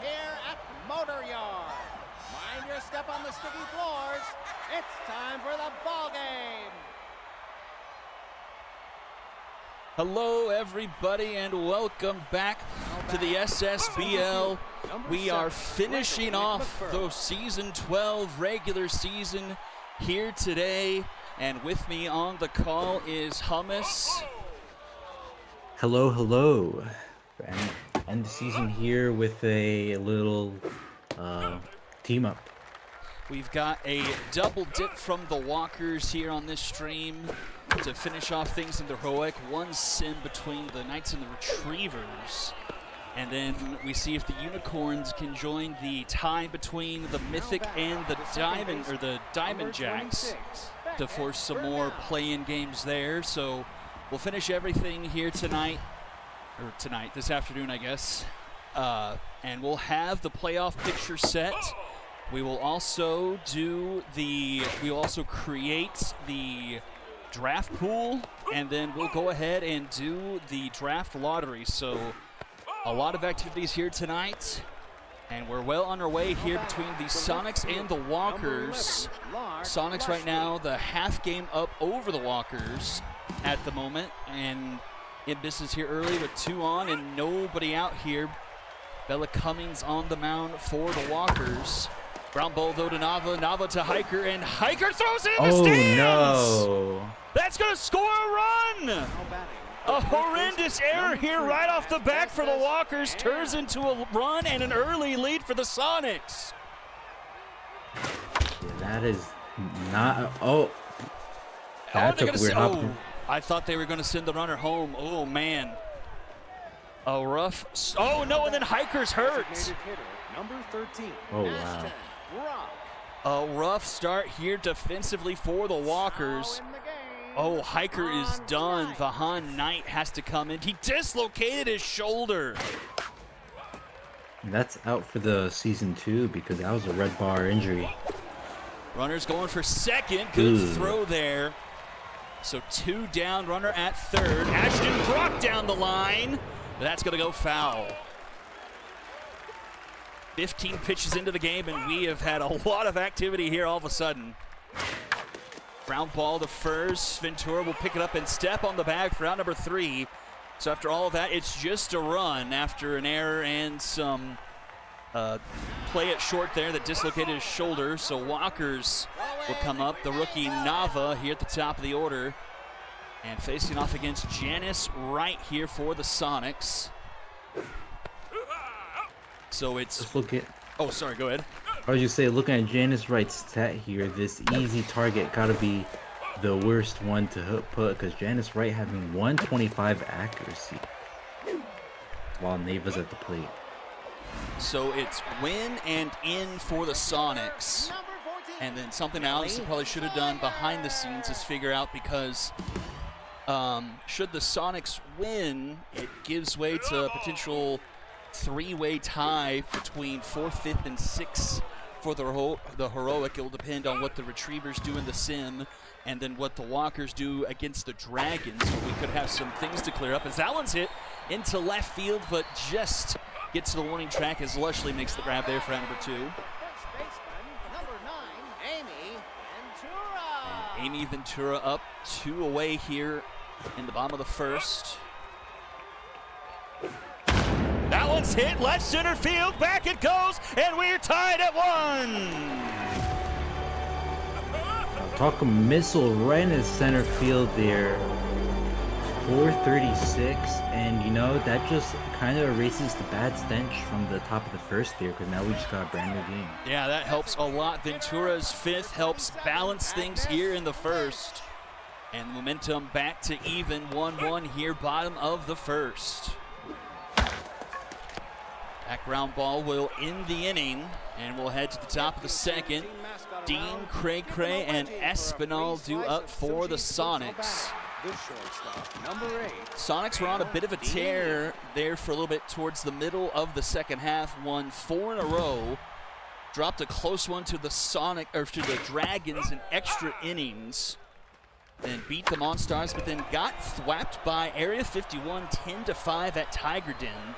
here at Motor Yard. Mind your step on the sticky floors. It's time for the ball game. Hello, everybody, and welcome back to the SSBL. We are finishing off the Season 12 regular season here today, and with me on the call is Hummus. Hello, hello. And end the season here with a little team up. We've got a double dip from the Walkers here on this stream to finish off things in the heroic. One sim between the Knights and the Retrievers. And then we see if the Unicorns can join the tie between the Mythic and the Diamond Jacks to force some more play-in games there. So we'll finish everything here this afternoon, I guess. And we'll have the playoff picture set. We will also create the draft pool, and then we'll go ahead and do the draft lottery. So a lot of activities here tonight, and we're well on our way here between the Sonics and the Walkers. Sonics right now the half game up over the Walkers at the moment, and in business here early with 2 on and nobody out here. Bella Cummings on the mound for the Walkers. Ground ball though to Nava to Hiker, and Hiker throws it in the stands! Oh no! That's gonna score a run! A horrendous error here right off the bat for the Walkers, turns into a run and an early lead for the Sonics. Yeah, that is not, that took weird hop. I thought they were gonna send the runner home. Oh man. A rough, oh no, and then Hiker's hurt. Number 13. Oh wow. A rough start here defensively for the Walkers. Oh, Hiker is done. Vahan Knight has to come in. He dislocated his shoulder. And that's out for the season 2 because that was a red bar injury. Runner's going for second. Good throw there. So 2 down, runner at third. Ashton Brock down the line. That's going to go foul. 15 pitches into the game, and we have had a lot of activity here all of a sudden. Ground ball to first. Ventura will pick it up and step on the bag for out number 3. So after all of that, it's just a run after an error and some play at short there that dislocated his shoulder. So Walkers will come up. The rookie Nava here at the top of the order. And facing off against Janice Wright here for the Sonics. So it's... Oh, sorry, go ahead. I was just saying, looking at Janice Wright's stat here, this easy target gotta be the worst one to put because Janice Wright having 125 accuracy while Neva's at the plate. So it's win and in for the Sonics. And then something else I probably should have done behind the scenes is figure out, because should the Sonics win, it gives way to a potential 3-way tie between 4th, 5th, and 6th for the heroic. It will depend on what the Retrievers do in the sim and then what the Walkers do against the Dragons. So we could have some things to clear up as that one's hit into left field, but just gets to the warning track as Lushley makes the grab there for out number 2. First baseman, number 9, Amy Ventura. And Amy Ventura up 2 away here in the bottom of the first. That one's hit left center field, back it goes, and we're tied at 1. Talk a missile right in the center field there. 436, and you know, that just kind of erases the bad stench from the top of the first there, because now we just got a brand new game. Yeah, that helps a lot. Ventura's 5th helps balance things here in the first. And momentum back to even 1-1 here, bottom of the first. That ground ball will end the inning, and we'll head to the top of the second. Dean, Cray, and Espinal due up for the Sonics. Sonics were on a bit of a tear there for a little bit towards the middle of the second half. Won 4 in a row. Dropped a close one to the to the Dragons in extra innings. Then beat the Monstars, but then got thwapped by Area 51 10-5 at Tiger Den.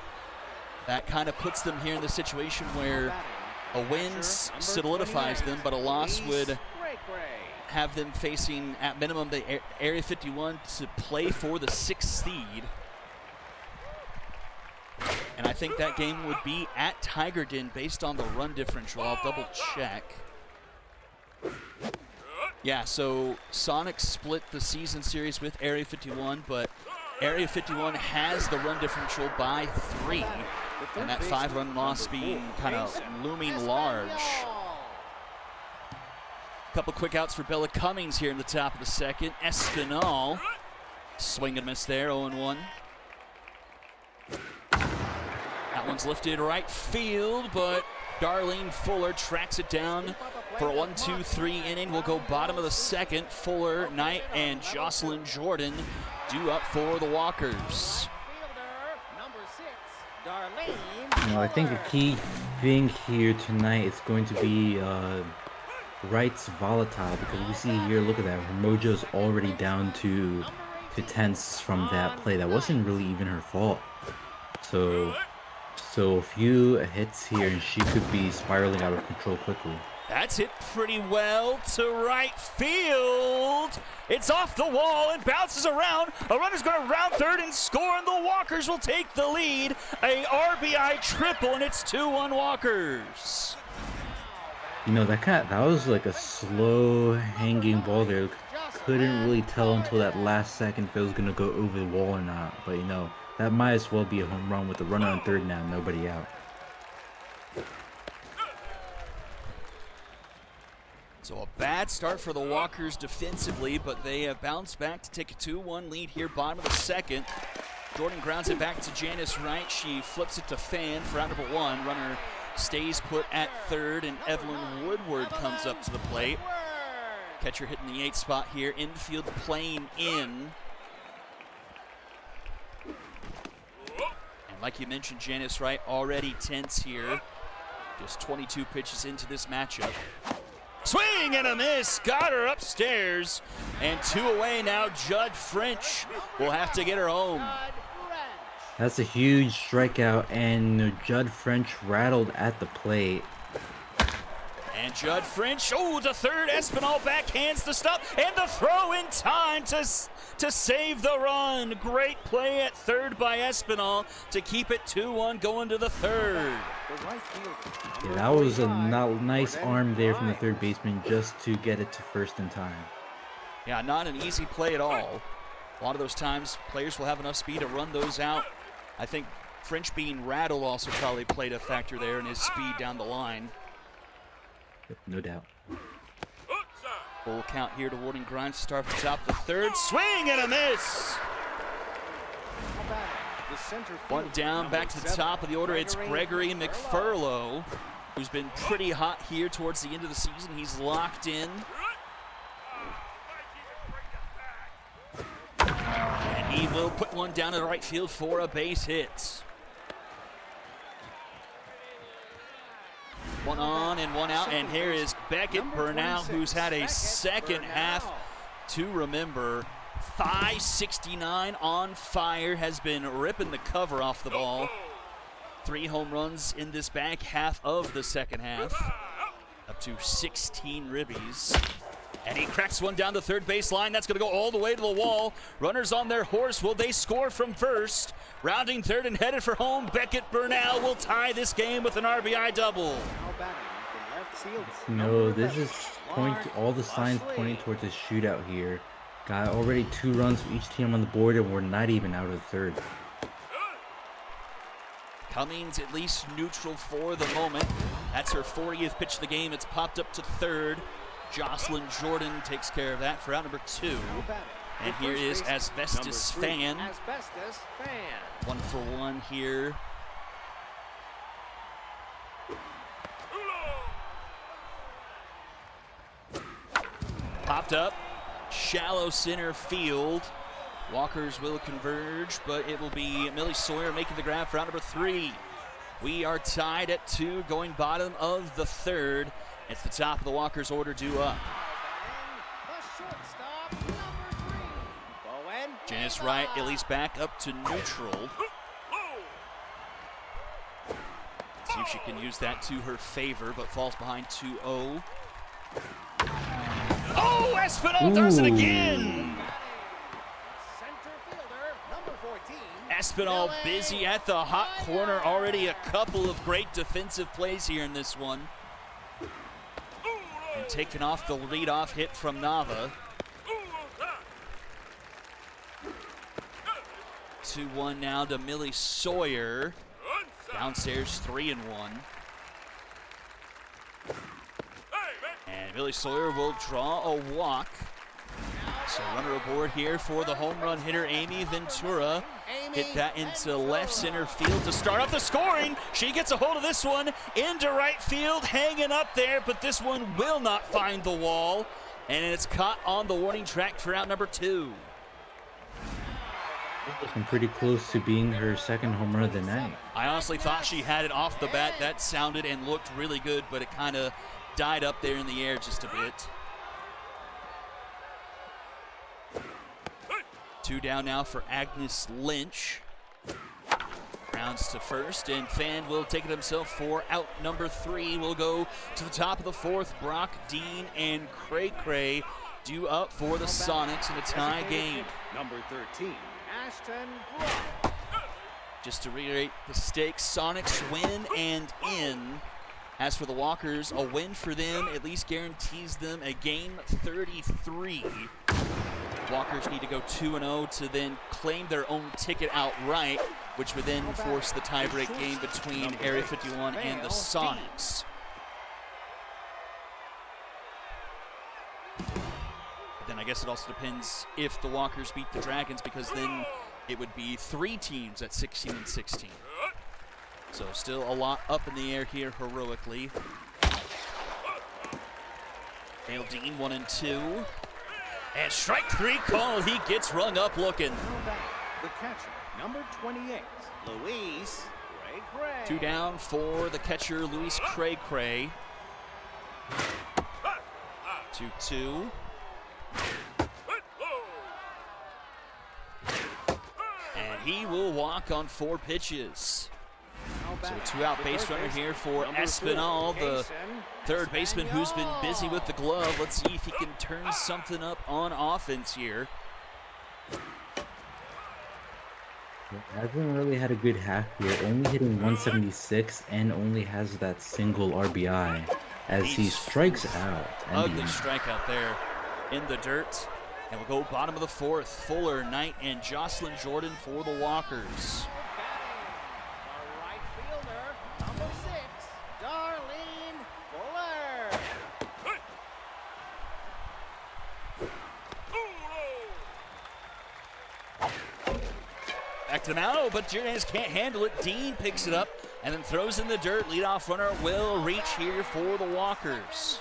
that kind of puts them here in the situation where a win solidifies them, but a loss would have them facing, at minimum, the Area 51 to play for the 6th seed. And I think that game would be at Tiger Den based on the run differential. I'll double check. Yeah, so Sonics split the season series with Area 51, but Area 51 has the run differential by 3. And that 5-run loss being kind of looming large. Couple quick outs for Bella Cummings here in the top of the second. Espinal, swing and miss there, 0-1. That one's lifted right field, but Darlene Fuller tracks it down for a 1-2-3 inning. We'll go bottom of the second. Fuller, Knight, and Jocelyn Jordan due up for the Walkers. I think a key thing here tonight is going to be Wright's volatile, because we see here, look at that, her mojo's already down to tenths from that play. That wasn't really even her fault. So a few hits here and she could be spiraling out of control quickly. That's hit pretty well to right field. It's off the wall and bounces around. A runner's going to round third and score, and the Walkers will take the lead. A RBI triple, and it's 2-1 Walkers. You know, that was like a slow hanging ball there. Couldn't really tell until that last second if it was going to go over the wall or not. But you know, that might as well be a home run with the runner on third now, nobody out. So a bad start for the Walkers defensively, but they have bounced back to take a 2-1 lead here, bottom of the second. Jordan grounds it back to Janice Wright. She flips it to Fan for out number 1. Runner stays put at third, and Evelyn Woodward comes up to the plate. Catcher hitting the 8th spot here. Infield playing in. And like you mentioned, Janice Wright already tense here. Just 22 pitches into this matchup. Swing and a miss, got her upstairs, and 2 away now. Judd French will have to get her home. That's a huge strikeout, and Judd French rattled at the plate. And Judd French, the third, Espinal backhands the stop, and the throw in time to save the run. Great play at third by Espinal to keep it 2-1 going to the third. Yeah, that was a nice arm there from the third baseman just to get it to first in time. Yeah, not an easy play at all. A lot of those times, players will have enough speed to run those out. I think French being rattled also probably played a factor there in his speed down the line. Yep, no doubt. Full count here to Warden Grimes to start from the top of the third. Swing and a miss! One down, back to the top of the order. It's Gregory McFurlow, who's been pretty hot here towards the end of the season. He's locked in. And he will put one down in the right field for a base hit. One on and one out, and here is Beckett Burnell, who's had a second half to remember. 569 on fire, has been ripping the cover off the ball. 3 home runs in this back half of the second half, up to 16 ribbies. And he cracks one down the third baseline. That's going to go all the way to the wall. Runners on their horse. Will they score from first? Rounding third and headed for home, Beckett Burnell will tie this game with an RBI double. No, this is all the signs pointing towards a shootout here. Got already 2 runs for each team on the board, and we're not even out of the third. Cummings at least neutral for the moment. That's her 40th pitch of the game. It's popped up to third. Jocelyn Jordan takes care of that for out number 2. And here is Asbestos Fan. 1 for 1 here. Popped up, shallow center field. Walkers will converge, but it will be Millie Sawyer making the grab for out number 3. We are tied at 2, going bottom of the third. It's the top of the Walkers order due up. Janice Wright at least back up to neutral. See if she can use that to her favor, but falls behind 2-0. Oh, Espinal does it again! Center fielder, number 14. Espinal busy at the hot corner. Already a couple of great defensive plays here in this one. And taking off the leadoff hit from Nava. 2-1 now to Millie Sawyer. Downstairs 3-1. And Millie Sawyer will draw a walk. So runner aboard here for the home run hitter, Amy Ventura. Hit that into left center field to start off the scoring. She gets a hold of this one into right field, hanging up there, but this one will not find the wall. And it's caught on the warning track for out number 2. Looking pretty close to being her second home run of the night. I honestly thought she had it off the bat. That sounded and looked really good, but it kind of died up there in the air just a bit. 2 down now for Agnes Lynch. Rounds to first, and Fan will take it himself for out number 3. We'll go to the top of the 4th. Brock, Dean, and Cray Cray due up for the Sonics in a tie game. Number 13, Ashton Brock. Just to reiterate the stakes, Sonics win and in. As for the Walkers, a win for them at least guarantees them a game 33. Walkers need to go 2-0 to then claim their own ticket outright, which would then force the tiebreak game between Area 51 and the Sonics. But then I guess it also depends if the Walkers beat the Dragons, because then it would be 3 teams at 16 and 16. So still a lot up in the air here heroically. Hale Dean 1-2. And strike 3 called. He gets rung up looking. The catcher, number 28, Louise Cray Cray. 2 down for the catcher, Louise Cray Cray. 2-2. And he will walk on 4 pitches. So a 2-out base runner here for Espinal, the third baseman who's been busy with the glove. Let's see if he can turn something up on offense here. Hasn't really had a good half here, only hitting 176 and only has that single RBI as he strikes out. Ugly strikeout there in the dirt. And we'll go bottom of the 4th. Fuller, Knight, and Jocelyn Jordan for the Walkers. Back to Mao, but Jordan can't handle it. Dean picks it up and then throws in the dirt. Leadoff runner will reach here for the Walkers.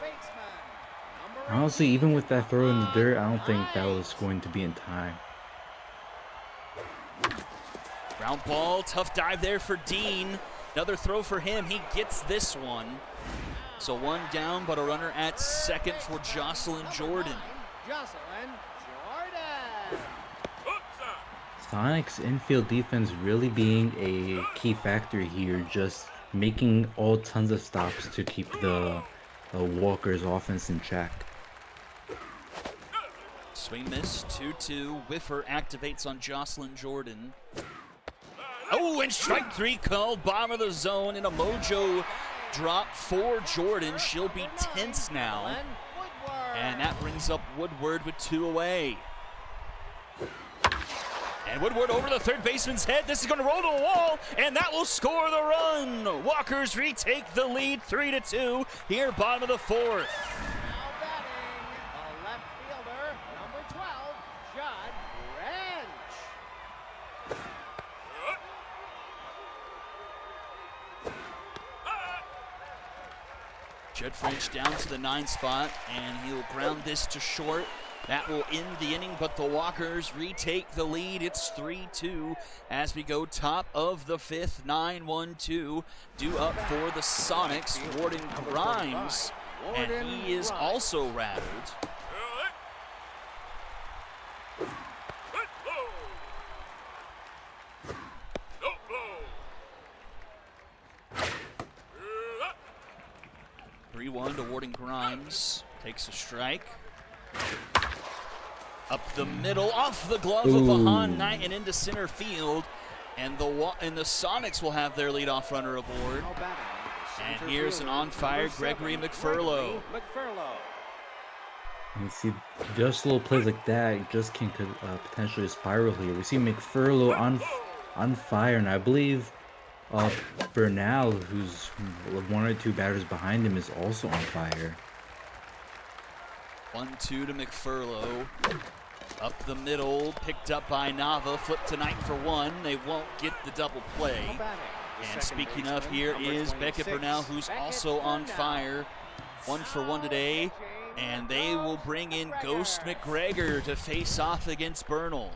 Honestly, even with that throw in the dirt, I don't think that was going to be in time. Ground ball, tough dive there for Dean. Another throw for him. He gets this one. So 1 down, but a runner at second for Jocelyn Jordan. Sonic's infield defense really being a key factor here, just making all tons of stops to keep the Walkers offense in check. Swing miss, 2-2. Whiffer activates on Jocelyn Jordan. Oh, and strike 3 called, bottom of the zone, in a mojo drop for Jordan. She'll be tense now. And that brings up Woodward with 2 away. And Woodward over the third baseman's head. This is going to roll to the wall, and that will score the run. Walkers retake the lead 3-2 here, bottom of the 4th. Now batting, the left fielder, number 12, Judd Wrench. Judd French down to the 9 spot, and he'll ground this to short. That will end the inning, but the Walkers retake the lead. It's 3-2 as we go top of the 5th, 9-1-2. Due up for the Sonics, Warden Grimes, and he is also rattled. 3-1 to Warden Grimes. Takes a strike. Up the middle, off the glove of Vahan Knight and into center field. And the Sonics will have their leadoff runner aboard. And here's an on-fire Gregory McFurlow. You see, just little plays like that just can potentially spiral here. We see McFurlow on fire, and I believe Bernal, who's one or two batters behind him, is also on fire. 1-2 to McFurlow. Up the middle, picked up by Nava, flipped to Knight for one. They won't get the double play. And speaking of, here is Beckett Bernal, who's also on fire. 1 for 1 today. And they will bring in Ghost McGregor to face off against Bernal.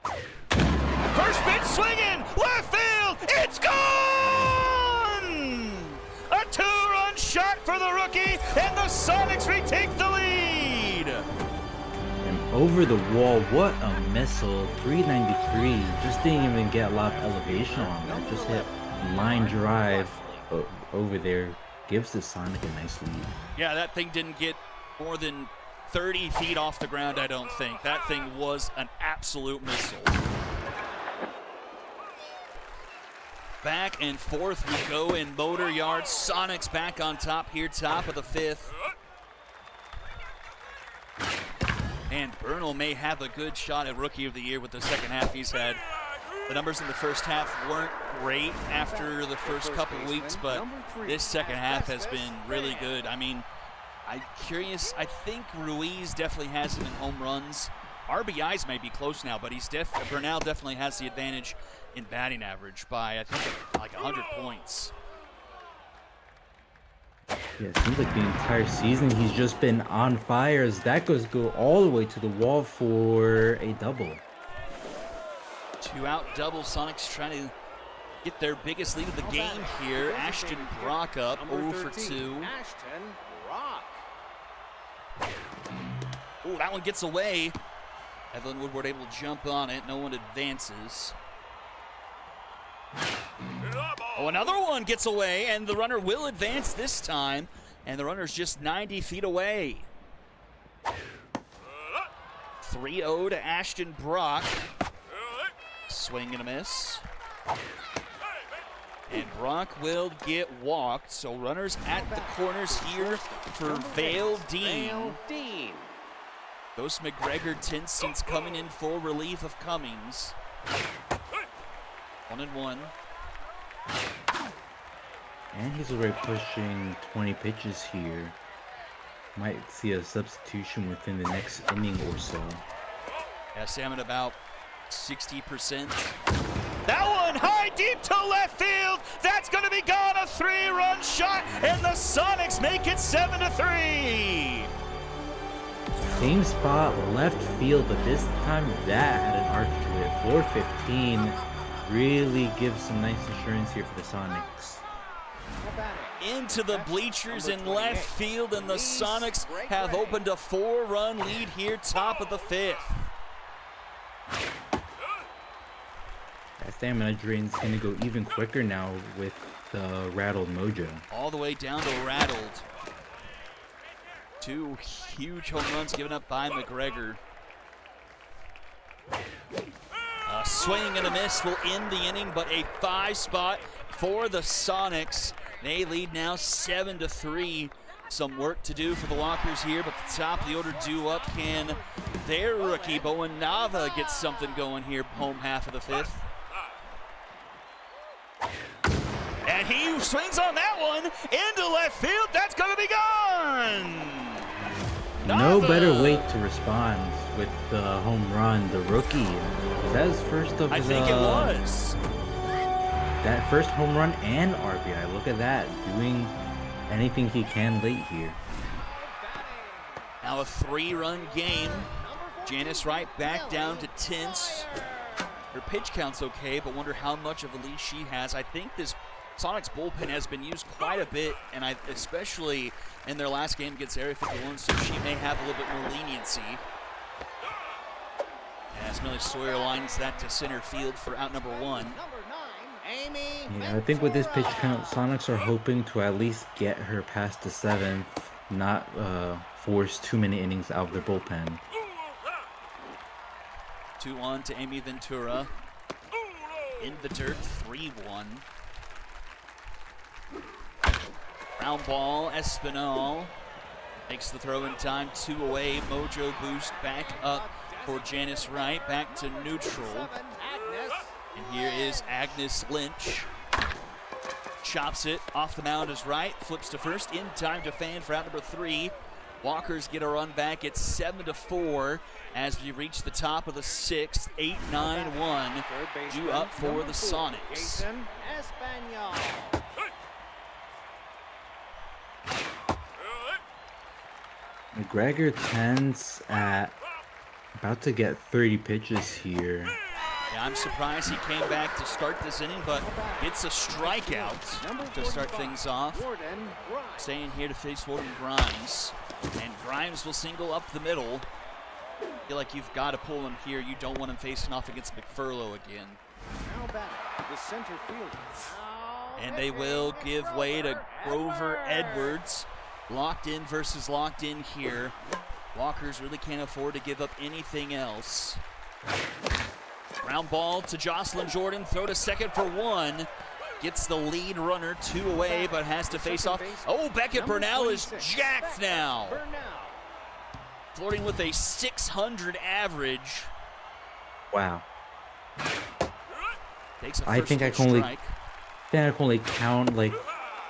First pitch swinging, left field, it's gone! A 2-run shot for the rookie, and the Sonics retake the lead! And over the wall, what a missile, 393, just didn't even get a lot of elevation on that, just hit line drive over there. Gives the Sonic a nice lead. Yeah, that thing didn't get more than 30 feet off the ground, I don't think. That thing was an absolute missile. Back and forth we go in Motor Yard. Sonics back on top here, top of the 5th. And Bernal may have a good shot at Rookie of the Year with the second half he's had. The numbers in the first half weren't great after the first couple weeks, but this second half has been really good. I mean, I'm curious. I think Ruiz definitely has him in home runs. RBIs may be close now, but Bernal definitely has the advantage in batting average by, I think, like 100 points. Yeah, it seems like the entire season he's just been on fire, as that go all the way to the wall for a double. 2-out double. Sonics trying to get their biggest lead of the game here. Ashton Brock up, 0 for 2. Ashton Brock. Oh, that one gets away. Evelyn Woodward able to jump on it. No one advances. Oh, another one gets away, and the runner will advance this time. And the runner's just 90 feet away. 3-0 to Ashton Brock. Swing and a miss. And Brock will get walked. So runners at the corners here for Vale Dean. Ghost McGregor tense since coming in full relief of Cummings. 1-1. And he's already pushing 20 pitches here. Might see a substitution within the next inning or so. Yeah, Sam at about 60%. That one high deep to left field. That's going to be gone. A 3-run shot, and the Sonics make it 7-3. Same spot, left field, but this time that had an arc to it. 415 really gives some nice insurance here for the Sonics. Into the bleachers in left field, and the Sonics have opened a 4-run lead here, top of the 5th. That stamina drain's going to go even quicker now with the rattled mojo. All the way down to rattled. 2 huge home runs given up by McGregor. A swing and a miss will end the inning, but a 5 spot for the Sonics. They lead now 7-3. Some work to do for the Walkers here, but the top of the order due up. Can their rookie, Bowen Nava, get something going here, home half of the 5th? And he swings on that one into left field. That's going to be gone. No better way to respond with the home run. The rookie, was that his first of I think it was. That first home run and RBI. Look at that, doing anything he can late here. Now a 3-run game. Janice Wright back down to 10s. Her pitch count's okay, but wonder how much of a lead she has. I think this Sonics bullpen has been used quite a bit, and especially in their last game against Area 51, so she may have a little bit more leniency. As Millie Sawyer lines that to center field for out number 1. Amy Yeah, I think with this pitch Ventura. count, Sonics are hoping to at least get her past the 7th, not force too many innings out of their bullpen. 2-1 to Amy Ventura. In the dirt, 3-1. Ground ball, Espinal makes the throw in time, 2 away. Mojo boost back up for Janice Wright, back to neutral. Agnes. And here is Agnes Lynch. Chops it off the mound is Wright, flips to first, in time to fan for out number 3. Walkers get a run back. It's 7-4 as we reach the top of the 6th. 8-9-1. Due up for the Sonics. Jason Espanol. McGregor tends at about to get 30 pitches here. Yeah, I'm surprised he came back to start this inning, but it's a strikeout to start things off. Warden Grimes. Staying here to face Warden Grimes. And Grimes will single up the middle. Feel like you've got to pull him here. You don't want him facing off against McFurlow again. Now back, the center fielder. And they will give way to Grover Edwards. Locked in versus locked in here. Walkers really can't afford to give up anything else. Ground ball to Jocelyn Jordan. Throw to second for 1. Gets the lead runner 2 away, but has to face off. Oh, Beckett Burnell is jacked now. Flirting with a 600 average. Wow. Takes a I think I first can strike. only count like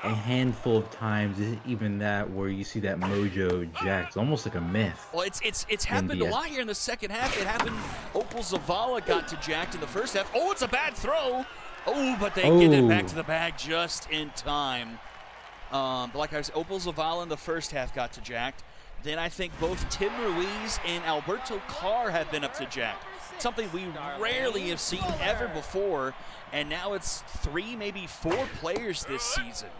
a handful of times, even that, where you see that Mojo jacked. It's almost like a myth. Well, it's happened a lot here in the second half. It happened. Opal Zavala got to jacked in the first half. Oh, it's a bad throw. Oh, but they get it back to the bag just in time. But like I said, Opal Zavala in the first half got to jacked. Then I think both Tim Ruiz and Alberto Carr have been up to jacked. Something we rarely have seen ever before. And now it's 3, maybe 4 players this season.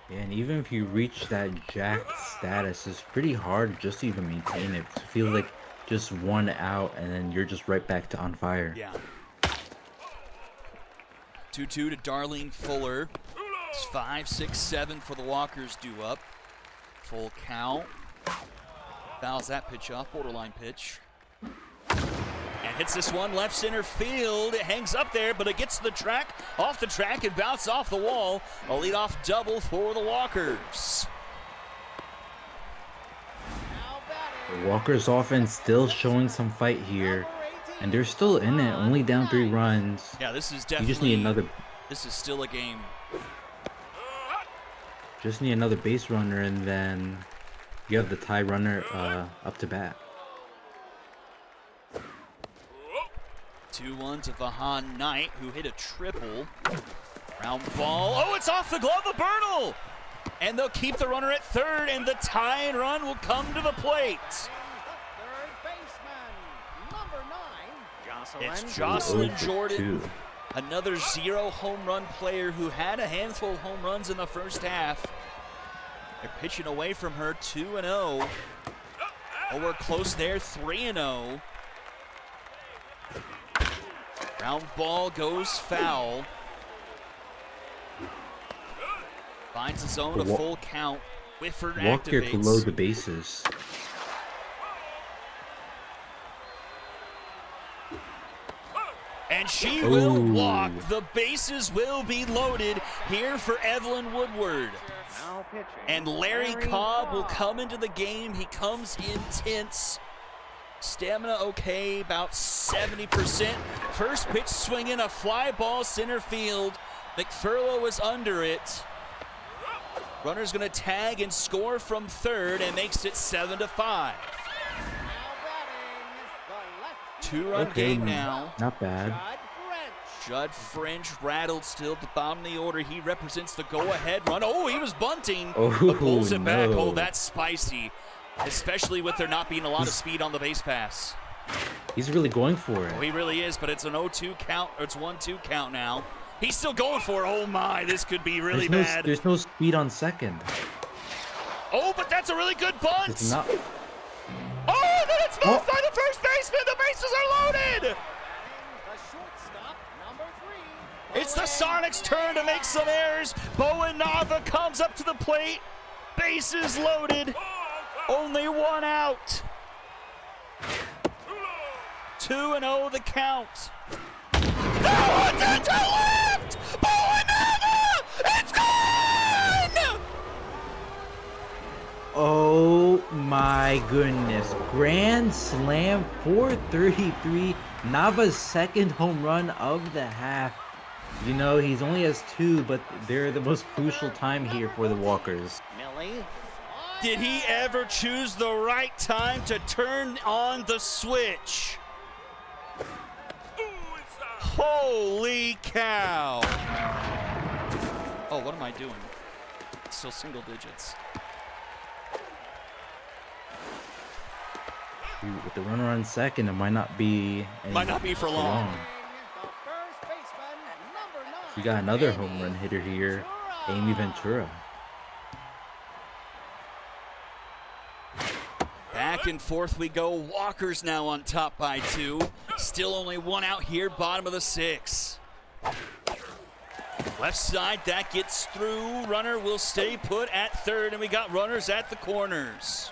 Yeah, and even if you reach that jacked status, it's pretty hard just to even maintain it. It feels like just 1 out, and then you're just right back to on fire. Yeah. 2-2 to Darlene Fuller. It's 5, 6, 7 for the Walkers due up. Full count. Fouls that pitch off, borderline pitch. And hits this one left center field. It hangs up there, but it gets to the track, off the track, and bounces off the wall. A leadoff double for the Walkers. The Walkers offense still showing some fight here, and they're still in it, only down 3 runs. Yeah, this is definitely. You just need another. This is still a game. Just need another base runner, and then you have the tie runner up to bat. 2-1 to Vahan Knight, who hit a triple. Ground ball. Oh, it's off the glove of Bernal! And they'll keep the runner at third, and the tying run will come to the plate. Third baseman, number 9, It's Jocelyn. Jocelyn Jordan, another 0 home run player who had a handful of home runs in the first half. They're pitching away from her, 2-0. Oh, we're close there, 3-0. Ground ball goes foul. Finds the zone, a full count. Whifford Walker activates. could load the bases. And she will walk. The bases will be loaded here for Evelyn Woodward. Now pitching. And Larry Cobb will come into the game. He comes intense. Stamina okay, about 70%. First pitch swinging, a fly ball center field. McFurlow is under it. Runner's going to tag and score from third and makes it 7-5. Now batting, the left 2-run game now. Not bad. Judd French rattled still at the bottom of the order. He represents the go-ahead run. Oh, he was bunting. Oh, but pulls it back. no. Oh, that's spicy. Especially with there not being a lot of speed on the base pass. He's really going for it. Oh, he really is, but it's an 0-2 count, or it's 1-2 count now. He's still going for it. Oh my, this could be really bad. There's no speed on second. Oh, but that's a really good bunt. It's not. Oh, then it's moved by the the first baseman. The bases are loaded. The shortstop, number 3. It's the Sonics' turn to make some errors. Bowen Nava comes up to the plate. Bases loaded. Only one out. 2-0 the count. That one's into left! Bowen Nava! It's gone! Oh my goodness. Grand slam, 433. Nava's second home run of the half. You know, he's only has 2, but they're the most crucial time here for the Walkers. Millie. Did he ever choose the right time to turn on the switch? Holy cow. Oh, what am I doing? It's still single digits. Shoot, with the runner on second, it might not be For long. The first baseman, number 9. We got another home run hitter here, Amy Ventura. Back and forth we go. Walker's now on top by 2. Still only 1 out here, bottom of the 6th. Left side, that gets through. Runner will stay put at 3rd, and we got runners at the corners.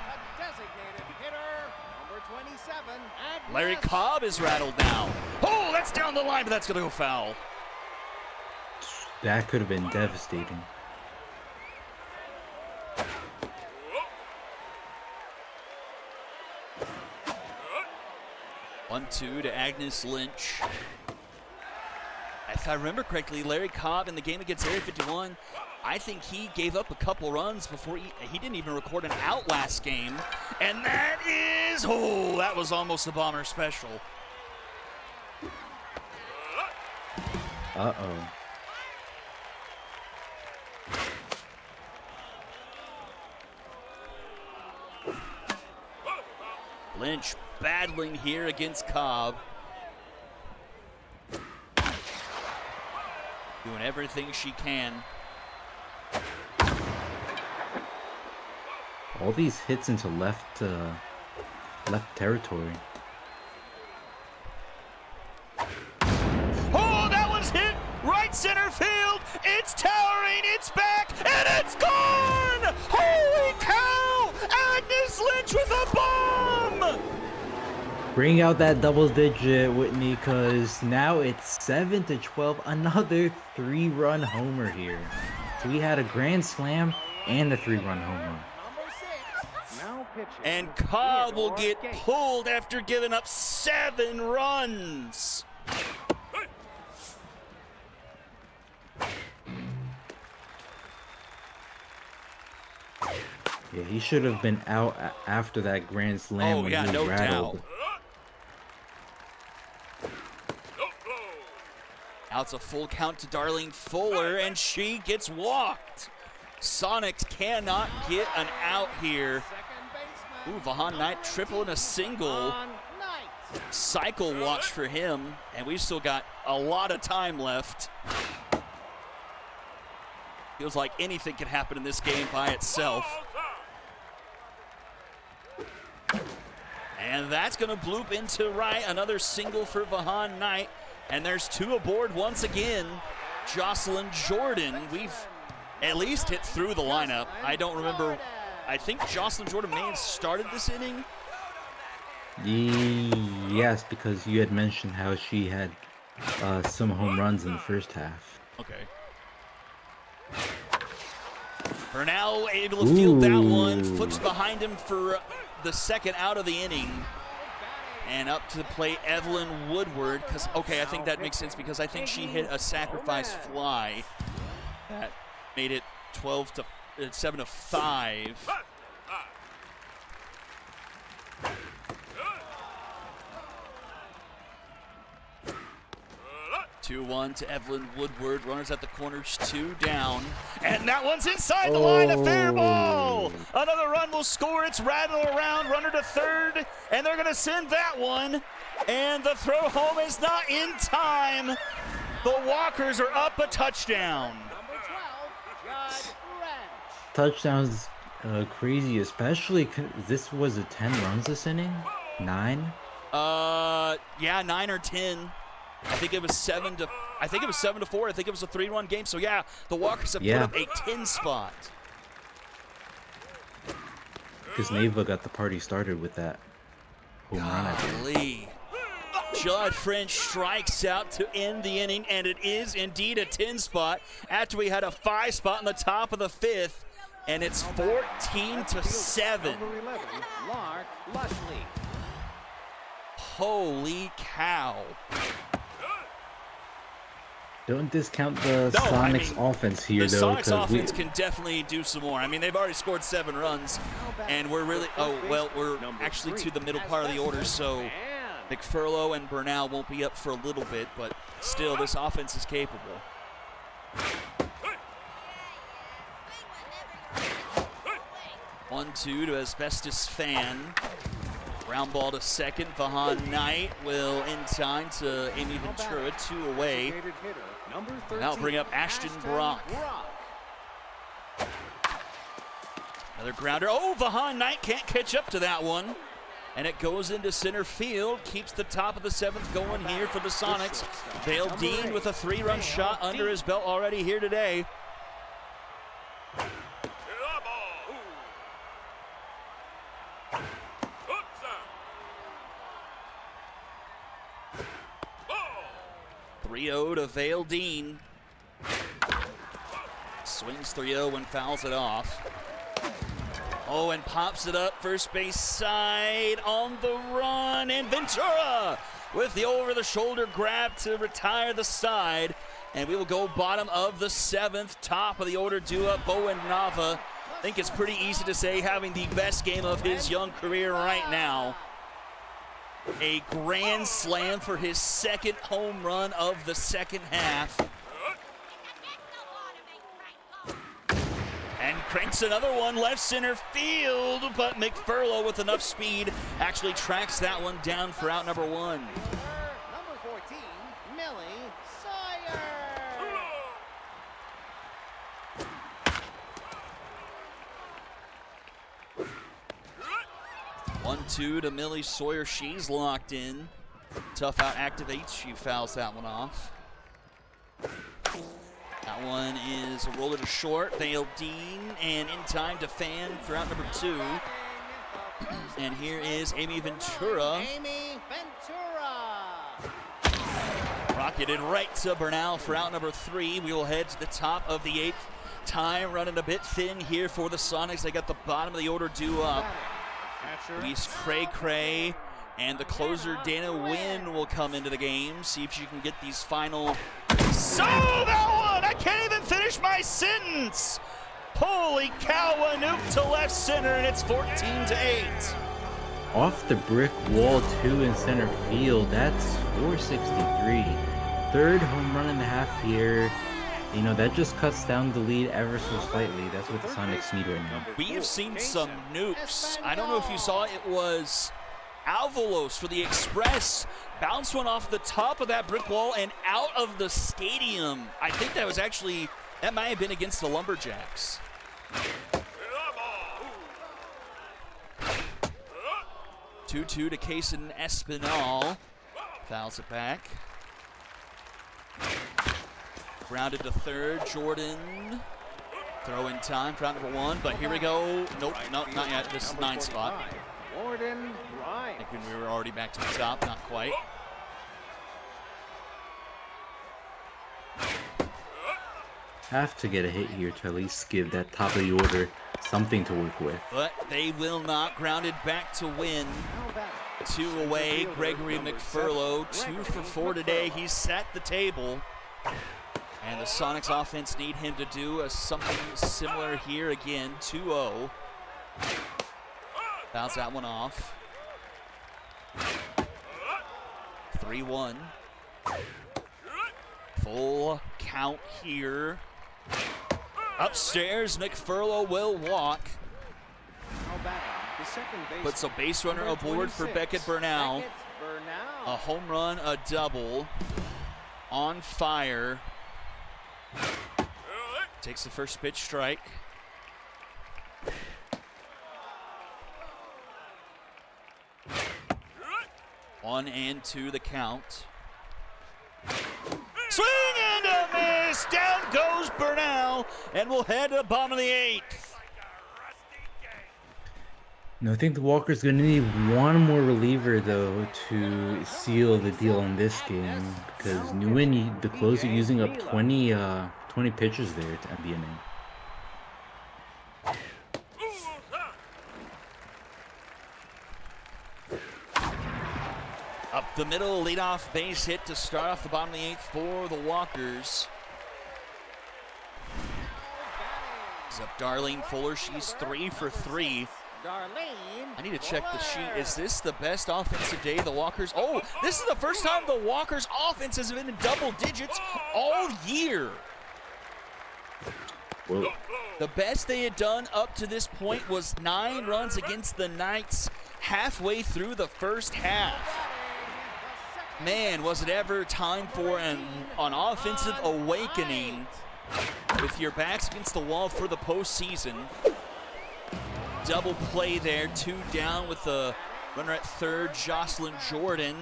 A designated hitter, number 27. Larry Cobb is rattled now. Oh, that's down the line, but that's going to go foul. That could have been devastating. One-two to Agnes Lynch. If I remember correctly, Larry Cobb in the game against Area 51, I think he gave up a couple runs before he didn't even record an out last game. And that is, oh, that was almost a Bomber special. Uh-oh. Lynch battling here against Cobb. Doing everything she can. All these hits into left territory. Oh, that was hit right center field. It's towering, it's back, and it's gone! Holy cow! Agnes Lynch with a bomb! Bring out that double digit, Whitney, because now it's 7-12. Another 3-run homer here. So we had a grand slam and a 3-run homer. And Cobb will get pulled after giving up 7 runs. Yeah, he should have been out after that grand slam when he was no rattled. doubt. Now it's a full count to Darlene Fuller, and she gets walked. Sonics cannot get an out here. Ooh, Vahan Knight triple and a single. Cycle watch for him, and we've still got a lot of time left. Feels like anything can happen in this game by itself. And that's going to bloop into right. Another single for Vahan Knight. And there's 2 aboard once again. Jocelyn Jordan. We've at least hit through the lineup. I don't remember. I think Jocelyn Jordan may have started this inning. Yes, because you had mentioned how she had some home runs in the first half. Okay. Bernal able to field that one. Flips behind him for the second out of the inning. And up to the plate, Evelyn Woodward. Okay, I think that makes sense because I think she hit a sacrifice fly that made it 7-5. 2-1 to Evelyn Woodward. Runners at the corners, 2 down. And that one's inside the line, a fair ball. Another run will score. It's rattled around, runner to 3rd, and they're going to send that one. And the throw home is not in time. The Walkers are up a touchdown. Touchdowns crazy, especially 'cause this was a 10 runs this inning, 9. Yeah, 9 or 10. I think it was 7 to 4. I think it was a 3-run game. So yeah, the Walkers have put up a 10 spot. Because Neva got the party started with that home run, I believe. Golly. Judd French strikes out to end the inning, and it is indeed a 10 spot after we had a 5 spot in the top of the 5th, and it's 14 to 7. Number 11, Lark Lushley. Holy cow. Don't discount the Sonics offense here, the though. The Sonics offense can definitely do some more. I mean, they've already scored 7 runs, and we're really, we're actually to the middle part of the order, so McFurlow and Bernal won't be up for a little bit, but still, this offense is capable. 1-2 to Asbestos Fan. Ground ball to second. Vahan Knight will in time to Amy Ventura, 2 away. Now bring up Ashton Brock. Another grounder. Oh, Vahan Knight can't catch up to that one. And it goes into center field. Keeps the top of the 7th going here for the Sonics. Vale Dean with a 3-run shot under his belt already here today. To Vale Dean. Swings 3-0 and fouls it off. Oh, and pops it up first base side on the run, and Ventura with the over-the-shoulder grab to retire the side. And we will go bottom of the 7th, top of the order due up Bowen Nava. I think it's pretty easy to say having the best game of his young career right now. A grand slam for his 2nd home run of the 2nd half. And cranks another one left center field, but McFurlow with enough speed actually tracks that one down for out number 1. Number 14, Millie Sawyer. 1-2 to Millie Sawyer. She's locked in. Tough out activates. She fouls that one off. That one is a roller to short. Vale Dean, and in time to Fan for out number 2. And here is Amy Ventura. Amy Ventura. Rocketed right to Bernal for out number 3. We will head to the top of the 8th. Time running a bit thin here for the Sonics. They got the bottom of the order due up. Luis Cray and the closer Dana Wynn will come into the game. See if she can get these final. So that one! I can't even finish my sentence. Holy cow! A nuke to left center, and it's 14 to 8. Off the brick wall, 2 in center field. That's 463. 3rd home run in the half here. You know, that just cuts down the lead ever so slightly. That's what the Sonics need right now. We have seen some nukes. I don't know if you saw it. It was Alvalos for the Express. Bounced one off the top of that brick wall and out of the stadium. I think that was actually, that might have been against the Lumberjacks. 2-2 to Kaysen Espinal. Fouls it back. Grounded to 3rd, Jordan. Throw in time for out number 1, but here we go. Nope, not yet. This is 9 spot. Jordan Ryan. Thinking we were already back to the top, not quite. Have to get a hit here to at least give that top of the order something to work with. But they will not. Grounded back to win. 2 away. Gregory McFurlow, 2 for 4 today. He's set the table. And the Sonics offense need him to do something similar here again. 2-0. Fouls that one off. 3-1. Full count here. Upstairs, McFurlow will walk. Puts a base runner aboard for Beckett Bernal. A home run, a double. On fire. Takes the first pitch strike. 1-2 the count. Swing and a miss. Down goes Bernal, and we'll head to the bottom of the 8th. No, I think the Walker's going to need one more reliever, though, to seal the deal in this game. Because Nguyen, the closer, using up 20 pitches there to end the inning. Up the middle, leadoff base hit to start off the bottom of the 8th for the Walkers. Is up Darlene Fuller. She's 3 for 3. I need to check the sheet. Is this the best offensive day the Walkers? Oh, this is the first time the Walkers' offense has been in double digits all year. Whoa. The best they had done up to this point was 9 runs against the Knights halfway through the first half. Man, was it ever time for an offensive awakening with your backs against the wall for the postseason. Double play there, 2 down with the runner at third, Jocelyn Jordan.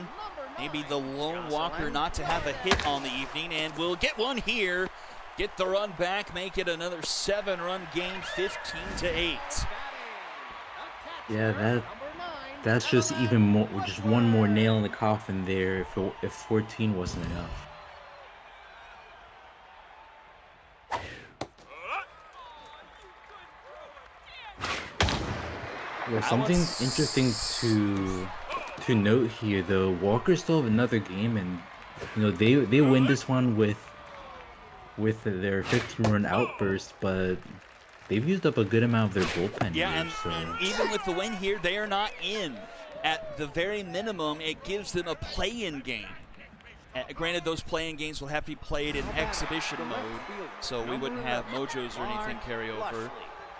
Maybe the lone Walker not to have a hit on the evening, and we'll get one here. Get the run back, make it another 7-run game, 15-8. Yeah, that's just even more, just one more nail in the coffin there if 14 wasn't enough. Yeah, something interesting to note here, though. Walker still have another game, and they win this one with their 15-run outburst, but they've used up a good amount of their bullpen. Yeah, here, and even with the win here, they are not in. At the very minimum, it gives them a play-in game. Granted, those play-in games will have to be played in exhibition mode, so we wouldn't have mojos or anything carry over.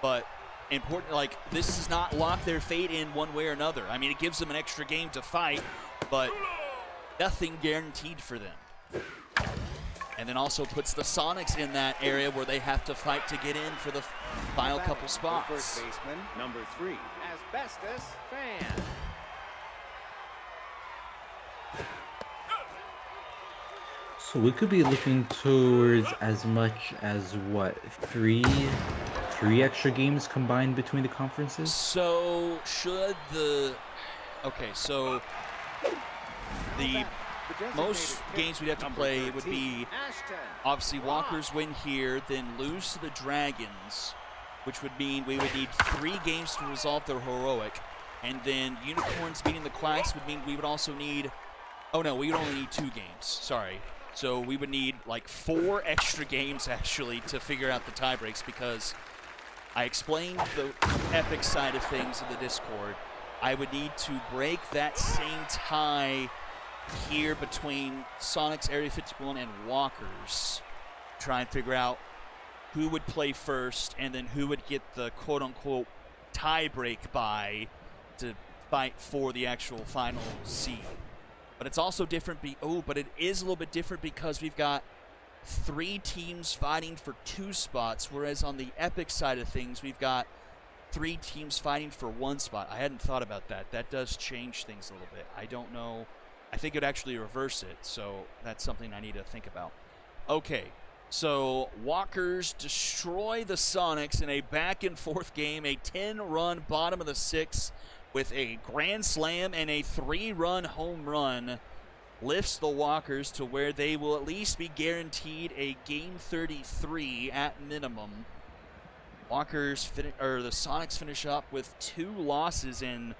But important, like, this does not lock their fate in one way or another. I mean, it gives them an extra game to fight, but nothing guaranteed for them. And then also puts the Sonics in that area where they have to fight to get in for the final couple spots. First baseman, number 3, Asbestos Fan. So we could be looking towards as much as what, three extra games combined between the conferences? So should the most games we'd have to play would be obviously Walkers win here, then lose to the Dragons, which would mean we would need 3 games to resolve their heroic, and then Unicorns beating the Quacks would mean we would also need, we would only need 2 games, sorry. So we would need like 4 extra games actually to figure out the tie breaks, because I explained the epic side of things in the Discord. I would need to break that same tie here between Sonics, Area 51, and Walkers. Try and figure out who would play first and then who would get the quote-unquote tie break bye to fight for the actual final seed. But it's also different, but it is a little bit different because we've got 3 teams fighting for 2 spots, whereas on the epic side of things, we've got 3 teams fighting for 1 spot. I hadn't thought about that. That does change things a little bit. I don't know. I think it would actually reverse it, so that's something I need to think about. Okay, so Walkers destroy the Sonics in a back-and-forth game, a 10-run bottom of the 6th with a grand slam and a 3-run home run lifts the Walkers to where they will at least be guaranteed a game 33 at minimum. The Sonics finish up with 2 losses, and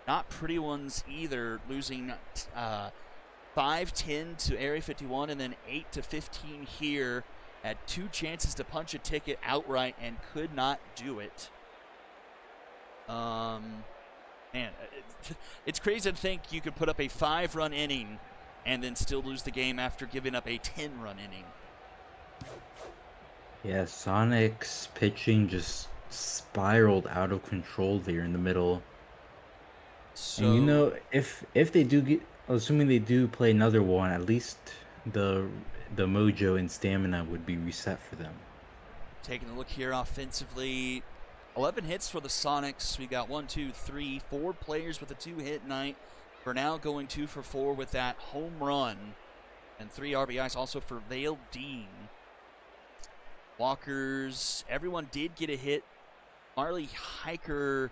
not pretty ones either, losing 5-10 to Area 51 and then 8-15 here. Had 2 chances to punch a ticket outright and could not do it. Man, it's crazy to think you could put up a 5-run inning and then still lose the game after giving up a 10-run inning. Yeah, Sonics pitching just spiraled out of control there in the middle. So, And if they do get, assuming they do play another one, at least the mojo and stamina would be reset for them. Taking a look here offensively, 11 hits for the Sonics. We got 4 players with a 2-hit night. Bernal going 2 for 4 with that home run. And 3 RBIs also for Vale Dean. Walkers, everyone did get a hit. Marley Hiker,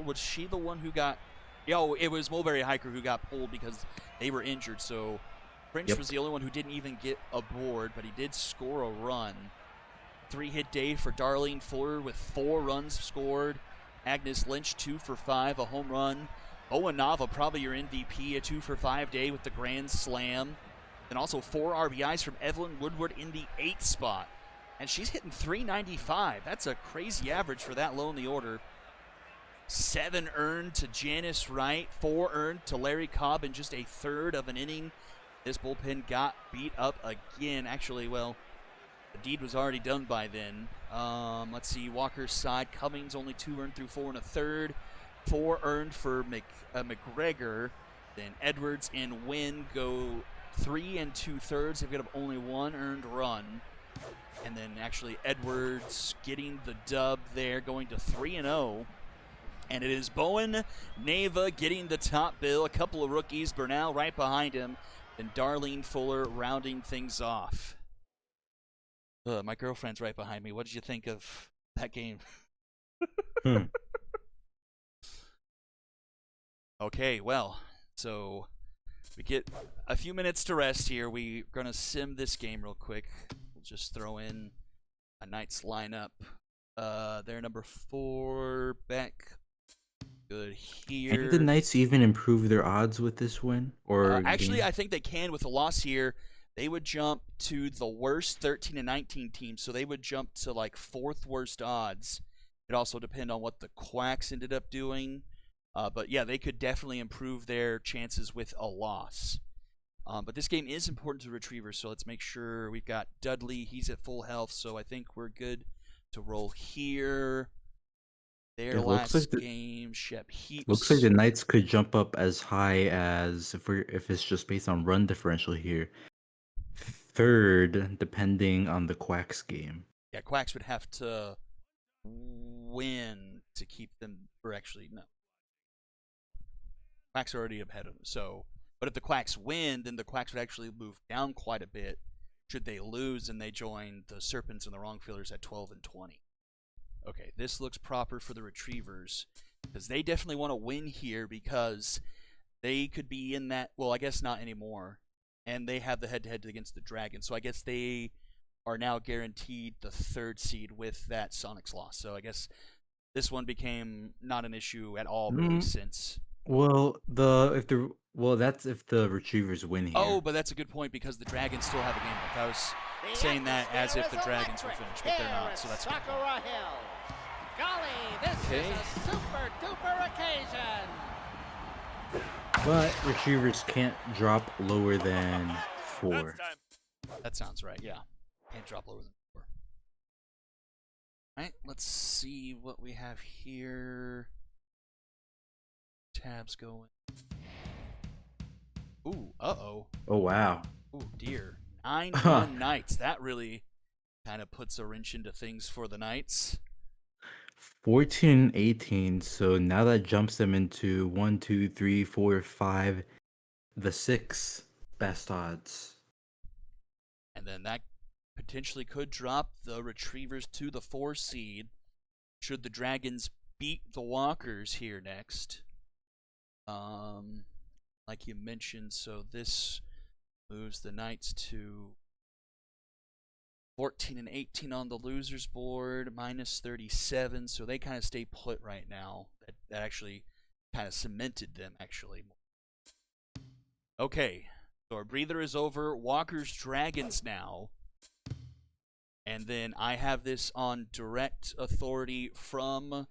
was she the one who got, it was Mulberry Hiker who got pulled because they were injured. So French was the only one who didn't even get aboard, but he did score a run. 3-hit day for Darlene Fuller with 4 runs scored. Agnes Lynch 2 for 5, a home run. Owen Nava, probably your MVP, a 2 for 5 day with the grand slam. And also 4 RBIs from Evelyn Woodward in the 8th spot. And she's hitting .395. That's a crazy average for that low in the order. 7 earned to Janice Wright, 4 earned to Larry Cobb in just a third of an inning. This bullpen got beat up again. Actually, well, the deed was already done by then. Let's see, Walker's side. Cummings only 2 earned through 4 1/3. 4 earned for McGregor. Then Edwards and Wynn go 3 2/3. They've got only 1 earned run. And then actually Edwards getting the dub there, going to 3-0. And it is Bowen Nava getting the top bill. A couple of rookies, Bernal right behind him, and Darlene Fuller rounding things off. My girlfriend's right behind me. What did you think of that game? Okay, well, so we get a few minutes to rest here. We're going to sim this game real quick. We'll just throw in a Knights lineup. They're number 4, Beck. Good here. Can the Knights even improve their odds with this win? Or actually, I think they can with a loss here. They would jump to the worst 13 and 19 teams, so they would jump to like 4th worst odds. It also depends on what the Quacks ended up doing. But yeah, they could definitely improve their chances with a loss. But this game is important to Retrievers, so let's make sure we've got Dudley. He's at full health, so I think we're good to roll here. Their last game, Shep Heaps. Looks like the Knights could jump up as high as, if it's just based on run differential here, 3rd, depending on the Quacks game. Yeah, Quacks would have to win to keep them, or actually, no. Quacks are already ahead of them. So, but if the Quacks win, then the Quacks would actually move down quite a bit. Should they lose, and they join the Serpents and the Wrongfielders at 12 and 20. Okay, this looks proper for the Retrievers because they definitely want to win here because they could be in that. Well, I guess not anymore, and they have the head-to-head against the Dragons. So I guess they are now guaranteed the 3rd seed with that Sonics loss. So I guess this one became not an issue at all really since. Well, that's if the Retrievers win here. Oh, but that's a good point because the Dragons still have a game left. I was saying that as if the Dragons were finished, but they're not. So that's good. Golly, this is a super duper occasion. But Retrievers can't drop lower than 4. That sounds right. Yeah, can't drop lower than 4. All right, let's see what we have here. Tabs going. Ooh, uh-oh. Oh, wow. Ooh, dear. 9-1 Knights. That really kind of puts a wrench into things for the Knights. 14 and 18, so now that jumps them into 1, 2, 3, 4, 5, the 6 best odds. And then that potentially could drop the Retrievers to the 4 seed should the Dragons beat the Walkers here next. Like you mentioned, so this moves the Knights to 14 and 18 on the losers board, minus 37, so they kind of stay put right now. That actually kind of cemented them, actually. Okay, so our breather is over. Walker's Dragons now. And then I have this on direct authority from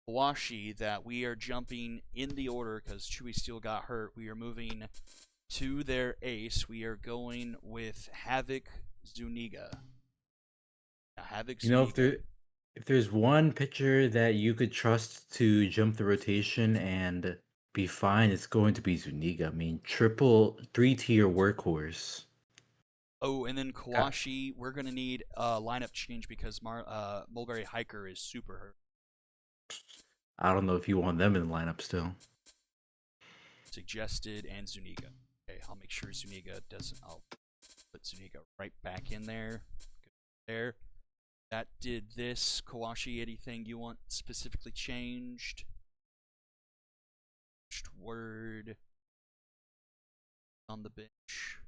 Washi that we are jumping in the order because Chewy Steele got hurt. We are moving to their ace. We are going with Havoc Zuniga. Now, Havoc Zuniga. If there's one pitcher that you could trust to jump the rotation and be fine, it's going to be Zuniga. I mean, 3-tier workhorse. Oh, and then Kawashi, we're going to need a lineup change because Mulberry Hiker is super hurt. I don't know if you want them in the lineup still. suggested, and Zuniga. Okay, I'll make sure Zuniga doesn't. I'll put Zuniga right back in there. Good there. That did this. Kawashi, anything you want specifically changed? Word on the bench.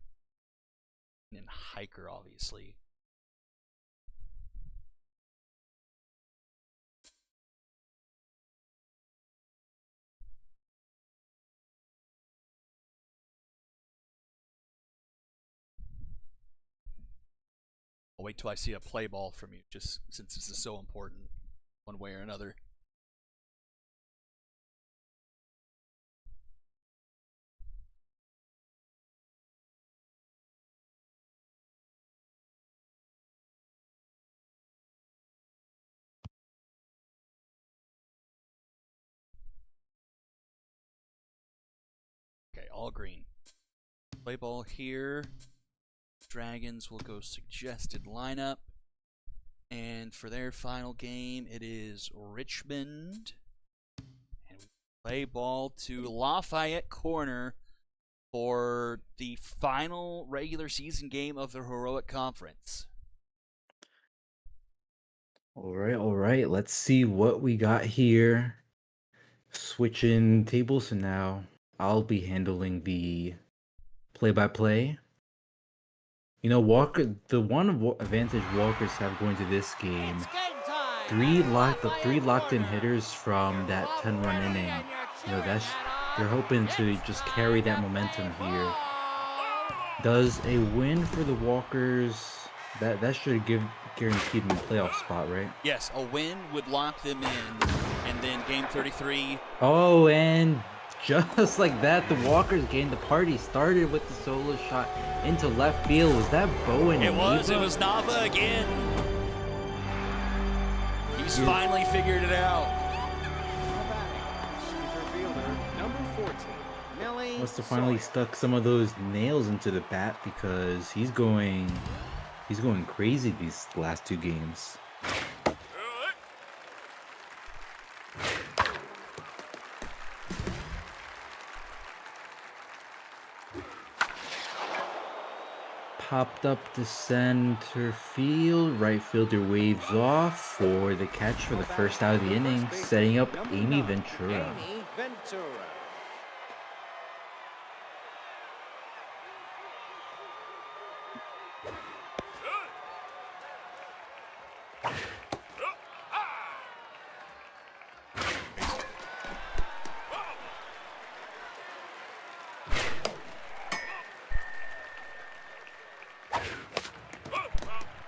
And Hiker, obviously. I'll wait till I see a play ball from you, just since this is so important, one way or another. Okay, all green. Play ball here. Dragons will go suggested lineup. And for their final game, it is Richmond. And we play ball to Lafayette Corner for the final regular season game of the Heroic Conference. All right. Let's see what we got here. Switching tables, and now I'll be handling the play-by-play. You know, Walker, the one advantage Walkers have going to this game, three locked-in hitters from that 10-run inning. You know, they're hoping to just carry that momentum here. Does a win for the Walkers, that should guarantee them a playoff spot, right? Yes, a win would lock them in, and then game 33. Oh, and just like that, the Walkers game, the party started with the solo shot into left field. Was that Bowen? It was Nava again. He's finally figured it out. Must have finally stuck some of those nails into the bat, because he's going crazy these last two games. Popped up to center field. Right fielder waves off for the catch for the first out of the inning, setting up Amy Ventura.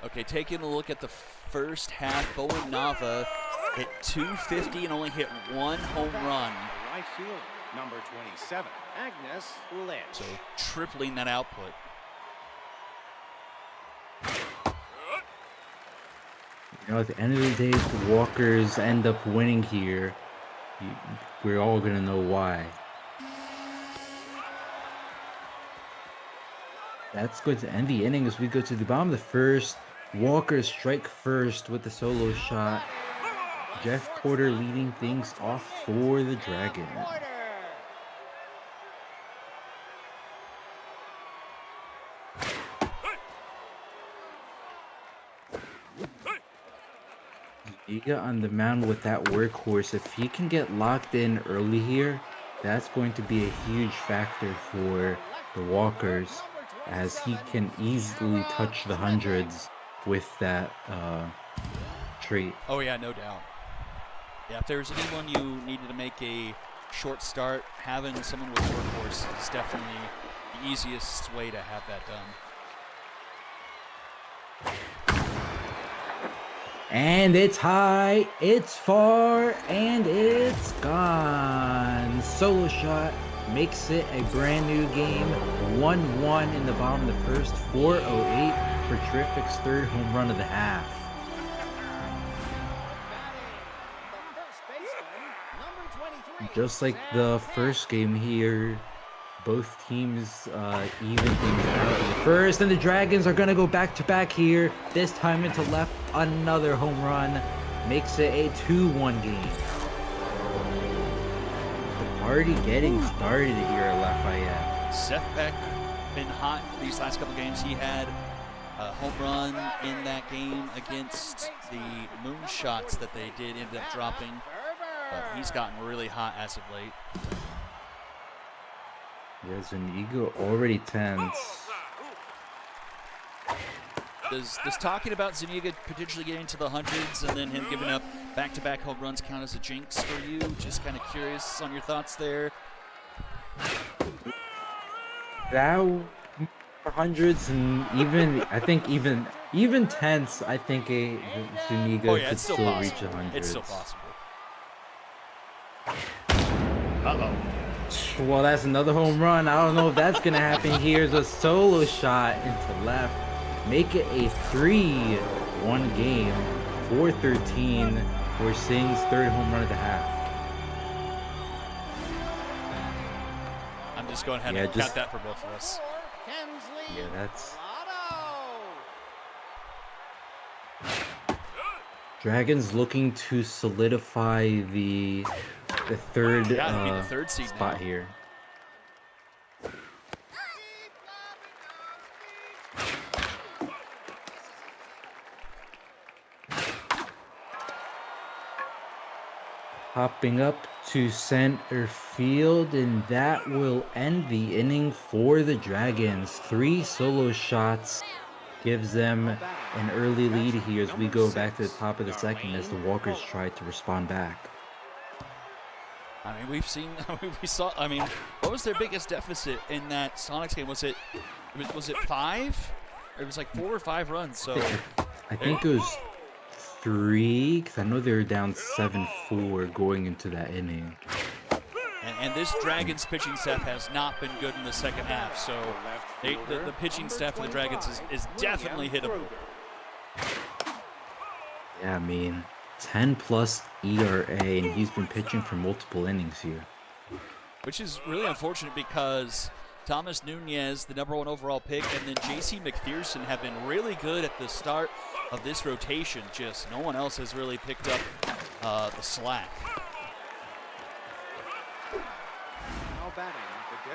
Okay, taking a look at the first half, Bowen Nava hit .250 and only hit one home run. Right field, number 27, Agnes Lynch. So tripling that output. You know, at the end of the day, if the Walkers end up winning here, we're all gonna know why. That's going to end the inning as we go to the bottom of the first. Walkers strike first with the solo shot. Jeff Porter leading things off for the Dragons. Iga on the mound with that workhorse. If he can get locked in early here, that's going to be a huge factor for the Walkers, as he can easily touch the hundreds with that trait. Oh yeah, no doubt. Yeah, if there's anyone you needed to make a short start, having someone with workhorse is definitely the easiest way to have that done. And it's high, it's far, and it's gone. Solo shot makes it a brand new game. 1-1 in the bottom of the first. 4:08 for Terrific's third home run of the half. Just like the first game here, both teams even things out in the first, and the Dragons are going to go back-to-back here. This time into left, another home run. Makes it a 2-1 game. The already getting started here at Lafayette. Seth Beck been hot these last couple games. He had a home run in that game against the Moonshots that they did end up dropping. But he's gotten really hot as of late. Yeah, Zuniga already tense. Does talking about Zuniga potentially getting to the hundreds and then him giving up back-to-back home runs count as a jinx for you? Just kind of curious on your thoughts there. That hundreds and even I think even tense. I think a Zuniga could still reach the hundreds. It's still possible. Uh-oh. Well, that's another home run. I don't know if that's gonna happen. Here's a solo shot into left. Make it a 3-1 game. 4-13 for Singh's third home run of the half. I'm just going ahead and count that for both of us. Yeah, that's... Dragons looking to solidify the third, seed spot now. here. Hopping up to center field, and that will end the inning for the Dragons. 3 solo shots gives them an early lead here as we go back to the top of the second as the Walkers try to respond back. I mean, we saw, I mean, what was their biggest deficit in that Sonics game? Was it 5? It was like 4 or 5 runs, so. I think it was 3, because I know they were down 7-4 going into that inning. And this Dragons pitching staff has not been good in the second half, so the pitching staff for the Dragons is definitely hittable. Yeah, I mean, 10+ ERA, and he's been pitching for multiple innings here. Which is really unfortunate because Thomas Nunez, the #1 overall pick, and then J.C. McPherson have been really good at the start of this rotation. Just no one else has really picked up the slack.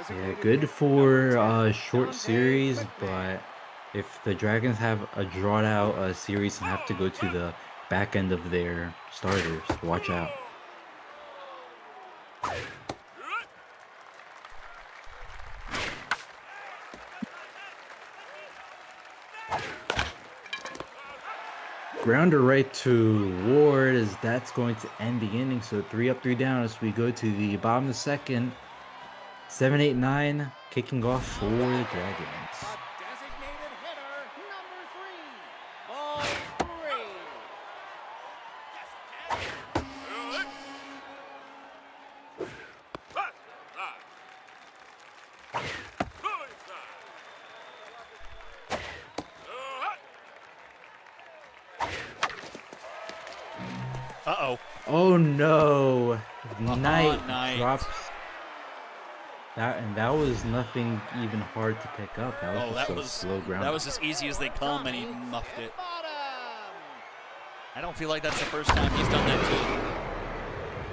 Yeah, good for a short series, but if the Dragons have a drawn out series and have to go to the back end of their starters, watch out. Grounder right to Ward, as that's going to end the inning. So 3 up, 3 down as we go to the bottom of the second. 7, 8, 9 kicking off for the Dragons. Designated hitter, number 3. Ball 3. Uh-oh. Oh no! Knight Knight drops. That was nothing even hard to pick up. That was just a slow ground. That was as easy as they come, and he muffed it. I don't feel like that's the first time he's done that too.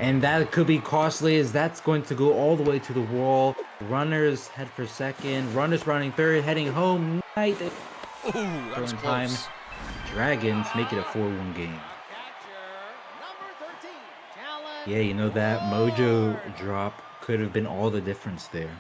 And that could be costly, as that's going to go all the way to the wall. Runners head for second. Runners running third, heading home. Knight. Ooh, that was close. Time. Dragons make it a 4-1 game. Yeah, you know, that mojo drop could have been all the difference there.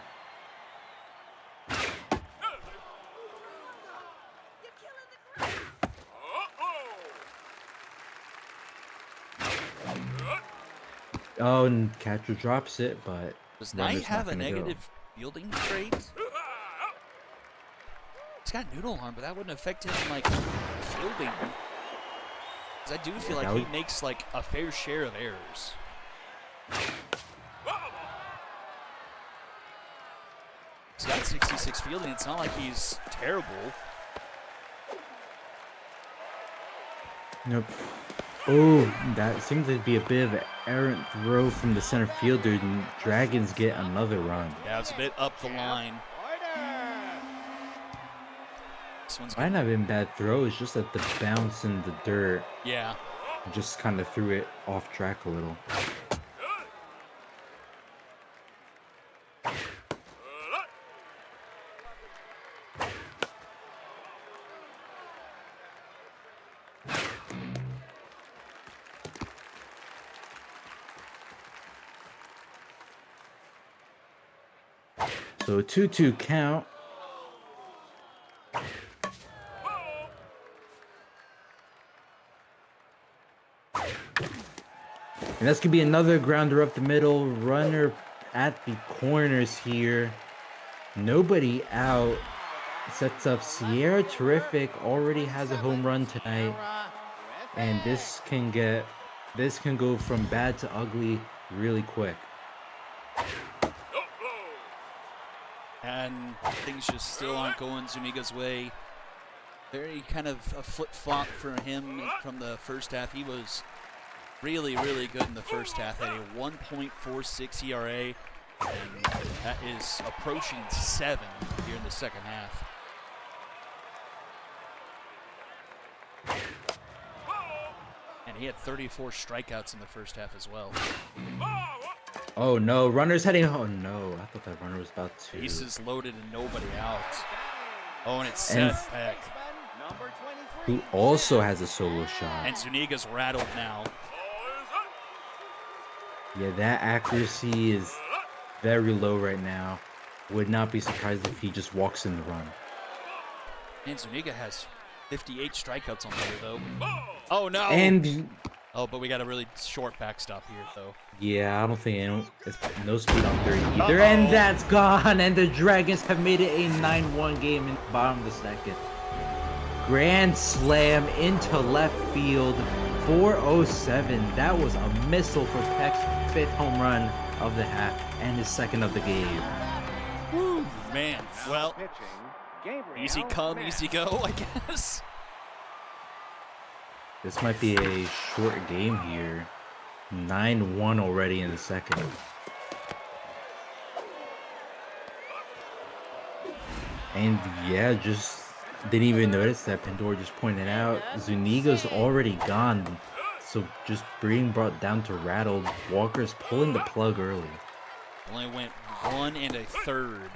Oh, and catcher drops it, but does Knight have a negative fielding trait? He's got noodle arm, but that wouldn't affect him like fielding. Because I do feel like he makes like a fair share of errors. He's got 66 fielding. It's not like he's terrible. Nope. Oh, that seems to be a bit of an errant throw from the center fielder, and Dragons get another run. Yeah, it's a bit up the line. This one's might not have been a bad throw. It's just that the bounce in the dirt. Yeah. Just kind of threw it off track a little. So 2-2 count. And that's going to be another grounder up the middle. Runner at the corners here. Nobody out. Sets up Sierra Terrific. Already has a home run tonight. And this can go from bad to ugly really quick. And things just still aren't going Zuniga's way. Very kind of a flip-flop for him from the first half. He was really, really good in the first half. Had a 1.46 ERA, and that is approaching 7 here in the second half. And he had 34 strikeouts in the first half as well. Oh no, runner's heading. Oh no, I thought that runner was about to. Bases loaded and nobody out. Oh, and it's Seth Peck, who also has a solo shot. and Zuniga's rattled now. Yeah, that accuracy is very low right now. Would not be surprised if he just walks in the run. And Zuniga has 58 strikeouts on the year, though. Oh, no. And Oh, but we got a really short backstop here, though. yeah, I don't think it's no speed on 30 either. And that's gone. And the Dragons have made it a 9-1 game in the bottom of the second. Grand slam into left field. 407. That was a missile for Peck's 5th home run of the half and his 2nd of the game. Woo, man. Well, easy come, easy go, I guess. This might be a short game here. 9-1 already in the second. And yeah, just didn't even notice that. Pandora just pointed out Zuniga's already gone. So just being brought down to rattled. Walker's pulling the plug early. Only went 1 1/3.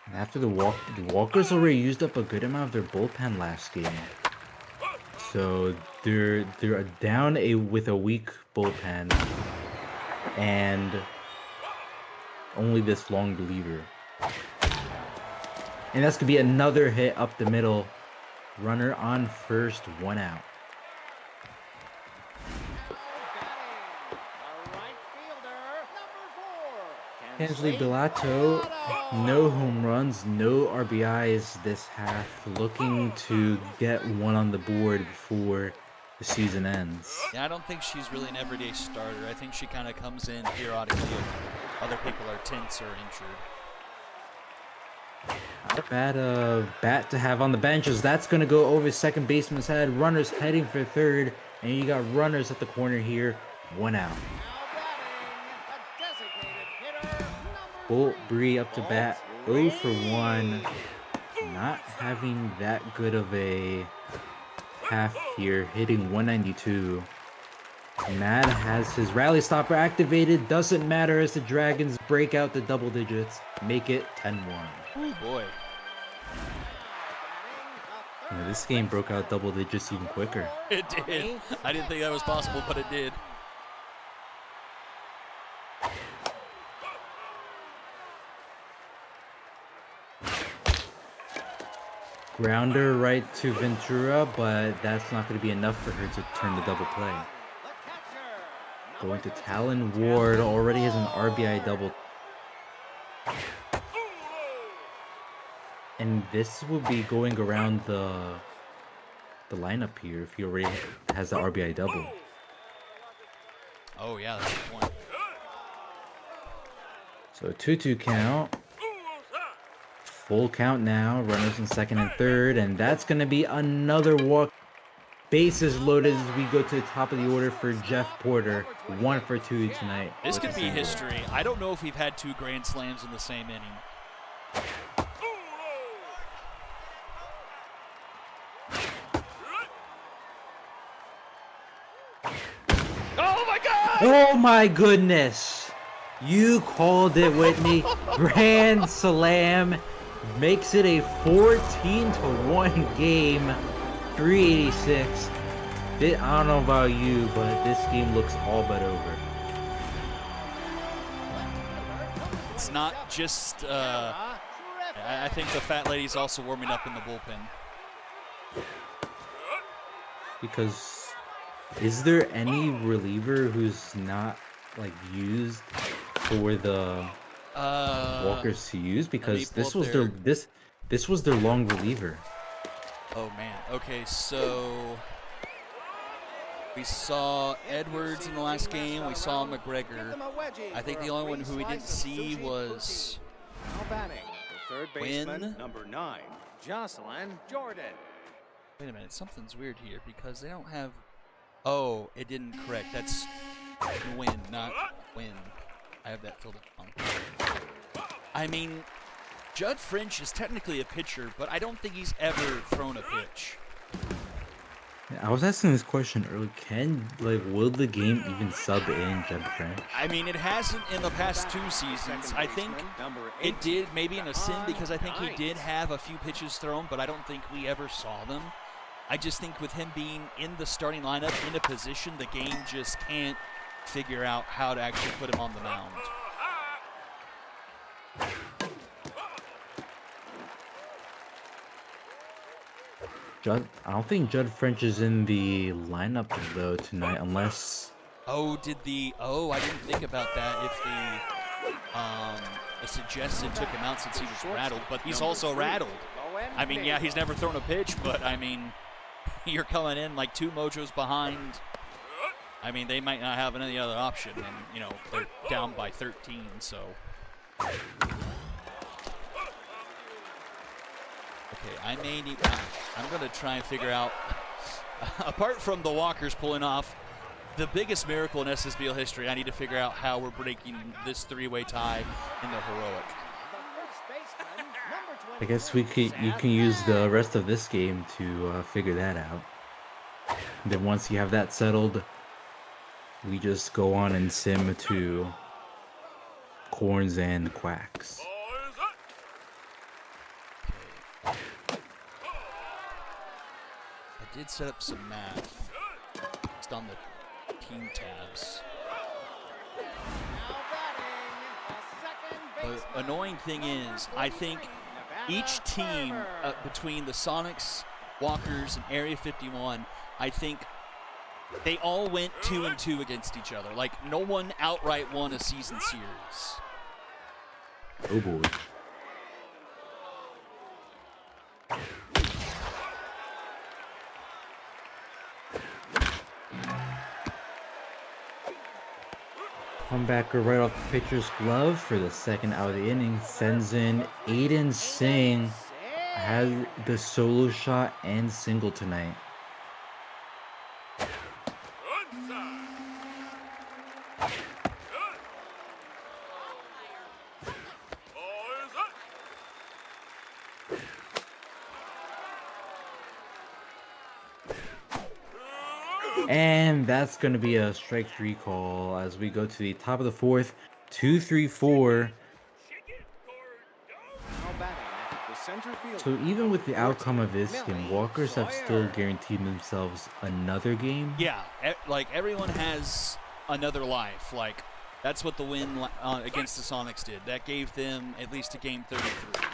And after the Walkers already used up a good amount of their bullpen last game. So they're down with a weak bullpen and only this long reliever. And that's gonna be another hit up the middle. Runner on first, 1 out. Hensley Bellato, no home runs, no RBIs this half. Looking to get one on the board before the season ends. Yeah, I don't think she's really an everyday starter. I think she kind of comes in periodically if other people are tense or injured. Not a bad bat to have on the bench, as that's going to go over second baseman's head. Runners heading for third, and you got runners at the corner here. 1 out. Bolt Bree up to bat, 0 for 1. Not having that good of a half here, hitting 192. Mad has his rally stopper activated. Doesn't matter as the Dragons break out the double digits, make it 10-1. Oh boy. Yeah, this game broke out double digits even quicker. It did. I didn't think that was possible, but it did. Grounder right to Ventura, but that's not going to be enough for her to turn the double play. Going to Talon Ward, already has an RBI double. And this will be going around the lineup here if he already has the RBI double. Oh yeah, that's a good point. So 2-2 count. Full count now. Runners in second and third, and that's going to be another walk. Bases loaded as we go to the top of the order for Jeff Porter. 1 for 2 tonight. This could be history. I don't know if we've had 2 grand slams in the same inning. Oh my God! Oh my goodness! You called it, Whitney. Grand slam makes it a 14-1 game. 386. I don't know about you, but this game looks all but over. It's not just, I think the fat lady's also warming up in the bullpen. Because is there any reliever who's not like used for the Walkers to use? Because this was this was their long reliever. Oh man. Okay, so we saw Edwards in the last game. We saw McGregor. I think the only one who we didn't see was Wynn. Number 9, Jocelyn Jordan. Wait a minute, something's weird here because they don't have. Oh, it didn't correct. That's Win, not Win. I have that filled in. I mean, Judd French is technically a pitcher, but I don't think he's ever thrown a pitch. I was asking this question earlier. Will the game even sub in Judd French? I mean, it hasn't in the past 2 seasons. I think it did maybe in a sim because I think he did have a few pitches thrown, but I don't think we ever saw them. I just think with him being in the starting lineup in a position, the game just can't figure out how to actually put him on the mound. I don't think Judd French is in the lineup though tonight, unless. Oh, I didn't think about that. If the suggested took him out since he was rattled, but he's also rattled. I mean, yeah, he's never thrown a pitch, but I mean, you're coming in like 2 mojos behind. I mean, they might not have any other option, and you know they're down by 13, so. Okay, I may need. I'm going to try and figure out, apart from the Walkers pulling off the biggest miracle in SSBL history, I need to figure out how we're breaking this 3-way tie in the heroic. I guess you can use the rest of this game to figure that out. And then once you have that settled, we just go on and sim to corns and quacks. I did set up some math just on the team tabs. The annoying thing is, I think each team between the Sonics, Walkers, and Area 51, I think they all went 2-2 against each other. Like, no one outright won a season series. Oh boy. Comebacker right off the pitcher's glove for the second out of the inning sends in Aiden Singh. Has the solo shot and single tonight. And that's going to be a strike 3 call as we go to the top of the 4th. 2-3-4. So even with the outcome of this game, Walkers have still guaranteed themselves another game. Yeah, like everyone has another life. Like that's what the win against the Sonics did. That gave them at least a game 33.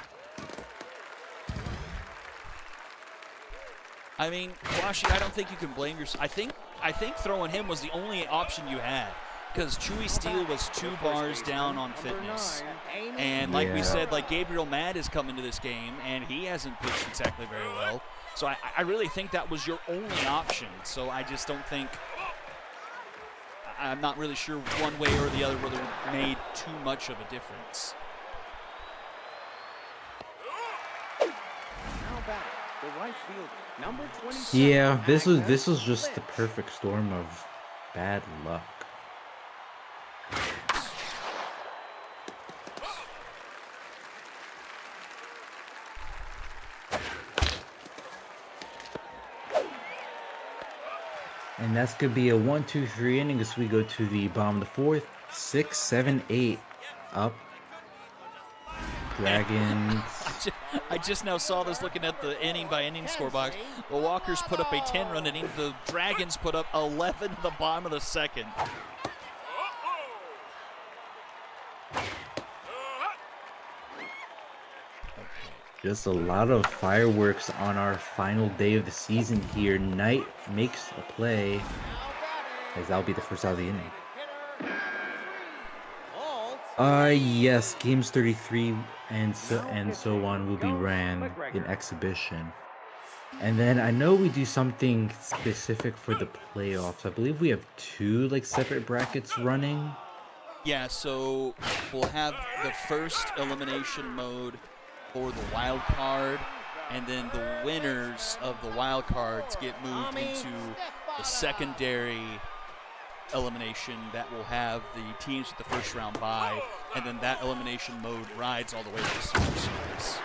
I mean, Washi, I don't think you can blame yourself. I think throwing him was the only option you had because Chewy Steele was 2 bars down on fitness. And like we said, like Gabriel Matt is coming to this game, and he hasn't pitched exactly very well. So I really think that was your only option. So I just don't think – I'm not really sure one way or the other whether it made too much of a difference. Yeah, this was just the perfect storm of bad luck. And that's gonna be a 1-2-3 inning as we go to the bottom of the 4th. 6, 7, 8 up. Dragons. I just now saw this looking at the inning by inning score box. The Walkers put up a 10-run inning. The Dragons put up 11 at the bottom of the 2nd. Just a lot of fireworks on our final day of the season here. Knight makes a play, as that'll be the first out of the inning. Yes, games 33 and so on will be ran in exhibition. And then I know we do something specific for the playoffs. I believe we have 2 like separate brackets running. Yeah, so we'll have the first elimination mode for the wild card, and then the winners of the wild cards get moved into the secondary elimination that will have the teams with the first round bye, and then that elimination mode rides all the way to the Super Series.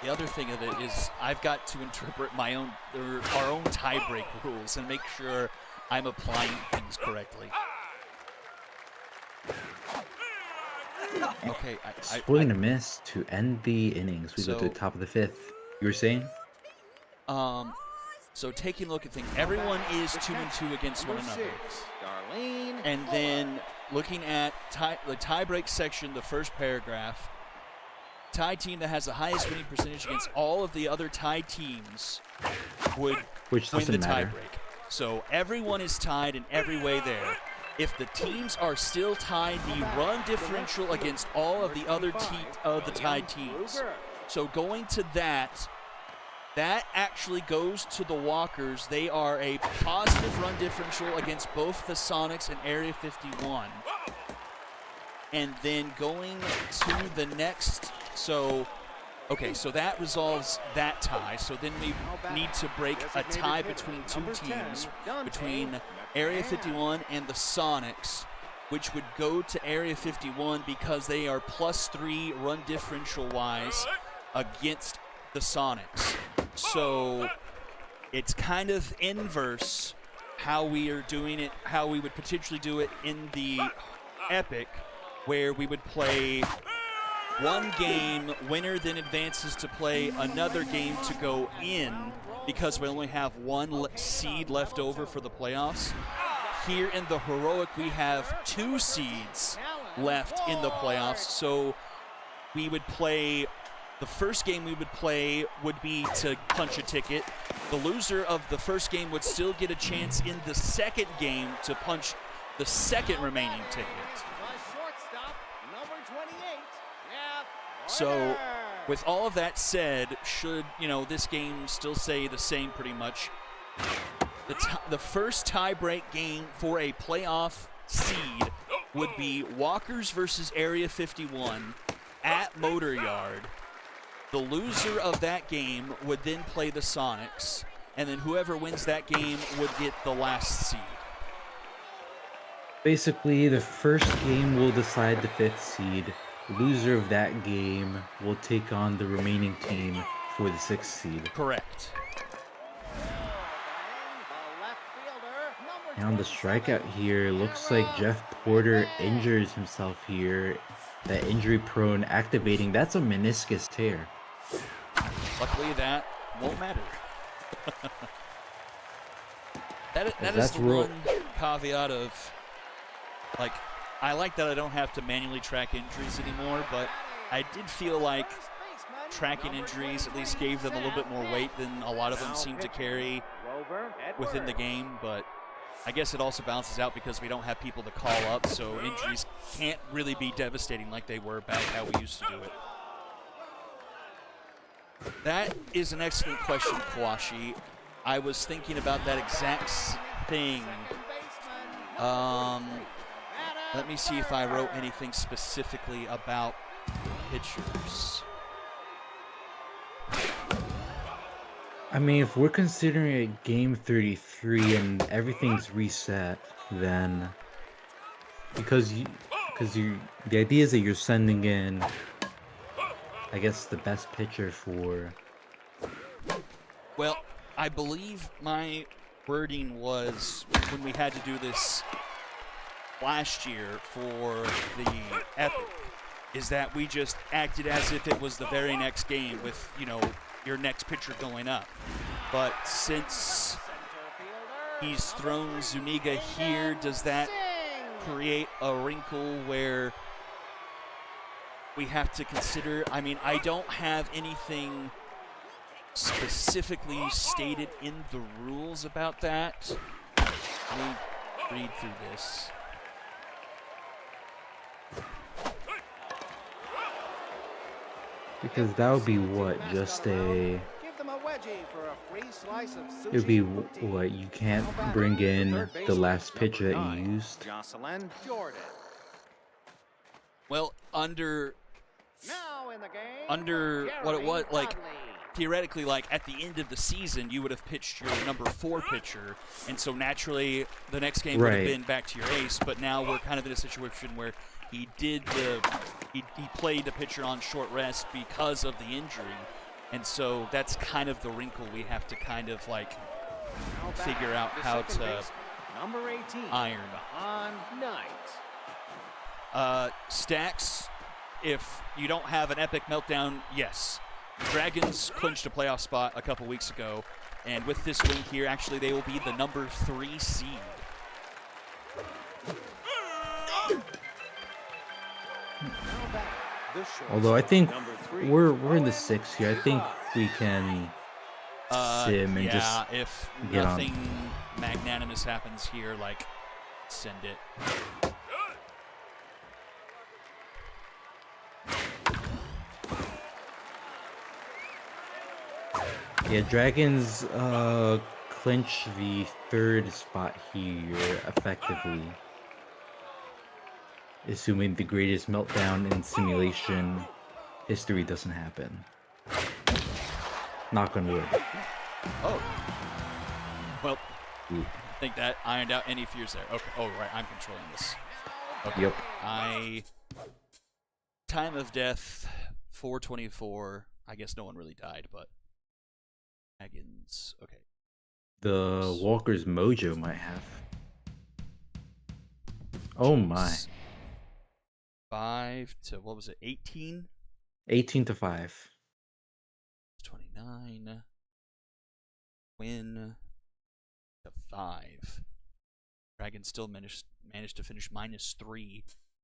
The other thing of it is I've got to interpret my own, our own tiebreak rules and make sure I'm applying things correctly. Okay, Swing and a miss to end the innings. We go to the top of the 5th. You were saying? So taking a look at things, everyone is 2-2 against one another. And then looking at the tiebreak section, the first paragraph, tie team that has the highest winning percentage against all of the other tied teams would win the tiebreak. So everyone is tied in every way there. If the teams are still tied, the run differential against all of the other the tied teams. So going to that actually goes to the Walkers. They are a positive run differential against both the Sonics and Area 51. And then going to the next, so that resolves that tie. So then we need to break a tie between 2 teams, between Area 51 and the Sonics, which would go to Area 51 because they are +3 run differential-wise against the Sonics. So it's kind of inverse how we are doing it, how we would potentially do it in the Epic, where we would play one game, winner then advances to play another game to go in because we only have 1 seed left over for the playoffs. Here in the Heroic, we have 2 seeds left in the playoffs, so we would play, the first game we would play would be to punch a ticket. The loser of the first game would still get a chance in the second game to punch the second remaining ticket. So with all of that said, should, this game still say the same pretty much, the first tie-break game for a playoff seed would be Walkers versus Area 51 at Motor Yard. The loser of that game would then play the Sonics, and then whoever wins that game would get the last seed. Basically, the first game will decide the 5th seed. The loser of that game will take on the remaining team for the 6th seed. Correct. And on the strikeout here, looks like Jeff Porter injures himself here. That injury prone activating, that's a meniscus tear. Luckily that won't matter. that is the one caveat of, like, I like that I don't have to manually track injuries anymore, but I did feel like tracking injuries at least gave them a little bit more weight than a lot of them seem to carry within the game, but I guess it also balances out because we don't have people to call up, so injuries can't really be devastating like they were back how we used to do it. That is an excellent question, Kawashi. I was thinking about that exact thing. Let me see if I wrote anything specifically about pitchers. I mean, if we're considering it game 33 and everything's reset, then the idea is that you're sending in, I guess, the best pitcher for. Well, I believe my wording was when we had to do this last year for the Epic, is that we just acted as if it was the very next game with, your next pitcher going up. But since he's thrown Zuniga here, does that create a wrinkle where we have to consider? I mean, I don't have anything specifically stated in the rules about that. Let me read through this. Because that would be what? Just a... It would be what? You can't bring in the last pitcher that you used? Well, under what it was, like, theoretically, like, at the end of the season, you would have pitched your number 4 pitcher, and so naturally the next game would have been back to your ace, but now we're kind of in a situation where he played the pitcher on short rest because of the injury, and so that's kind of the wrinkle we have to kind of, like, figure out how to iron. Stacks, if you don't have an epic meltdown, yes. Dragons clinched a playoff spot a couple weeks ago, and with this win here, actually they will be the number 3 seed. Although I think we're in the 6 here. I think we can sim and just if get nothing on. magnanimous happens here, like, send it. Yeah, Dragons clinch the 3rd spot here effectively. Assuming the greatest meltdown in simulation history doesn't happen. Knock on wood. Oh. Well, I think that ironed out any fears there. Okay. Oh, right. I'm controlling this. Okay. Yep. Time of death, 424. I guess no one really died, but Dragons. Okay. The Walker's Mojo might have. Oh my. 5 to, what was it, 18? 18 to 5. 29. Win to 5. Dragons still managed to finish -3.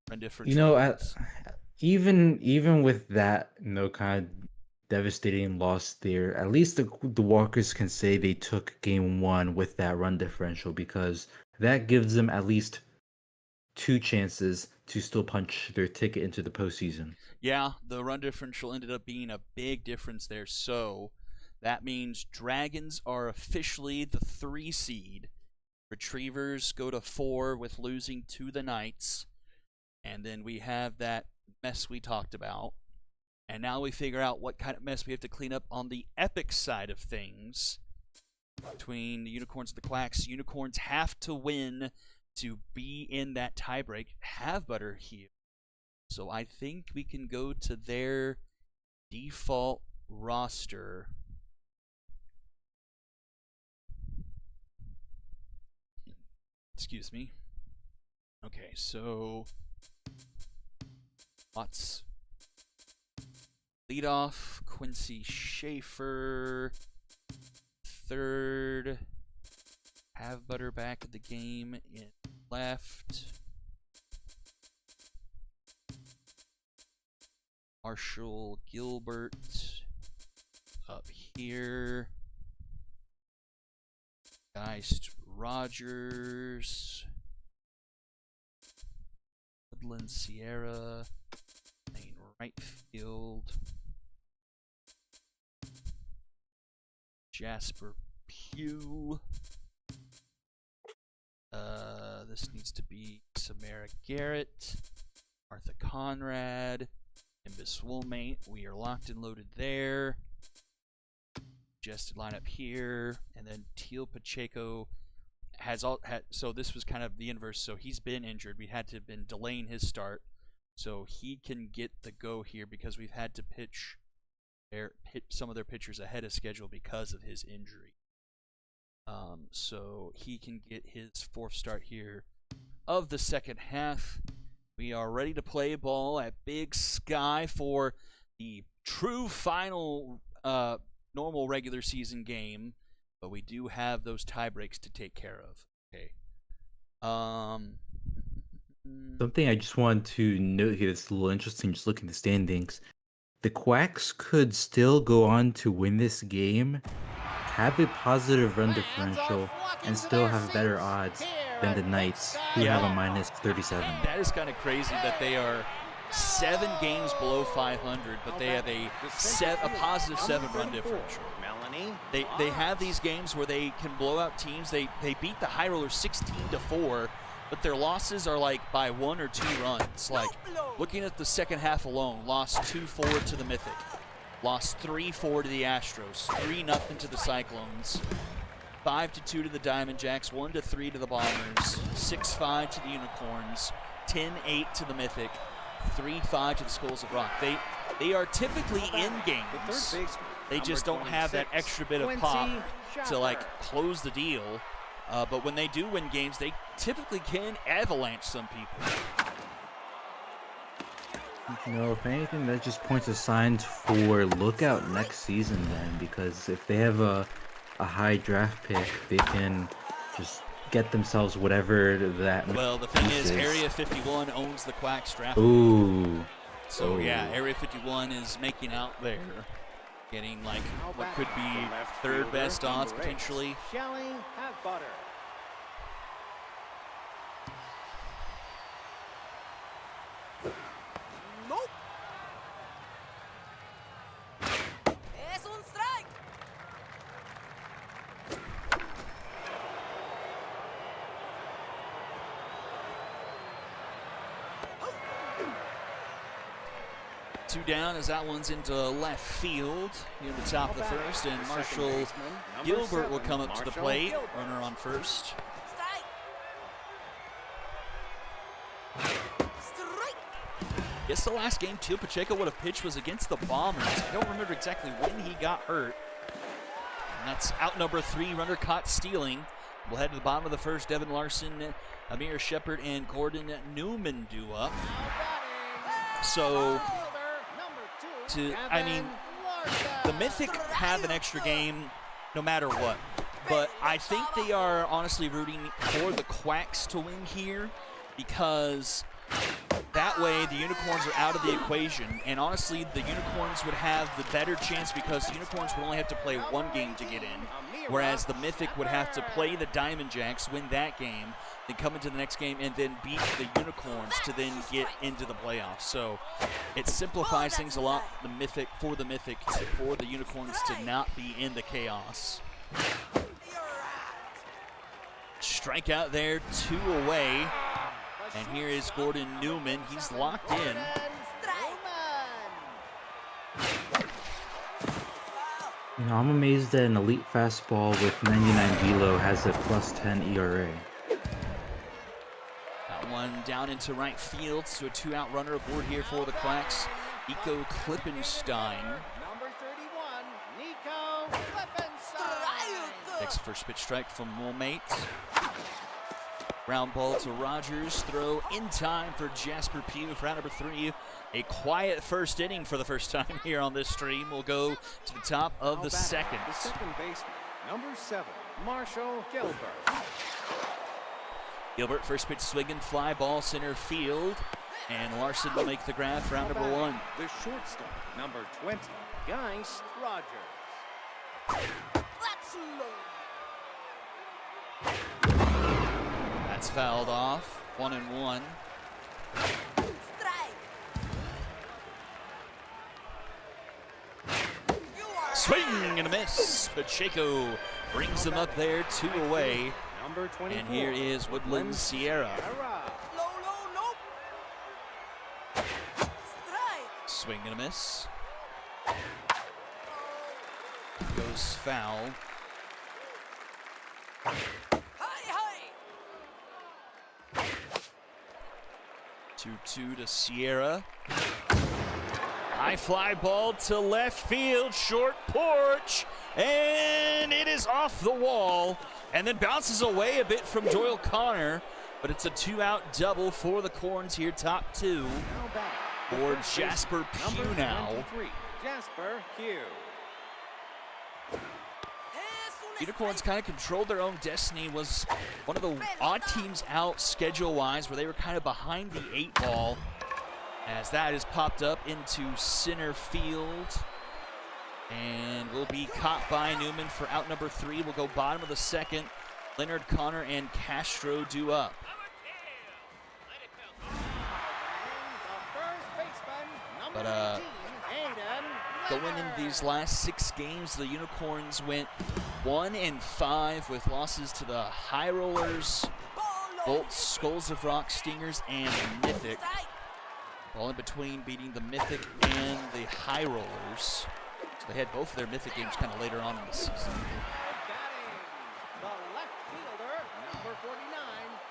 Run differential. You know, even with that, kind of devastating loss there, at least the Walkers can say they took game 1 with that run differential, because that gives them at least 2 chances to still punch their ticket into the postseason. Yeah, the run differential ended up being a big difference there. So that means Dragons are officially the 3 seed. Retrievers go to 4 with losing to the Knights. And then we have that mess we talked about. And now we figure out what kind of mess we have to clean up on the epic side of things. Between the Unicorns and the Quacks, Unicorns have to win to be in that tiebreak. Have Butter here. So I think we can go to their default roster. Excuse me. Okay, so Watts leadoff, Quincy Schaefer 3rd, Have Butter back at the game in left, Marshall Gilbert up here, Geist Rogers, Woodland Sierra, main right field, Jasper Pugh. This needs to be Samara Garrett, Martha Conrad, Nimbus Woolmate. We are locked and loaded there. Suggested lineup here, and then Teal Pacheco has so this was kind of the inverse. So he's been injured. We had to have been delaying his start, so he can get the go here because we've had to pitch some of their pitchers ahead of schedule because of his injury. So he can get his 4th start here of the second half. We are ready to play ball at Big Sky for the true final normal regular season game but we do have those tie breaks to take care of. Okay. Something I just want to note here that's a little interesting, just looking at the standings. The Quacks could still go on to win this game, have a positive run differential, and still have better odds than the Knights, who have a minus 37. That is kind of crazy that they are 7 games below 500, but they have a positive 7 run differential. They have these games where they can blow out teams. They beat the High Rollers 16-4, but their losses are like by 1 or 2 runs. Like looking at the second half alone, lost 2-4 to the Mythic, lost 3-4 to the Astros, 3-0 to the Cyclones, 5-2 to the Diamond Jacks, 1-3 to the Bombers, 6-5 to the Unicorns, 10-8 to the Mythic, 3-5 to the Skulls of Rock. They are typically in games. They just don't have that extra bit of pop to like close the deal. But when they do win games, they typically can avalanche some people. You know, if anything, that just points a signs for lookout next season then, because if they have a high draft pick, they can just get themselves whatever that. Well, the thing is, Area 51 owns the Quacks draft. Ooh. So yeah, Area 51 is making out there, getting like what could be third best odds potentially. Shelly have butter. Nope. Es un strike. Two down as that one's into left field near the top of the first, and Marshall Gilbert will come up to the plate. Runner on first. Guess the last game Teal Pacheco would have pitched was against the Bombers. I don't remember exactly when he got hurt. And that's out number 3, runner caught stealing. We'll head to the bottom of the first. Devin Larson, Amir Shepard, and Gordon Newman do up. So, the Mythic have an extra game no matter what. But I think they are honestly rooting for the Quacks to win here, because that way the Unicorns are out of the equation. And honestly, the Unicorns would have the better chance because the Unicorns would only have to play 1 game to get in, whereas the Mythic would have to play the Diamond Jacks, win that game, then come into the next game and then beat the Unicorns to then get into the playoffs. So it simplifies things a lot for the Unicorns to not be in the chaos. Strikeout there, 2 away. And here is Gordon Newman. He's locked in. You know, I'm amazed that an elite fastball with 99 velo has a +10 ERA. That one down into right field, so a 2-out runner aboard here for the Quacks. Nico Klippenstein. Number 31, Nico Klippenstein. Next first pitch strike from Woolmate. Ground ball to Rogers. Throw in time for Jasper Pugh for round number 3. A quiet first inning for the first time here on this stream. We'll go to the top of the second. The second baseman, number 7, Marshall Gilbert. Gilbert, first pitch swinging, fly ball center field. And Larson will make the grab for round number 1. The shortstop, number 20, Geist Rogers. Let's load. That's fouled off. 1-1. Strike. Swing and a miss. Pacheco brings them up there, 2 away. Number 24, And here is Woodland Sierra. Low, low, nope. Strike. Swing and a miss. Goes foul. Hi, hi. 2-2 to Sierra. High fly ball to left field, short porch, and it is off the wall, and then bounces away a bit from Doyle Connor, but it's a 2-out double for the Corns here, top 2 for Jasper Pugh now. Jasper Pugh. Unicorns kind of controlled their own destiny, was one of the odd teams out schedule-wise where they were kind of behind the 8-ball as that is popped up into center field and will be caught by Newman for out number 3. We'll go bottom of the second. Leonard, Connor, and Castro due up. But going into these last 6 games, the Unicorns went 1-5 with losses to the High Rollers, Bolts, Skulls of Rock, Stingers, and Mythic. All in between beating the Mythic and the High Rollers. So they had both of their Mythic games kind of later on in the season. Batting, the left fielder, number 49,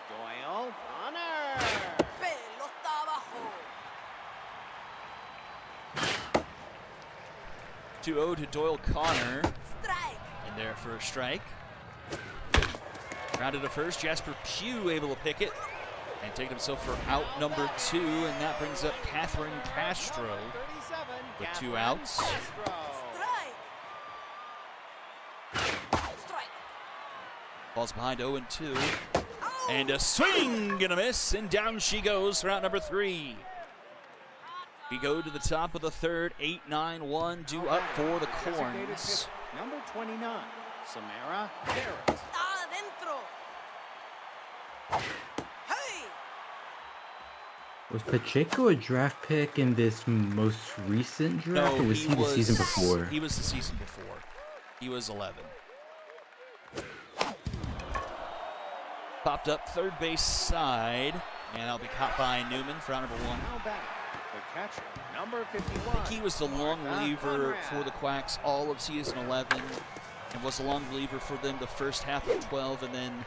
Doyle Connor. Pelota abajo. 2-0 to Doyle Connor. Strike. In there for a strike. Grounded to first, Jasper Pugh able to pick it and take himself for out number 2, and that brings up Catherine Castro with 2 outs. Strike. Strike. Ball's behind 0-2. And a swing and a miss, and down she goes for out number 3. We go to the top of the third, 8-9-1, due up for the Corns. Number 29, Samara Barrett. Adentro. Hey. Was Pacheco a draft pick in this most recent draft, or was he the season before? He was the season before. He was 11. Popped up third base side, and that'll be caught by Newman for out number 1. Now back, the catcher, number 51. I think he was the long reliever for the Quacks all of season 11, and was a long reliever for them the first half of 12, and then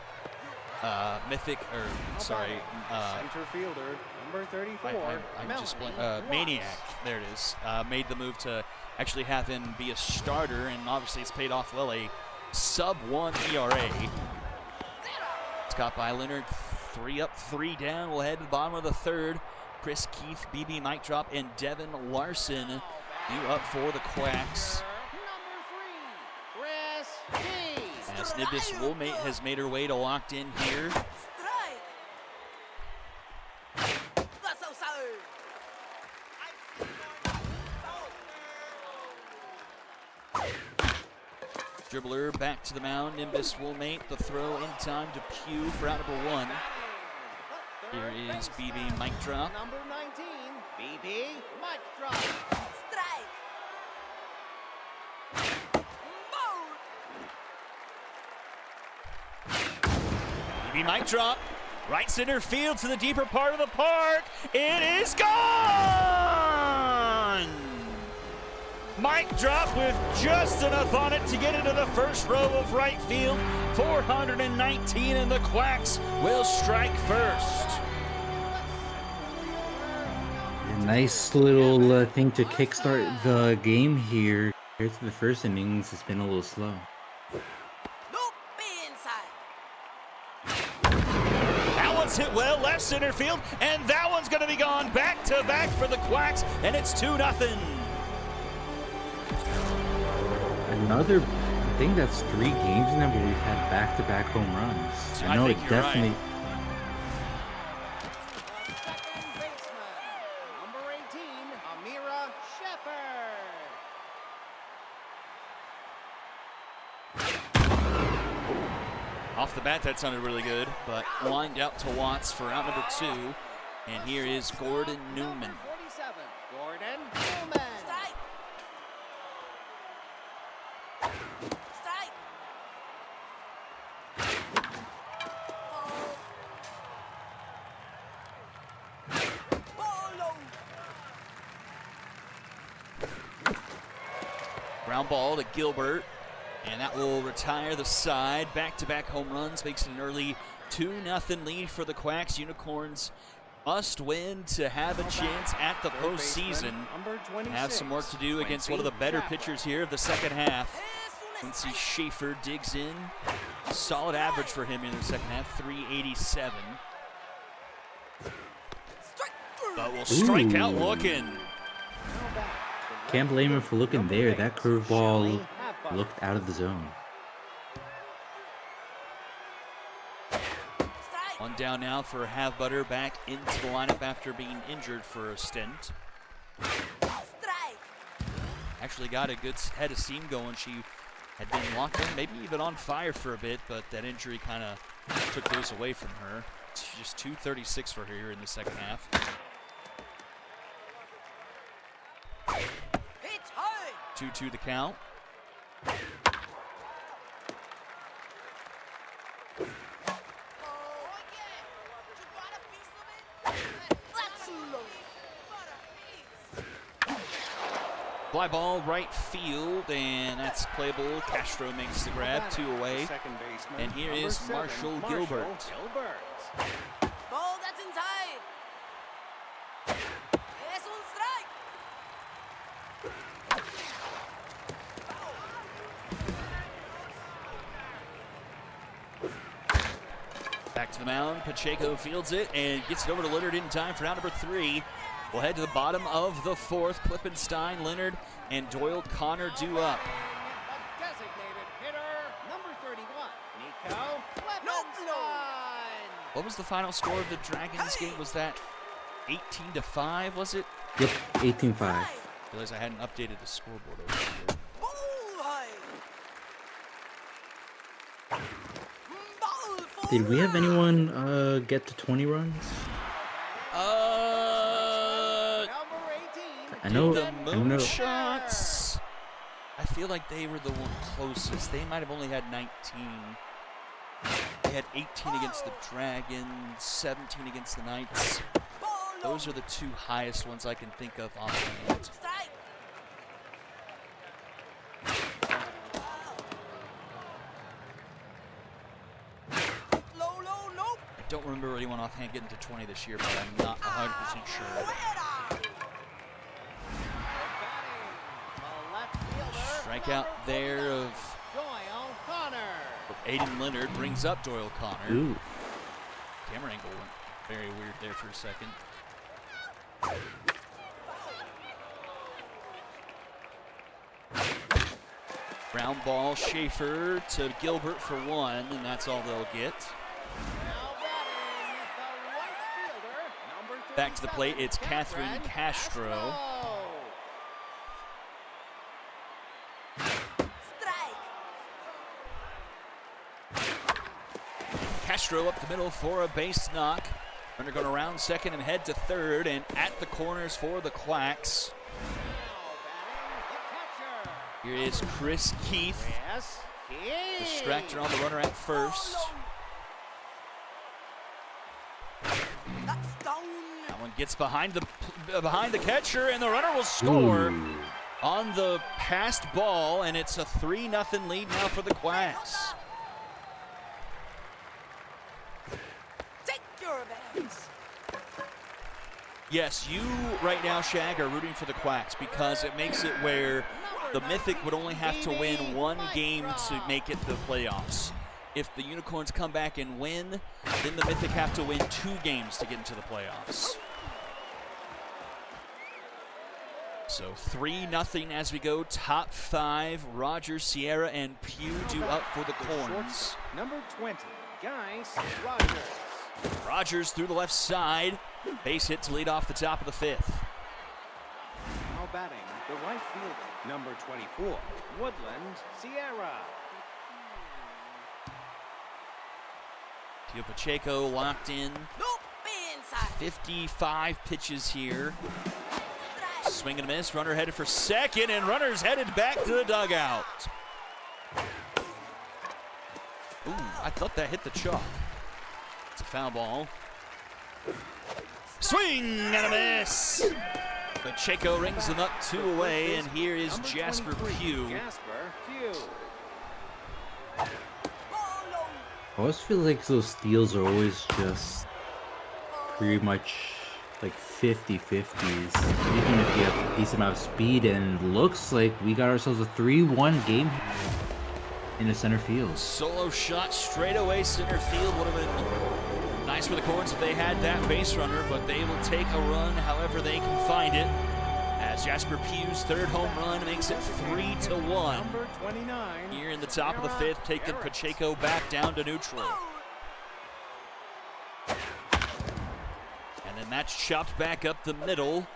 Center fielder, number 34. I'm just Maniac, there it is, made the move to actually have him be a starter, and obviously it's paid off well, a sub-1 ERA. It's caught by Leonard, 3 up, 3 down. We'll head to the bottom of the third. Chris Keith, BB mic drop, and Devin Larson due up for the Quacks. Number 3, Chris Keith. As Nibis Woolmate has made her way to locked in here. Strike. That's outside. Dribbler back to the mound. Nimbus Woolmate, the throw in time to Pugh for out number 1. Here is BB mic drop. Number 19, BB mic drop. Strike. Mode. BB mic drop. Right center field to the deeper part of the park. It is gone! Mic drop with just enough on it to get into the first row of right field. 419, and the Quacks will strike first. A nice little thing to kickstart the game here. Here to the first innings, it's been a little slow. Loop inside. That one's hit well, left center field, and that one's going to be gone back to back for the Quacks, and it's 2-0. Another, I think that's 3 games now where we've had back-to-back home runs. I I know think it you're definitely. right. Second baseman, number 18, Amira Shepard. Off the bat, that sounded really good, but lined out to Watts for out number 2. And here is Gordon Newman. 47, Gordon Newman. Strike. Strike. Bolo. Ground ball to Gilbert, and that will retire the side. Back-to-back home runs makes it an early 2-0 lead for the Quacks. Unicorns must win to have a chance at the postseason. Number 26, Have some work to do against one of the better pitchers here of the second half. Quincy Schaefer digs in. Solid average for him in the second half, 387. But will strike out looking. Can't blame him for looking there. That curveball looked out of the zone. On down now for Have Butter back into the lineup after being injured for a stint. Strike. Actually got a good head of steam going. She had been locked in, maybe even on fire for a bit, but that injury kind of took those away from her. It's just 2:36 for her here in the second half. Pitch high. 2-2 the count. Oh, yeah. You got a piece of it? That's low. Fly ball right field, and that's playable. Castro makes the grab, 2 away. Second baseman, And here number is 7, Marshall Gilbert. Ball that's inside. Es un strike. Back to the mound. Pacheco fields it and gets it over to Leonard in time for out number 3. We'll head to the bottom of the 4th. Klippenstein, Leonard, and Doyle Connor due up. The designated hitter, number 31, Nico No. Klippenstein. What was the final score of the Dragons game? Was that 18-5, was it? Yep, 18-5. I realized I hadn't updated the scoreboard over here. Ball high. Ball for Did we have anyone get to 20 runs? Number 18, I know. The I know. Moonshots. I feel like they were the one closest. They might have only had 19. They had 18 against the Dragons, 17 against the Knights. ball Those are the 2 highest ones I can think of offhand. strike. Low, low, low. I don't remember anyone offhand getting to 20 this year, but I'm not 100% sure. Fuera. the left fielder, Strikeout there of Doyle Connor. Aiden Leonard brings up Doyle Connor. Ooh. Camera angle went very weird there for a second. Ground ball, Schaefer to Gilbert for 1, and that's all they'll get. Now batting, the right fielder, number 37, Back to the plate, it's Catherine Castro. Strike. Castro up the middle for a base knock. Runner going around second and head to third, and at the corners for the Quacks. Here is Chris Keith. Yes, he Distracted on the runner at first. That's down. That one gets behind the catcher, and the runner will score Ooh. on the passed ball, and it's a 3-0 lead now for the Quacks. Take your advance. Yes, you right now, Shag, are rooting for the Quacks because it makes it where the Mythic would only have to win 1 game to make it to the playoffs. If the Unicorns come back and win, then the Mythic have to win 2 games to get into the playoffs. So 3-0 as we go. Top 5, Rogers, Sierra, and Pugh due up for the Corns. Number 20, Guys Rogers. Rogers through the left side. Base hit to lead off the top of the 5th. Now batting, the right fielder, number 24, Woodland Sierra. Tio Pacheco locked in. Loop inside. 55 pitches here. Strike. Swing and a miss. Runner headed for second, and runner's headed back to the dugout. Ooh, I thought that hit the chalk. It's a foul ball. Swing and a miss. Pacheco rings them up 2 away, and here is Number Jasper 23, Pugh. Jasper Pugh. Ball low. I always feel like those steals are always just pretty much like 50-50s, even if you have a decent amount of speed, and looks like we got ourselves a 3-1 game in the center field. Solo shot straight away center field would have been nice for the Corns if they had that base runner, but they will take a run however they can find it. As Jasper Pugh's 3rd home run makes it 3-1. Number 29. Here in the top of the 5th, taking Pacheco back down to neutral. And then that's chopped back up the middle.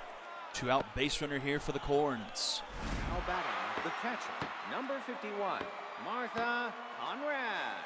2-out base runner here for the Corns. Now batting, the catcher, number 51, Martha Conrad.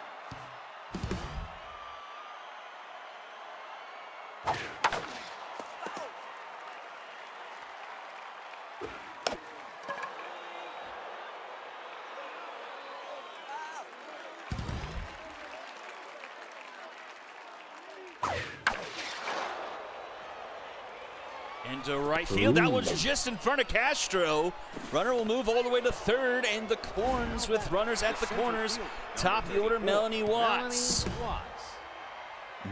Into right field. That was just in front of Castro. Runner will move all the way to third, and the Corns with runners at the corners. Top of the order, Melanie Watts.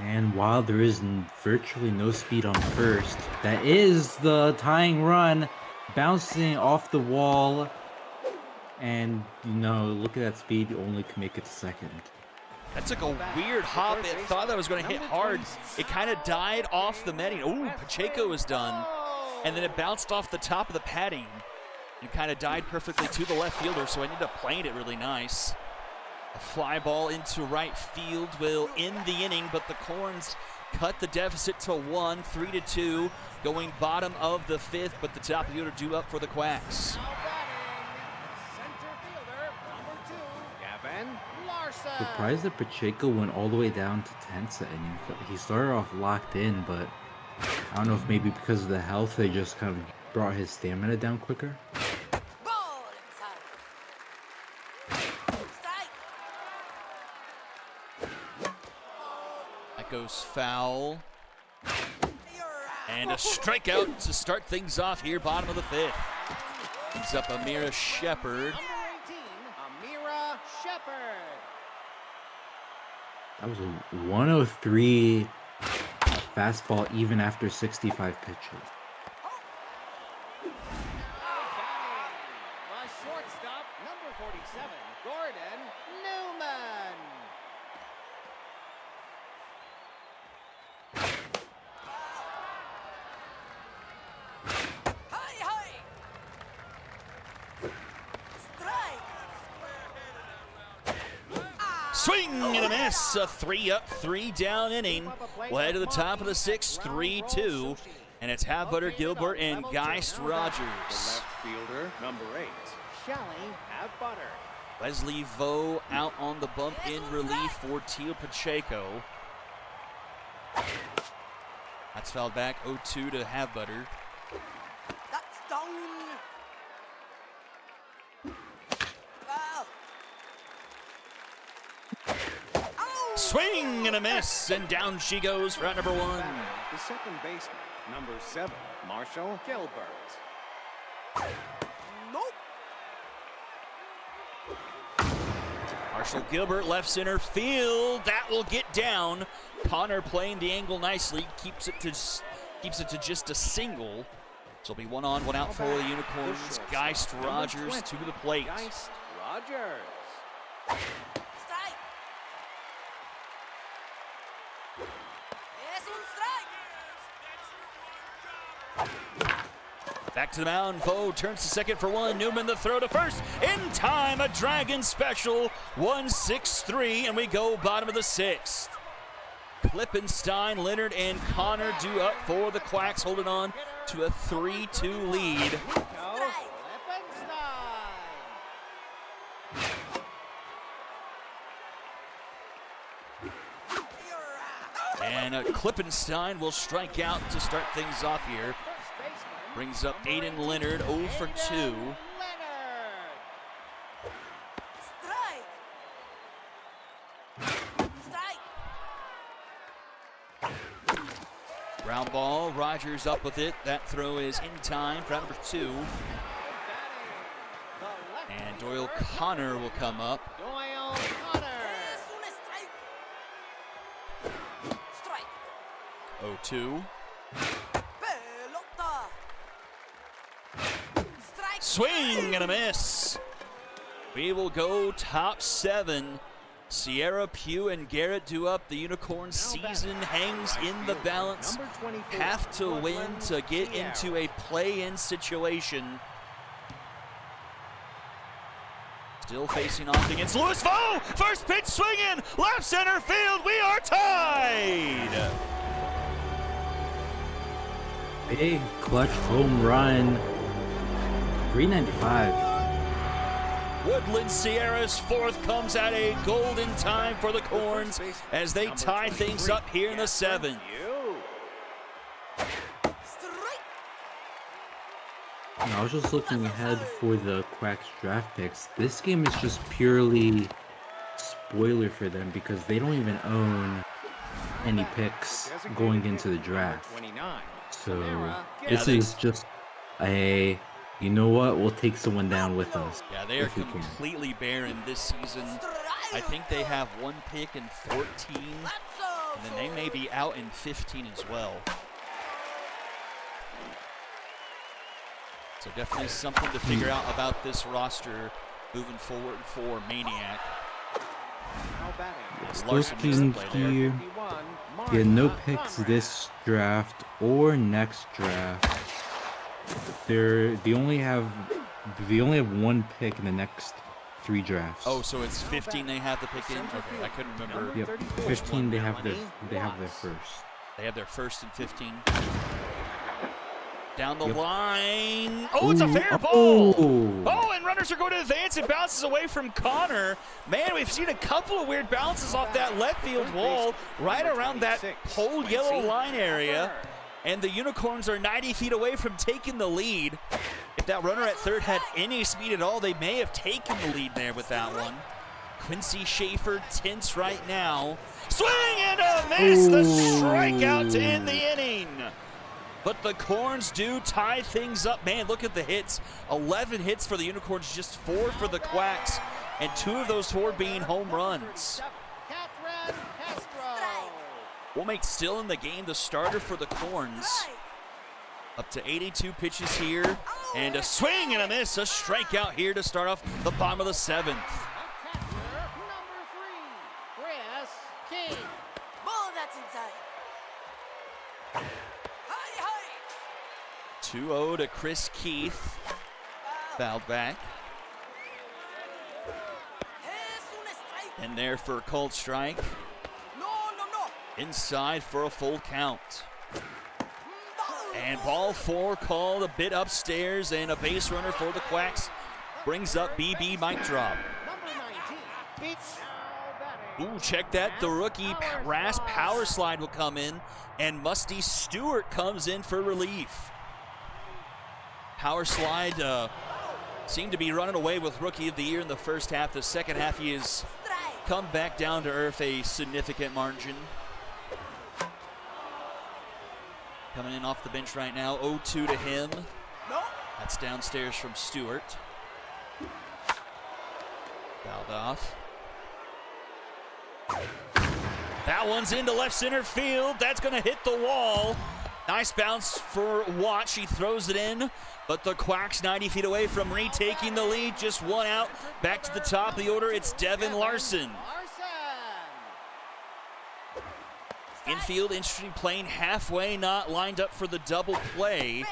And while there is virtually no speed on first, that is the tying run, bouncing off the wall. And, you know, look at that speed, you only can make it to second. That took a weird hop. It thought that was going to hit hard. It kind of died off the netting. Ooh, Pacheco is done. And then it bounced off the top of the padding. It kind of died perfectly to the left fielder, so I ended up playing it really nice. A fly ball into right field will end the inning, but the Corns cut the deficit to 1, 3-2, going bottom of the 5th, but the top of the order due up for the Quacks. Surprised that Pacheco went all the way down to 10th inning. He started off locked in, but I don't know if maybe because of the health, they just kind of brought his stamina down quicker. Ball inside. Strike. That goes foul. You're out. And a strikeout to start things off here, bottom of the 5th. He's up Amira Shepard. Number 18, Amira Shepard. That was a 103 fastball even after 65 pitches. Batting, the shortstop, number 47, Gordon Newman. Hi, hi. Strike. Swing and a miss. A 3-up, 3-down inning. We'll head to the top of the 6th, 3-2. And it's Halfbutter, Gilbert, and Geist Rogers. The left fielder, number 8, Shelly Halfbutter. Wesley Vo out on the bump in relief for Teal Pacheco. That's fouled back 0-2 to Halfbutter. That's down. Foul. Ow. Swing and a miss, and down she goes for out number 1. The second baseman, number 7, Marshall Gilbert. Nope. Marshall Gilbert, left center field. That will get down. Connor playing the angle nicely, keeps it to just a single. So it'll be 1 on, 1 out for the Unicorns. Geist Rogers to the plate. Geist Rogers. Strike. Es un strike. Back to the mound. Vo turns to second for 1. Newman the throw to first. In time, a Dragon special. 1-6-3, and we go bottom of the 6th. Klippenstein, Leonard, and Connor due up for the Quacks, holding on to a 3-2 lead. Go Klippenstein. You're out. And Klippenstein will strike out to start things off here. First baseman, Brings up number Aiden Leonard, 0 for 2. Leonard. Strike. Strike. Ground ball, Rogers up with it. That throw is in time for out number 2. Batting, the left And Doyle fielder, Connor will come up. Doyle Connor. Es un strike. Strike. 0-2. Pelota. Strike. Swing and a miss. We will go top 7. Sierra Pugh and Garrett do up. The Unicorn season hangs in the balance. Number 24, Have to win Woodland to get Sierra. into a play-in situation. Still facing off against Lewis Vo. First pitch swinging. Left center field. We are tied. Big clutch home run. 395. Woodland Sierra's fourth comes at a golden time for the Corns as they tie things up here in the seventh. Strike. I was just looking ahead for the Quacks draft picks. This game is just purely spoiler for them because they don't even own any picks going into the draft. So this is just a, you know what, we'll take someone down with us. Yeah, they are if we can. completely barren this season. I think they have one pick in 14, and then they may be out in 15 as well. So definitely something to figure out about this roster moving forward for Maniac. As Larson makes the Looking play there. here, yeah, no picks this draft or next draft. They only have one pick in the next 3 drafts. Oh, so it's 15 they have the pick in? Okay, I couldn't remember. Yep, 15 they have their first. They have their first and 15. Down the Yep. line. Oh, it's a Ooh, fair ball. oh. Oh, and runners are going to advance. It bounces away from Connor. Man, we've seen a couple of weird bounces off that left field wall right around that pole yellow line area. And the Unicorns are 90 feet away from taking the lead. If that runner at third had any speed at all, they may have taken the lead there with that one. Quincy Schaefer tense right now. Swing and a miss. The strikeout to end the inning. But the Corns do tie things up. Man, look at the hits. 11 hits for the Unicorns, just 4 for the Quacks, and 2 of those 4 being home runs. Womack still in the game, the starter for the Corns. Up to 82 pitches here, and a swing and a miss, a strikeout here to start off the bottom of the 7th. Ball that's inside. 2-0 to Chris Keith. Fouled back. And there for a cold strike. No. Inside for a full count. And ball 4 called a bit upstairs, and a base runner for the Quacks brings up BB mic drop. Ooh, check that. The rookie Rass power slide will come in, and Musty Stewart comes in for relief. Power slide seemed to be running away with Rookie of the Year in the first half. The second half, he has come back down to earth a significant margin. Coming in off the bench right now, 0-2 to him. That's downstairs from Stewart. Fouled off. That one's into left center field. That's going to hit the wall. Nice bounce for Watch. He throws it in, but the Quacks 90 feet away from retaking the lead. Just 1 out. Back to the top of the order. It's Devin Larson. Infield interesting, playing halfway, not lined up for the double play.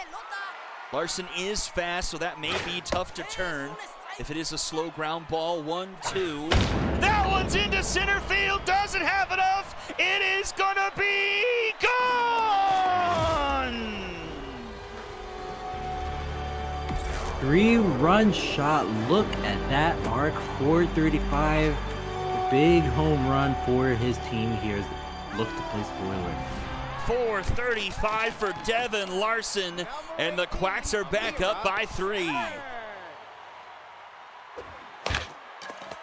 Larson is fast, so that may be tough to turn. If it is a slow ground ball, 1-2. That one's into center field, doesn't have enough. It is gonna be gone! 3-run shot. Look at that arc. 435. Big home run for his team here. Look to play spoiler. 435 for Devin Larson, and the Quacks are back up by 3.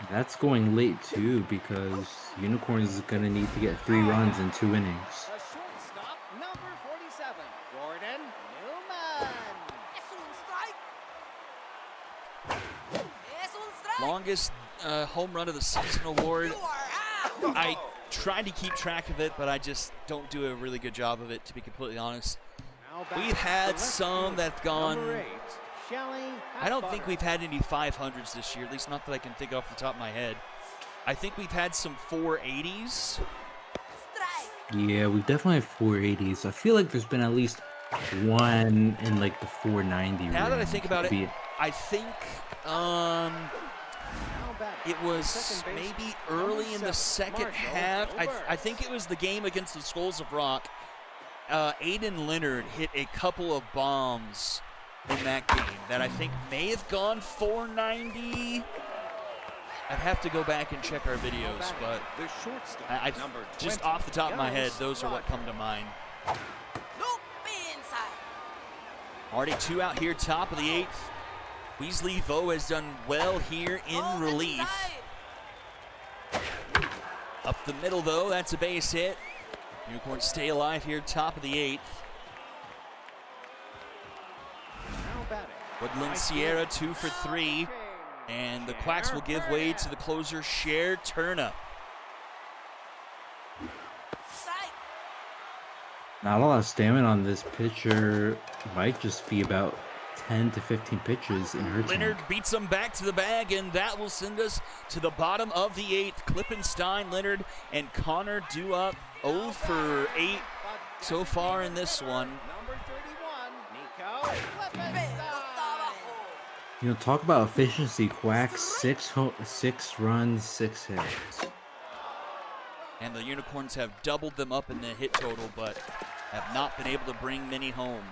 That's going late too because Unicorns is gonna need to get 3 runs in 2 innings. The shortstop, number 47, Gordon Newman. Longest home run of the season award. I tried to keep track of it, but I just don't do a really good job of it, to be completely honest. We've had some that have gone. I don't think we've had any 500s this year, at least not that I can think off the top of my head. I think we've had some 480s. Yeah, we definitely have 480s. I feel like there's been at least one in like the 490 Now that I range. think about it, I think it was maybe early in the second half. I think it was the game against the Skulls of Rock. Aiden Leonard hit a couple of bombs in that game that I think may have gone 490. I'd have to go back and check our videos, but The shortstop, I number just 20, off the top of my head, Ghost those are what Roger. come to mind. Loop inside. Already 2 out here, top of the 8th. Weasley Vo has done well here in Oh, that's relief. inside. Up the middle, though, that's a base hit. Unicorns stay alive here, top of the 8th. Now batting. Woodland Sierra 2 for 3. And the Quacks will give way to the closer, Cher Turnip. Side. Not a lot of stamina on this pitcher. Might just be about 10 to 15 pitches in her Leonard tank. beats him back to the bag, and that will send us to the bottom of the 8th. Klippenstein, Leonard, and Connor do up 0 for 8 so far in this one. Number 31, Nico Klippenstein. You know, talk about efficiency. Quacks 6 runs, 6 hits. And the Unicorns have doubled them up in the hit total, but have not been able to bring many home.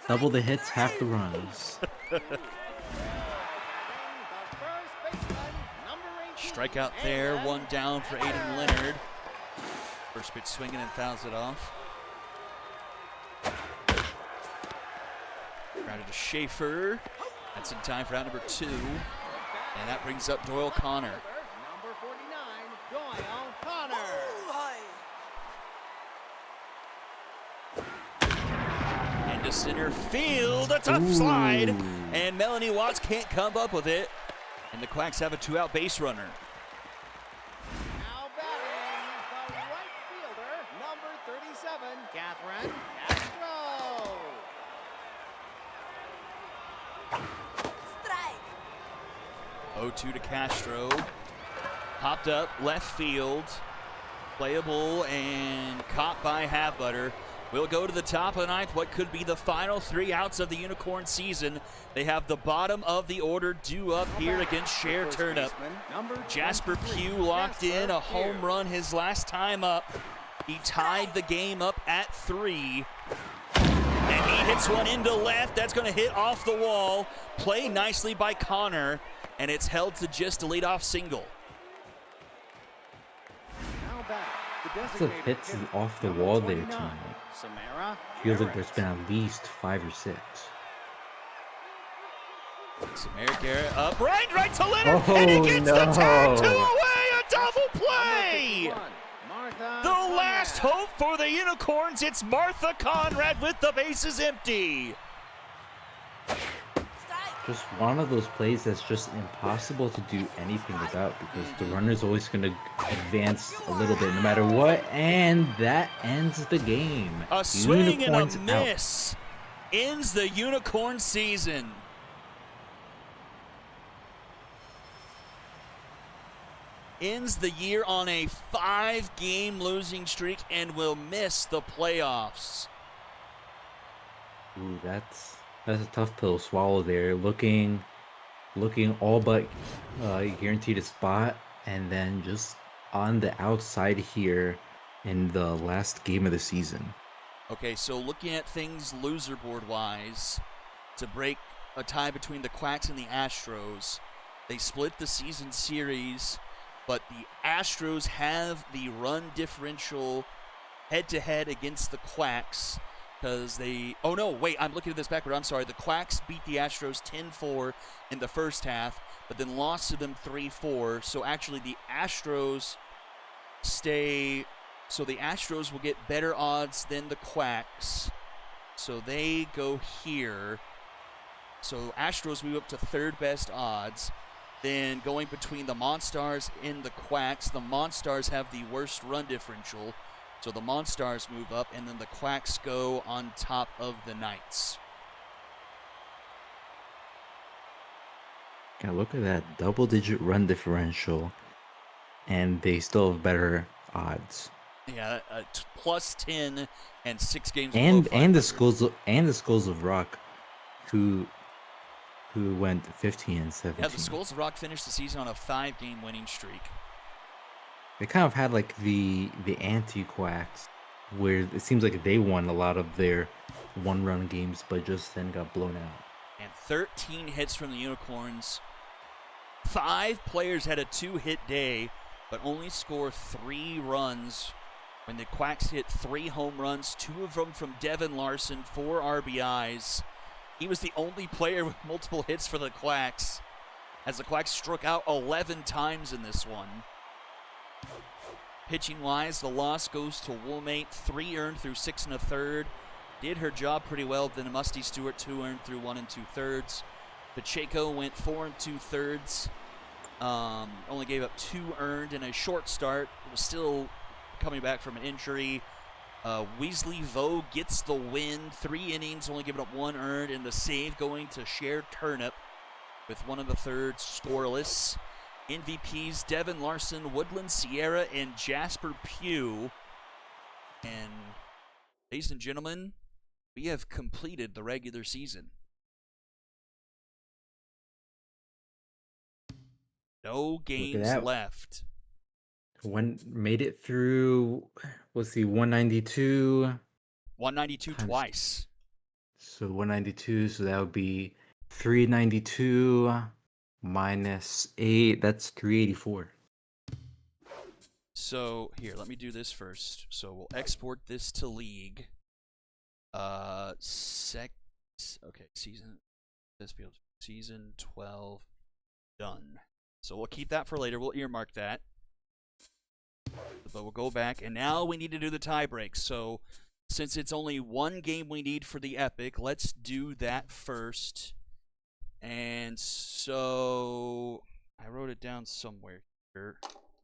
Double the hits, half the runs. The first baseman, number 18, Strikeout there, and 1 down for Aiden Leonard. First pitch swinging and fouls it off. Grounded to Schaefer. That's in time for out number 2. And that brings up Doyle Connor. Number 49, Doyle Connor. Oh, hi. Into center field, a tough Ooh. slide. And Melanie Watts can't come up with it. And the Quacks have a 2-out base runner. Now batting, the right fielder, number 37, Catherine Castro. Strike. 0-2 to Castro. Popped up left field. Playable and caught by Halfbutter. We'll go to the top of the 9th. What could be the final 3 outs of the Unicorn season. They have the bottom of the order due up here against Cher First Turnip. baseman, number Jasper 23, Pugh locked in Jasper a home Pugh. run his last time up. He tied the game up at 3. And he hits one into left. That's going to hit off the wall. Played nicely by Connor. And it's held to just a leadoff single. Now batting, the Lots of designated hits hitter, off the number wall there 29, tonight. Samara Feels like Garrett. there's been at least 5 or 6. Samara Garrett up, right to Leonard, Oh, and he gets the tag 2 no. away, a double play! Number 51, Martha The last Conrad. hope for the Unicorns, it's Martha Conrad with the bases empty. Strike. Just one of those plays that's just impossible to do anything about because the runner's always going to advance a little bit no matter what, and that ends the game. A swing Unicorns and a out. miss ends the Unicorn season. Ends the year on a 5-game losing streak and will miss the playoffs. Ooh, that's a tough pill to swallow there. Looking all but guaranteed a spot, and then just on the outside here in the last game of the season. Okay, so looking at things loser board wise, to break a tie between the Quacks and the Astros, they split the season series, but the Astros have the run differential head-to-head against the Quacks because they... Oh, no, wait, I'm looking at this backward. I'm sorry. The Quacks beat the Astros 10-4 in the first half, but then lost to them 3-4. So actually the Astros stay... So the Astros will get better odds than the Quacks. So they go here. So Astros move up to third best odds. Then going between the Monstars and the Quacks, the Monstars have the worst run differential. So the Monstars move up, and then the Quacks go on top of the Knights. Yeah, look at that double-digit run differential, and they still have better odds. Yeah, plus 10 and 6 games. And below and the 500. Skulls of Rock, who went 15 and 17. Yeah, the Skulls of Rock finished the season on a 5-game winning streak. They kind of had like the anti-Quacks where it seems like they won a lot of their one-run games, but just then got blown out. And 13 hits from the Unicorns. 5 players had a 2-hit day, but only scored 3 runs when the Quacks hit 3 home runs, 2 of them from Devin Larson, 4 RBIs. He was the only player with multiple hits for the Quacks, as the Quacks struck out 11 times in this one. Pitching-wise, the loss goes to Woolmate, 3 earned through 6 1/3. Did her job pretty well. Then Musty Stewart, 2 earned through 1 2/3. Pacheco went 4 2/3. Only gave up 2 earned in a short start. Was still coming back from an injury. Weasley Vo gets the win. 3 innings, only giving up 1 earned, and the save going to Shared Turnip with 1 1/3 scoreless. MVPs Devin Larson, Woodland Sierra, and Jasper Pugh. And ladies and gentlemen, we have completed the regular season. No games left. One made it through, let's see, 192. 192 twice. So 192, so that would be 392 minus 8. That's 384. So here, let me do this first. So we'll export this to League. Okay, season SSBL season 12 done. So we'll keep that for later. We'll earmark that. But we'll go back, and now we need to do the tie break. So since it's only 1 game we need for the Epic, let's do that first. And so I wrote it down somewhere here.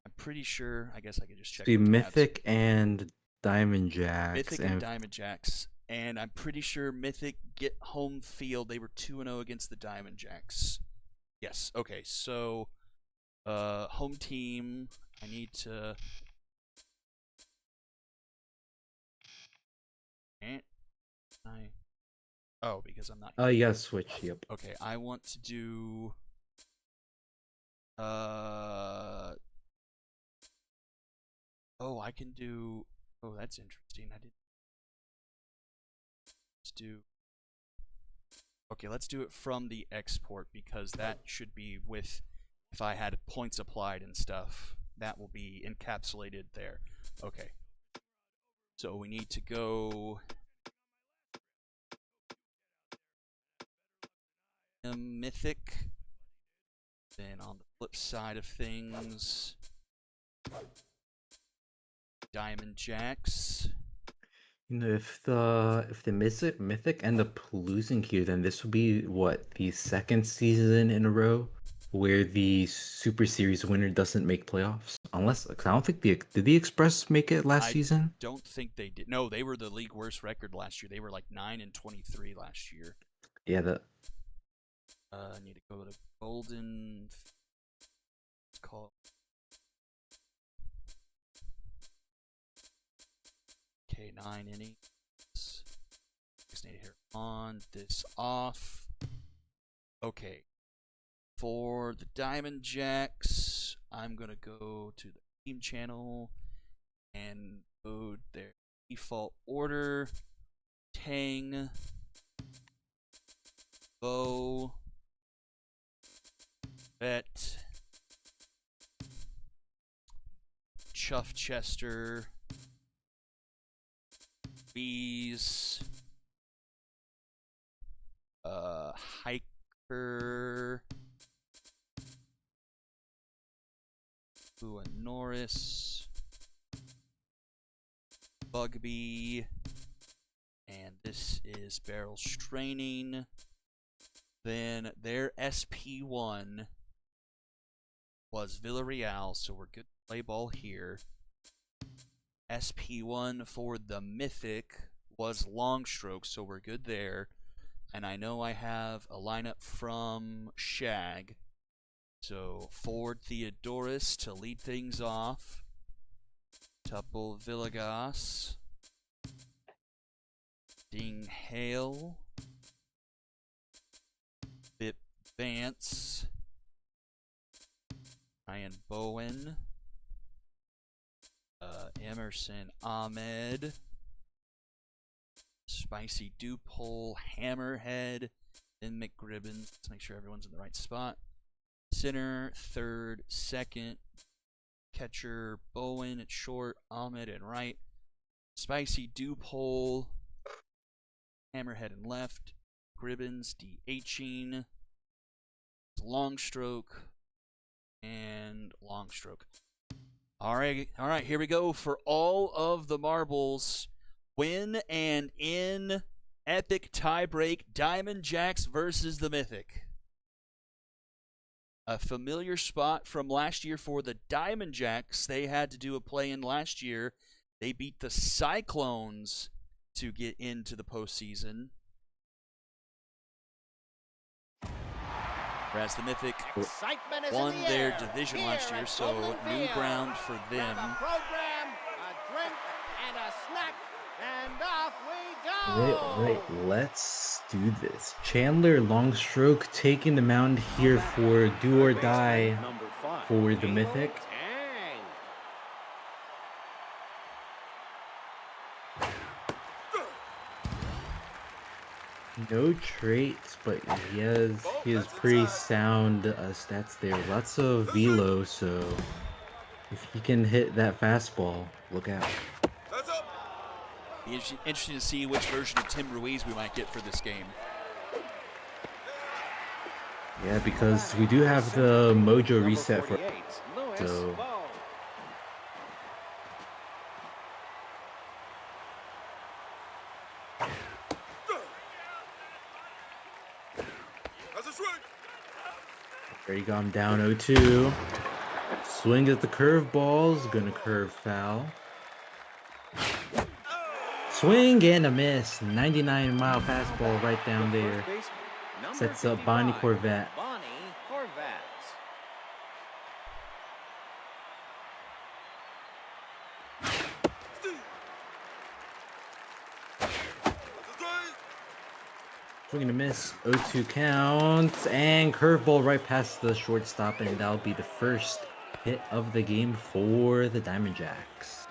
I'm pretty sure. I guess I could just check. The Mythic and Diamond Jacks. Mythic and Diamond Jacks. And I'm pretty sure Mythic get home field. They were 2-0 against the Diamond Jacks. Yes. Okay. So, home team. I need to. Oh, because I'm not. Oh, you gotta switch. Yep. Okay. I want to do. Oh, I can do. Oh, that's interesting. I didn't. Let's do. Okay, let's do it from the export, because that should be with, if I had points applied and stuff, that will be encapsulated there. Okay. So we need to go Mythic. Then on the flip side of things, Diamond Jacks. You know, if the Mythic end up losing here, then this will be what, the 2nd season in a row where the Super Series winner doesn't make playoffs. Unless, 'cause I don't think did the Express make it last season? Don't think they did. No, they were the league worst record last year. They were like 9-23 last year. Yeah, I need to go to Golden. It's called. Okay, 9 innings. Just need to hit on this off. Okay. For the Diamond Jacks, I'm gonna go to the team channel and load their default order. Tang, Bo, Bet, Chuff Chester, Bees, Hiker, and Norris, Bugby, and this is Barrel Straining. Then their SP1 was Villarreal, so we're good to play ball here. SP1 for the Mythic was Longstroke, so we're good there. And I know I have a lineup from Shag. So Ford Theodorus to lead things off. Tuple Villegas. Ding Hale. Bip Vance. Ryan Bowen. Emerson Ahmed. Spicy dew pull, hammerhead, then McGribbon. Let's make sure everyone's in the right spot. Center, third, second, catcher, Bowen at short, Ahmed at right. Spicy dew pull, hammerhead in left, Gribbons DHing, long stroke, and long stroke. All right, here we go for all of the marbles. Win and in epic tiebreak, Diamond Jacks versus the Mythic. A familiar spot from last year for the Diamond Jacks. They had to do a play-in last year. They beat the Cyclones to get into the postseason. Whereas the Mythic won their division last year, so new ground for them. A program, a drink, and a snack, and off we go. Right, let's do this. Chandler Longstroke taking the mound here for do or die for the Mythic. No traits, but he has pretty sound stats there. Lots of velo, so if he can hit that fastball, look out. Be interesting to see which version of Tim Ruiz we might get for this game. Yeah, because we do have the mojo reset for so. There you go, I'm down 0-2. Swing at the curveballs, gonna curve foul. Swing and a miss. 99-mile fastball right down there. Sets up Bonnie Corvette. Swing and a miss, 0-2 count, and curveball right past the shortstop, and that'll be the first hit of the game for the Diamond Jacks.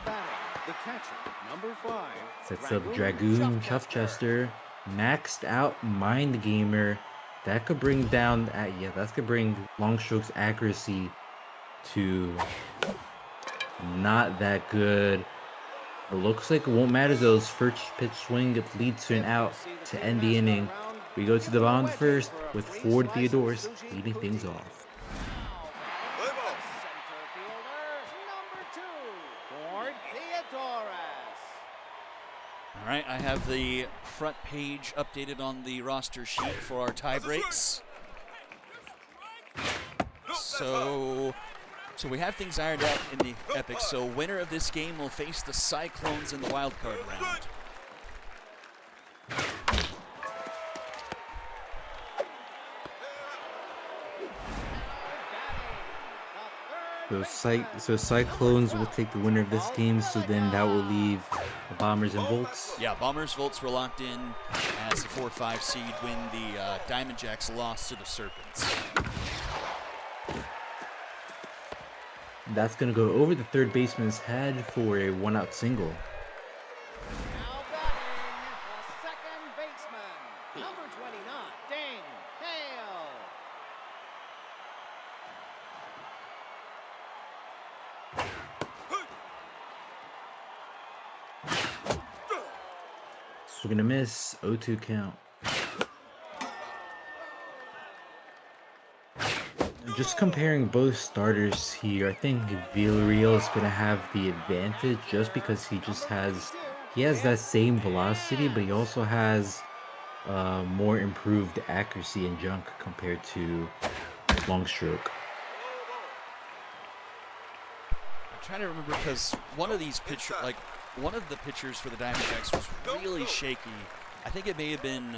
The catcher, number 5. Sets up Dragoon Chuffchester, maxed out Mind Gamer. That could bring down, that could bring Longstroke's accuracy to not that good. It looks like it won't matter though. His first pitch swing it leads to an out to end the inning. We go to the bottom of the first with Ford Theodorus leading things off. All right, I have the front page updated on the roster sheet for our tie breaks. So we have things ironed out in the Epic. So winner of this game will face the Cyclones in the wild card round. So Cyclones will take the winner of this game, so then that will leave the Bombers and Volts. Yeah, Bombers, Volts were locked in as the 4-5 seed when the Diamond Jacks lost to the Serpents. That's going to go over the third baseman's head for a one-out single. Now batting, the second baseman, number 29, Ding Hale. Swing and a miss, 0-2 count. Just comparing both starters here, I think Villarreal is going to have the advantage just because he has that same velocity, but he also has more improved accuracy and junk compared to Longstroke. I'm trying to remember because one of the pitchers for the Diamond Jacks was really shaky. I think it may have been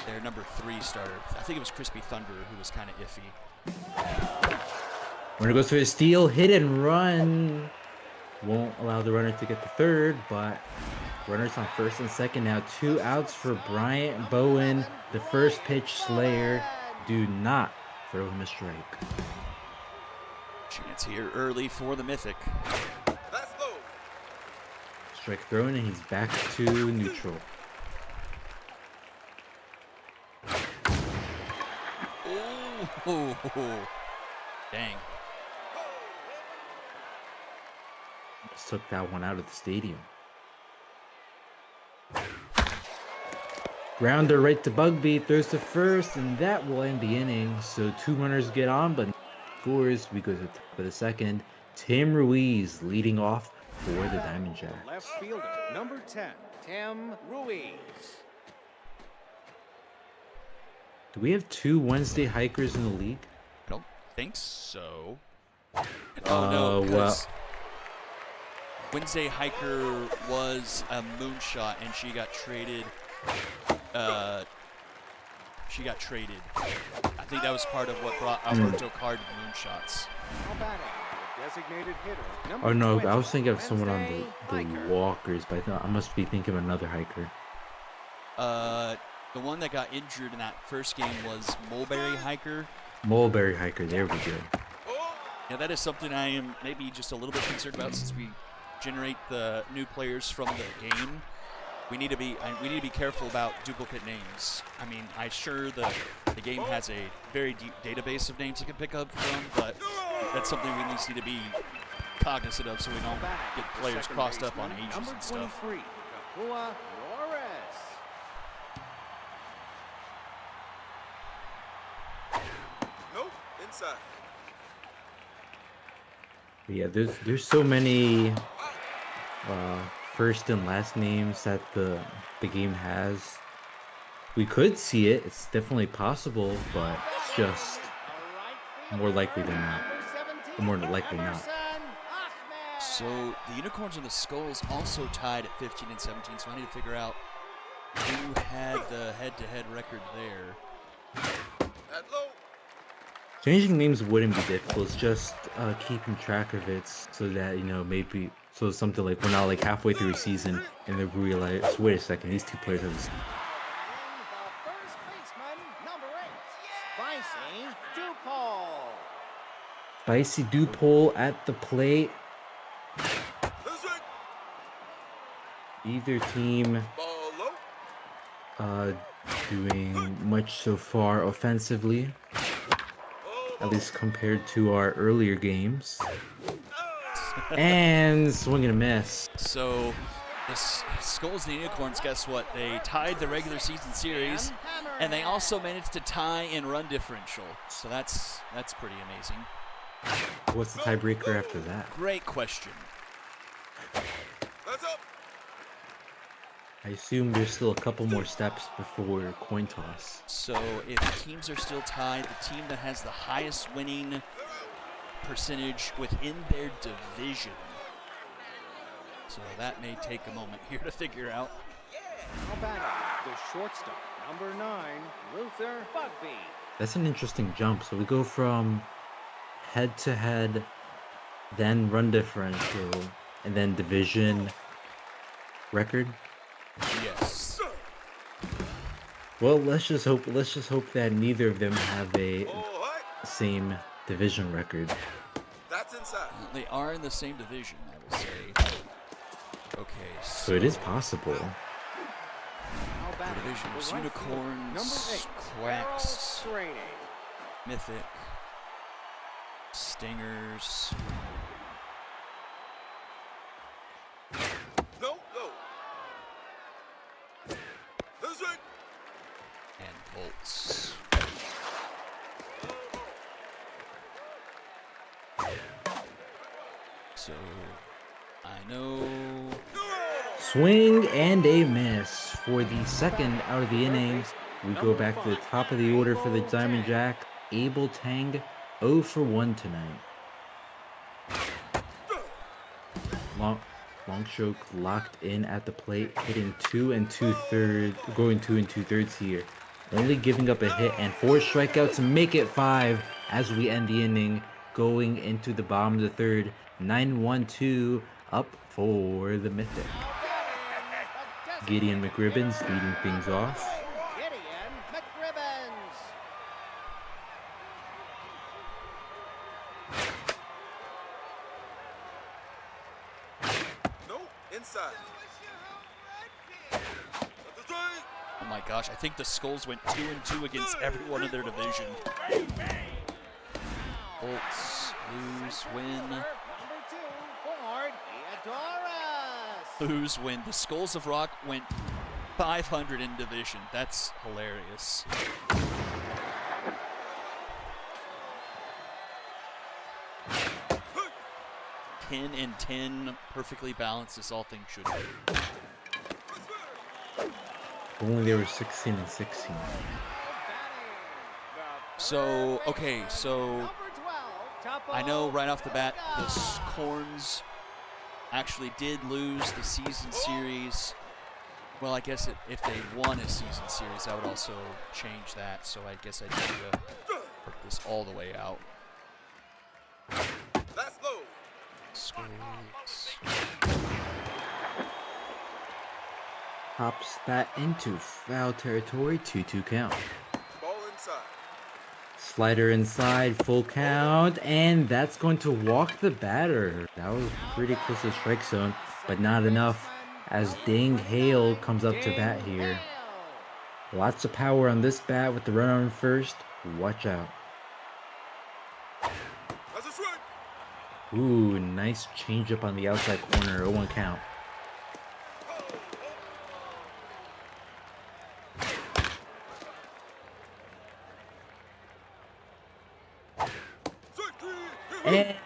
their number 3 starter. I think it was Crispy Thunder who was kind of iffy. Runner goes for a steal, hit and run. Won't allow the runner to get the third, but runners on first and second now. 2 outs for Bryant Bowen. The first pitch Slayer. Do not throw him a strike. Chance here early for the Mythic. Strike thrown, and he's back to neutral. Oh, dang. Just took that one out of the stadium. Grounder right to Bugby, throws to first, and that will end the inning. So 2 runners get on, but scores. We go to the top of the second. Tim Ruiz leading off for the Diamond Jacks. The left fielder, number 10, Tim Ruiz. Do we have 2 Wednesday hikers in the league? I don't think so. Oh, no, well, because Wednesday Hiker was a moonshot, and she got traded. I think that was part of what brought Alberto Card to moonshots. Now batting, the designated hitter, number oh no, 20, I was thinking of someone on Wednesday the Hiker. Walkers, but I must be thinking of another hiker. The one that got injured in that first game was Mulberry Hiker. Mulberry hiker, there we go. Yeah, that is something I am maybe just a little bit concerned about since we generate the new players from the game. We need to be careful about duplicate names. I mean, I'm sure the game has a very deep database of names it can pick up from, but that's something we at least need to be cognizant of so we don't get players crossed up on ages number and stuff. 23, Capua Flores. Nope, inside. Yeah, there's so many first and last names that the game has. We could see it. It's definitely possible, but it's just more likely than not. More likely not. So the Unicorns and the Skulls also tied at 15 and 17, so I need to figure out who had the head-to-head record there. At low. Changing names wouldn't be difficult. It's just keeping track of it so that, maybe, so something like we're not like halfway through a season and then we realize, wait a second, these 2 players have this. The first baseman, number 8, Spicy Dupol. Spicy Dupole at the plate. That's right. Either team Ball low. doing much so far offensively, at least compared to our earlier games. And swing and a miss. So the Skulls and the Unicorns, guess what? They tied the regular season series, and they also managed to tie in run differential. So that's pretty amazing. What's the tiebreaker after that? Great question. That's up. I assume there's still a couple more steps before coin toss. So if teams are still tied, the team that has the highest winning percentage within their division. So that may take a moment here to figure out. Now batting, the shortstop, number 9, Luther Bugby. That's an interesting jump. So we go from head to head, then run differential, and then division record. Yes. Well, let's just hope that neither of them have a All right. same division record. That's inside. They are in the same division, I will say. Okay, So it is possible. Now the batting, divisions: the right fielder, Unicorns, number 8, Quacks, Training. Mythic, Stingers, No, no. That's right. and Bolts. So I know. Swing and a miss for the second out of the inning. We go back to the top of the order for the Diamond Jack. Abel Tang 0 for 1 tonight. Long stroke locked in at the plate, hitting 2 2/3, going 2 2/3 here. Only giving up a hit and 4 strikeouts to make it 5 as we end the inning. Going into the bottom of the third, 9-1-2 up for the Mythic. Gideon McRibbons leading things off. Gideon McRibbons. No, inside. my gosh, I think the Skulls went 2-2 against everyone in their division. Bolts, lose, win. Number 2, Ford Theodoros. Lose, win. The Skulls of Rock went 500 in division. That's hilarious. Ten and 10, perfectly balanced as all things should be. Only they were 16 and 16. So, okay, so Number 12, I know right off the bat the Corns actually did lose the season series. Well, I guess if they won a season series, that would also change that. So I guess I need to work this all the way out. That's low. Skulls. Pops that into foul territory, 2-2 count. Ball inside. Slider inside, full count, and that's going to walk the batter. That was pretty close to the strike zone, but not enough as Ding Hale comes up to bat here. Lots of power on this bat with the run on first. Watch out. That's a strike. Ooh, nice changeup on the outside corner, 0-1 count.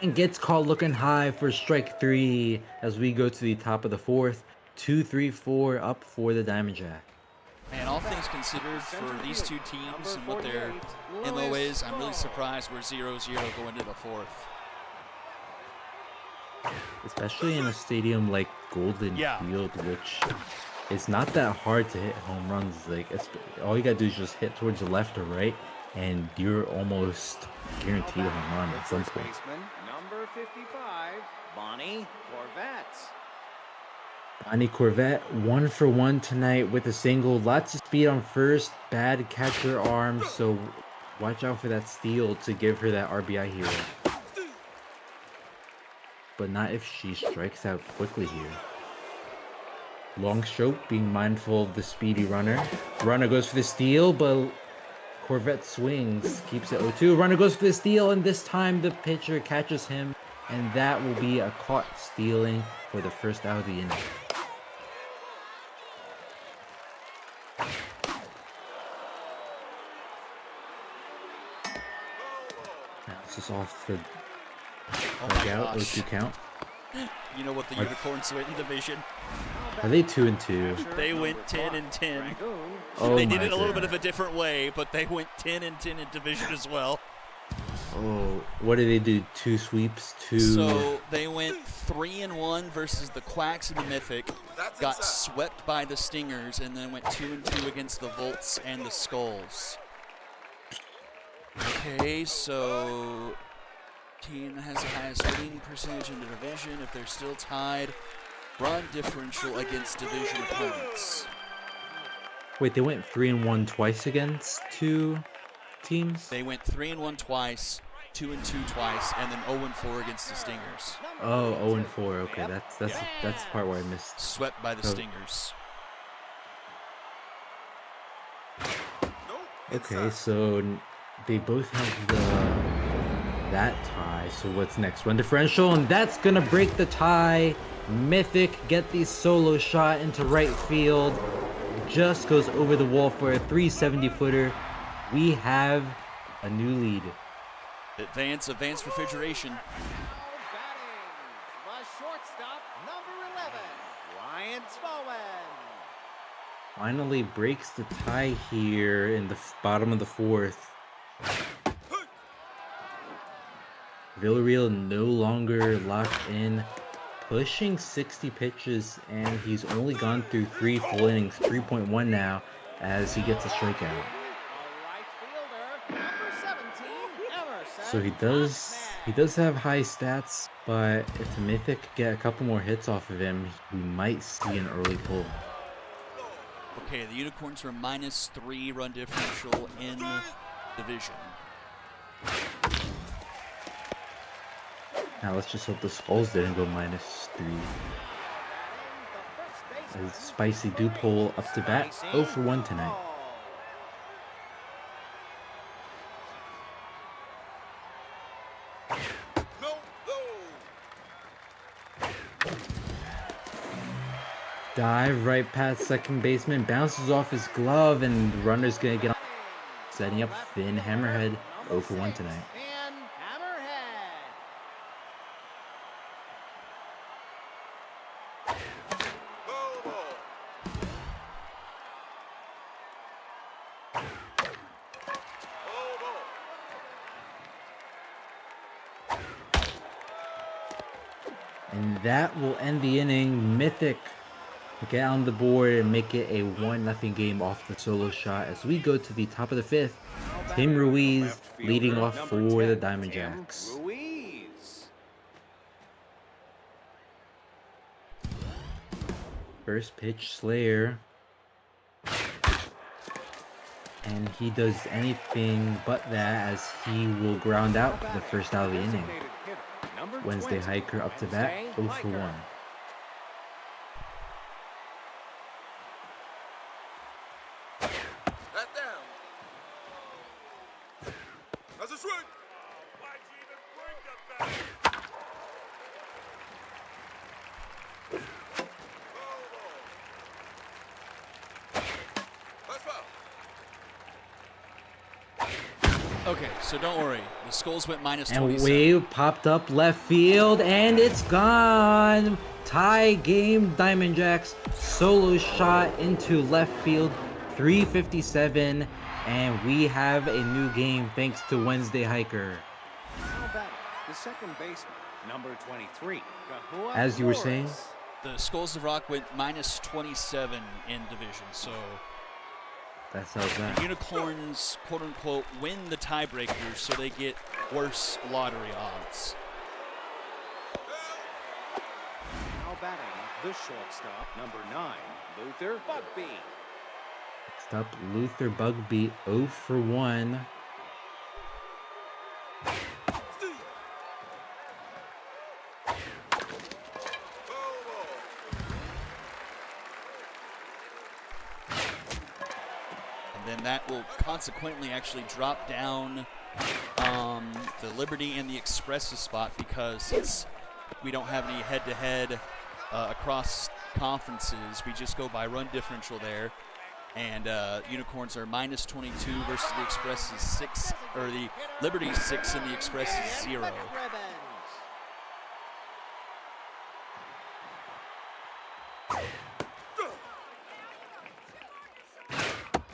And gets caught looking high for strike 3 as we go to the top of the 4th. 2-3-4 up for the Diamond Jack. And all things considered, for these two teams and what their MO is, I'm really surprised we're 0-0 going to the 4th. Especially in a stadium like Golden Field, which is not that hard to hit home runs. Like, all you gotta do is just hit towards the left or right, and you're almost guaranteed a home run at some point. Baseman, number 55, Bonnie Corvette. Bonnie Corvette, 1 for 1 tonight with a single. Lots of speed on first, bad catcher arm, so watch out for that steal to give her that RBI hero. But not if she strikes out quickly here. Long stroke, being mindful of the speedy runner. Runner goes for the steal, but Corvette swings, keeps it 0-2. Runner goes for the steal, and this time the pitcher catches him, and that will be a caught stealing for the first out of the inning. Now this is off the dugout, 0-2 count. You know what the Unicorns went in division? Are they 2-2? They went 10 and 10. Oh, They my did it a little bit God. of a different way, but they went 10 and 10 in division as well. Oh, what did they do? 2 sweeps, 2. So they went 3-1 versus the Quacks and the Mythic, That's got inside. swept by the Stingers, and then went 2-2 against the Volts and the Skulls. Okay, so team that has the highest winning percentage in the division, if they're still tied, run differential against division opponents. Wait, they went 3-1 twice against 2 teams? They went 3-1 twice, 2-2 twice, and then 0-4 against the Stingers. Oh, 0-4. Okay, that's the part where I missed. Swept by the Oh. Stingers. Nope. Okay, Inside. so they both have that tie. So what's next? Run differential, and that's gonna break the tie. Mythic get the solo shot into right field. Just goes over the wall for a 370-footer. We have a new lead. Advance refrigeration. Now batting, the shortstop, number 11, Ryan Bowen. Finally breaks the tie here in the bottom of the 4th. Villarreal no longer locked in, pushing 60 pitches, and he's only gone through 3 full innings, 3.1 now, as he gets a strikeout. A right fielder, number 17, Emerson. So he does have high stats, but if the Mythic get a couple more hits off of him, we might see an early pull. Okay, the Unicorns are -3 run differential in division. Now let's just hope the Skulls didn't go -3. The first A spicy dew pull up to bat. 0 for 1 tonight. No, no. Dive right past second baseman. Bounces off his glove, and the runner's gonna get on. Setting up Finn Hammerhead. 0 for 1 tonight. And Hammerhead. Foul ball. Foul ball. And that will end the inning. Mythic get on the board and make it a 1-0 game off the solo shot as we go to the top of the 5th. Tim Ruiz leading off for the Diamond Jacks. Ruiz. First pitch, Slayer. And he does anything but that as he will ground out for the first out of the inning. Wednesday Hiker up to bat, 0 for 1. That down. That's a swing. Why'd you even bring the bat? Foul ball. That's foul. Okay, so don't worry. The Skulls went minus And 27. wave popped up left field, and it's gone. Tie game, Diamond Jacks. Solo shot into left field, 357, and we have a new game thanks to Wednesday Hiker. Now batting, the second baseman, number 23. Kahua As you were saying, Flores. The Skulls of Rock went minus 27 in division, so that's how that. the Unicorns, quote unquote, win the tiebreakers, so they get worse lottery odds. Now batting, the shortstop, number 9, Luther Bugby. Next up, Luther Bugby, 0 for 1. Steve. Foul ball. And then that will consequently actually drop down the Liberty and the Express's spot because we don't have any head-to-head across conferences. We just go by run differential there. And Unicorns are minus 22 versus the Express's 6, or the Liberty's 6 and the Express's 0. Ribbons.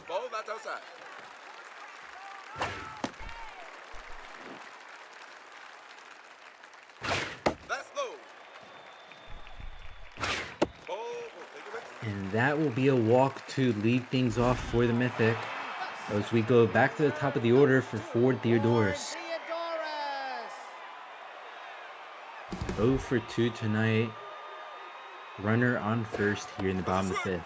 Ball that's outside. That's low. Ball will take it. And that will be a walk to lead things off for the Mythic as we go back to the top of the order for Ford Theodoris. Theodoris. 0 for 2 tonight. Runner on first here in the bottom of the 5th.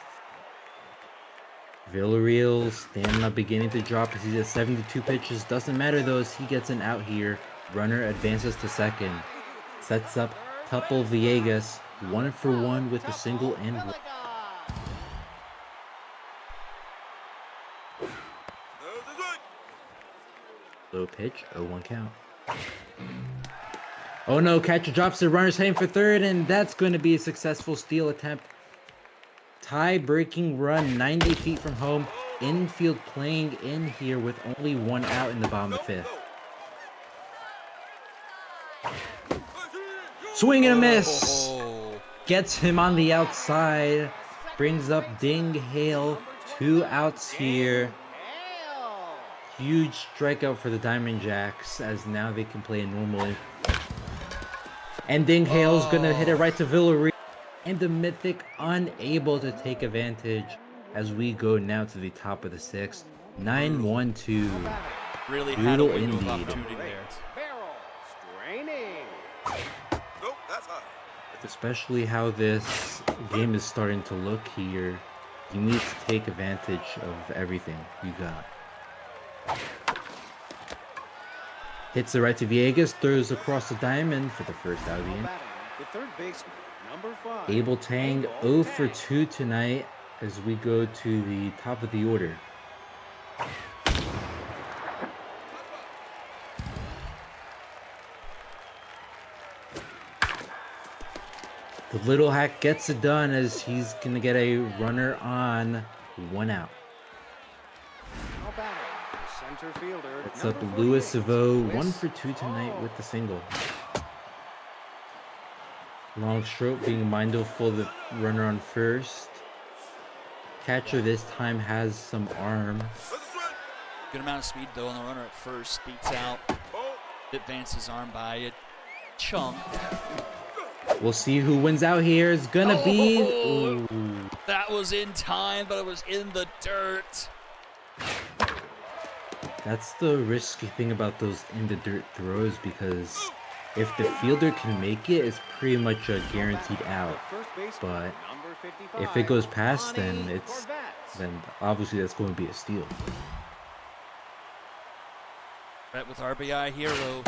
Villarreal stamina beginning to drop as he's at 72 pitches. Doesn't matter though as he gets an out here. Runner advances to second. Sets up Tupple Villegas. 1 for 1 with a single and one. There's a swing. Low pitch, 0-1 count. Oh no, catcher drops the runner's heading for third, and that's going to be a successful steal attempt. Tie-breaking run 90 feet from home. Infield playing in here with only 1 out in the bottom of the 5th. Swing and a miss! Oh, Gets him on the outside. Brings up Ding Hale. 2 outs here. Hale. Huge strikeout for the Diamond Jacks as now they can play a normal. And Ding Hale's gonna hit it right to Villarreal. And the Mythic unable to take advantage as we go now to the top of the 6th. 9-1-2. really had a Brutal window of indeed. opportunity there. Barrel. Straining. Nope, that's high. Especially how this game is starting to look here. You need to take advantage of everything you got. Hits it right to Villegas, throws across the diamond for the first out of the inning. Batting, the third baseman, Number 5. Abel Tang 0 for 2 tonight as we go to the top of the order. The little hack gets it done as he's going to get a runner on 1 out. Now batting, center fielder. That's number up Louis 48, Savo, 1 Louis for 2 tonight Savo. with the single. Long stroke being mindful of the runner on first. Catcher this time has some arm. That's a strike. Good amount of speed though on the runner at first. Beats out. Ball. Advances his arm by a chunk. We'll see who wins out here. It's gonna be. Oh! Ooh. That was in time, but it was in the dirt. That's the risky thing about those in the dirt throws, because if the fielder can make it, it's pretty much a guaranteed out. First baseman, But number 55, if it goes past, then Lonnie it's Corvette. then obviously that's going to be a steal. Right with RBI hero.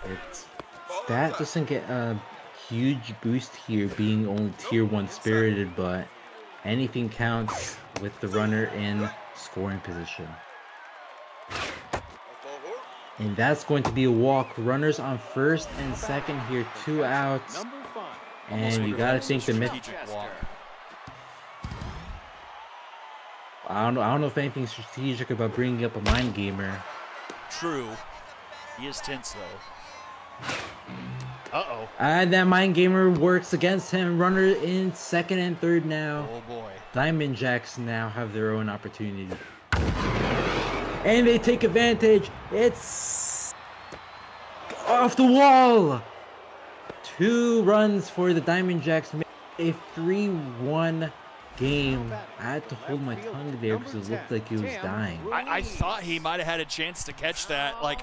It's that doesn't get a huge boost here, being only tier 1 spirited, but anything counts with the runner in scoring position. That's ball four. And that's going to be a walk. Runners on first and second here, 2 outs. Number 5. And you gotta think the myth. Strategic walk. I don't know if anything's strategic about bringing up a mind gamer. True. He is tense though. Uh-oh. And that mind gamer works against him. Runner in second and third now. Oh boy. Diamond Jacks now have their own opportunity. And they take advantage. It's off the wall. 2 runs for the Diamond Jacks. A 3-1 game. I had to hold my tongue there because it looked like he was dying. I thought he might have had a chance to catch that. Like,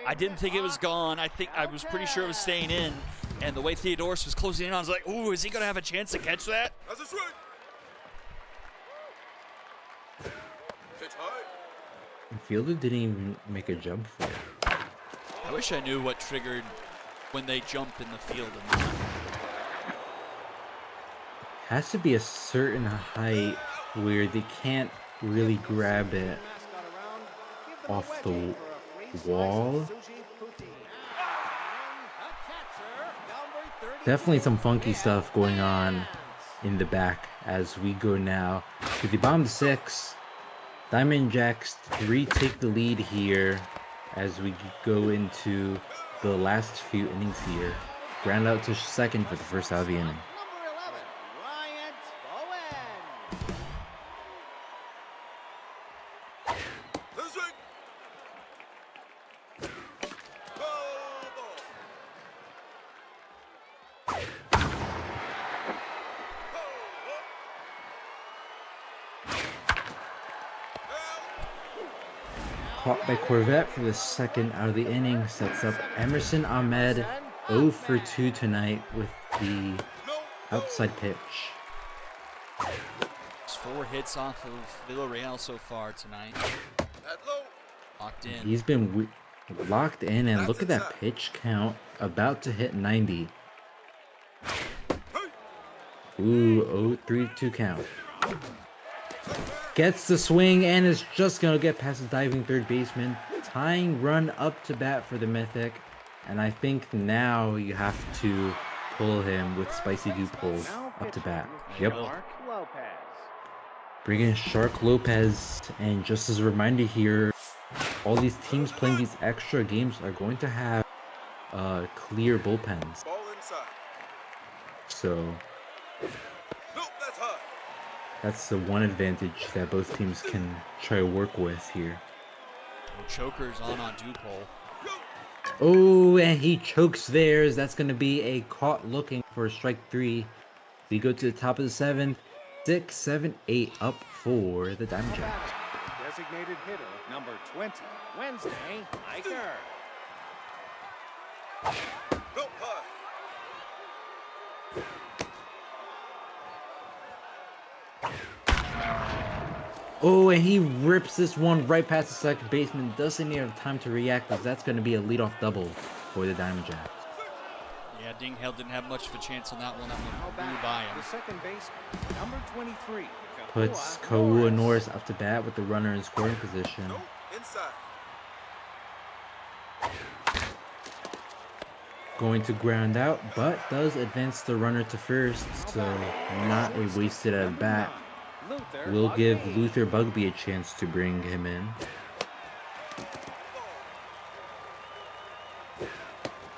I didn't think it was gone. I was pretty sure it was staying in. And the way Theodorus was closing in, I was like, ooh, is he going to have a chance to catch that? That's a strike. Pitch high. The fielder didn't even make a jump for it. I wish I knew what triggered when they jump in the field. And Has to be a certain height where they can't really grab it off the wall. Definitely some funky stuff going on in the back as we go now to the bottom 6. Diamond Jacks retake the lead here as we go into the last few innings here. Ground out to second for the first out of the inning. Number 11, Bryant Bowen. That's a strike. Ball. Caught by Corvette for the second out of the inning, sets up Emerson Ahmed 0 for 2 tonight with the outside pitch. It's 4 hits off of Villarreal so far tonight. At low. Locked in. He's been locked in, and look at that pitch count, about to hit 90. Ooh, 0-3-2 count. Gets the swing and is just gonna get past the diving third baseman. Tying run up to bat for the Mythic, and I think now you have to pull him with Spicy Dew pulls up to bat. Yep. Mark Lopez. Bring in Shark Lopez, and just as a reminder here, all these teams playing these extra games are going to have clear bullpens. Ball inside. So Nope, that's high. that's the one advantage that both teams can try to work with here. Chokers on Dupole. Oh, and he chokes theirs. That's going to be a caught looking for strike 3. We go to the top of the 7th. 6, 7, 8 up for the Diamond Jacks. Designated hitter number 20, Wednesday, Iker. Nope, high. Oh, and he rips this one right past the second baseman. Doesn't even have time to react, as that's going to be a leadoff double for the Diamond Jacks. Yeah, Ding Hale didn't have much of a chance on that one. That Now one blew back, by him. the second baseman, number 23. Puts Kahua Kahua Norris up to bat with the runner in scoring position. No, inside. Going to ground out, but does advance the runner to first, so not a wasted at bat. Luther Will give Bugby. Luther Bugby a chance to bring him in.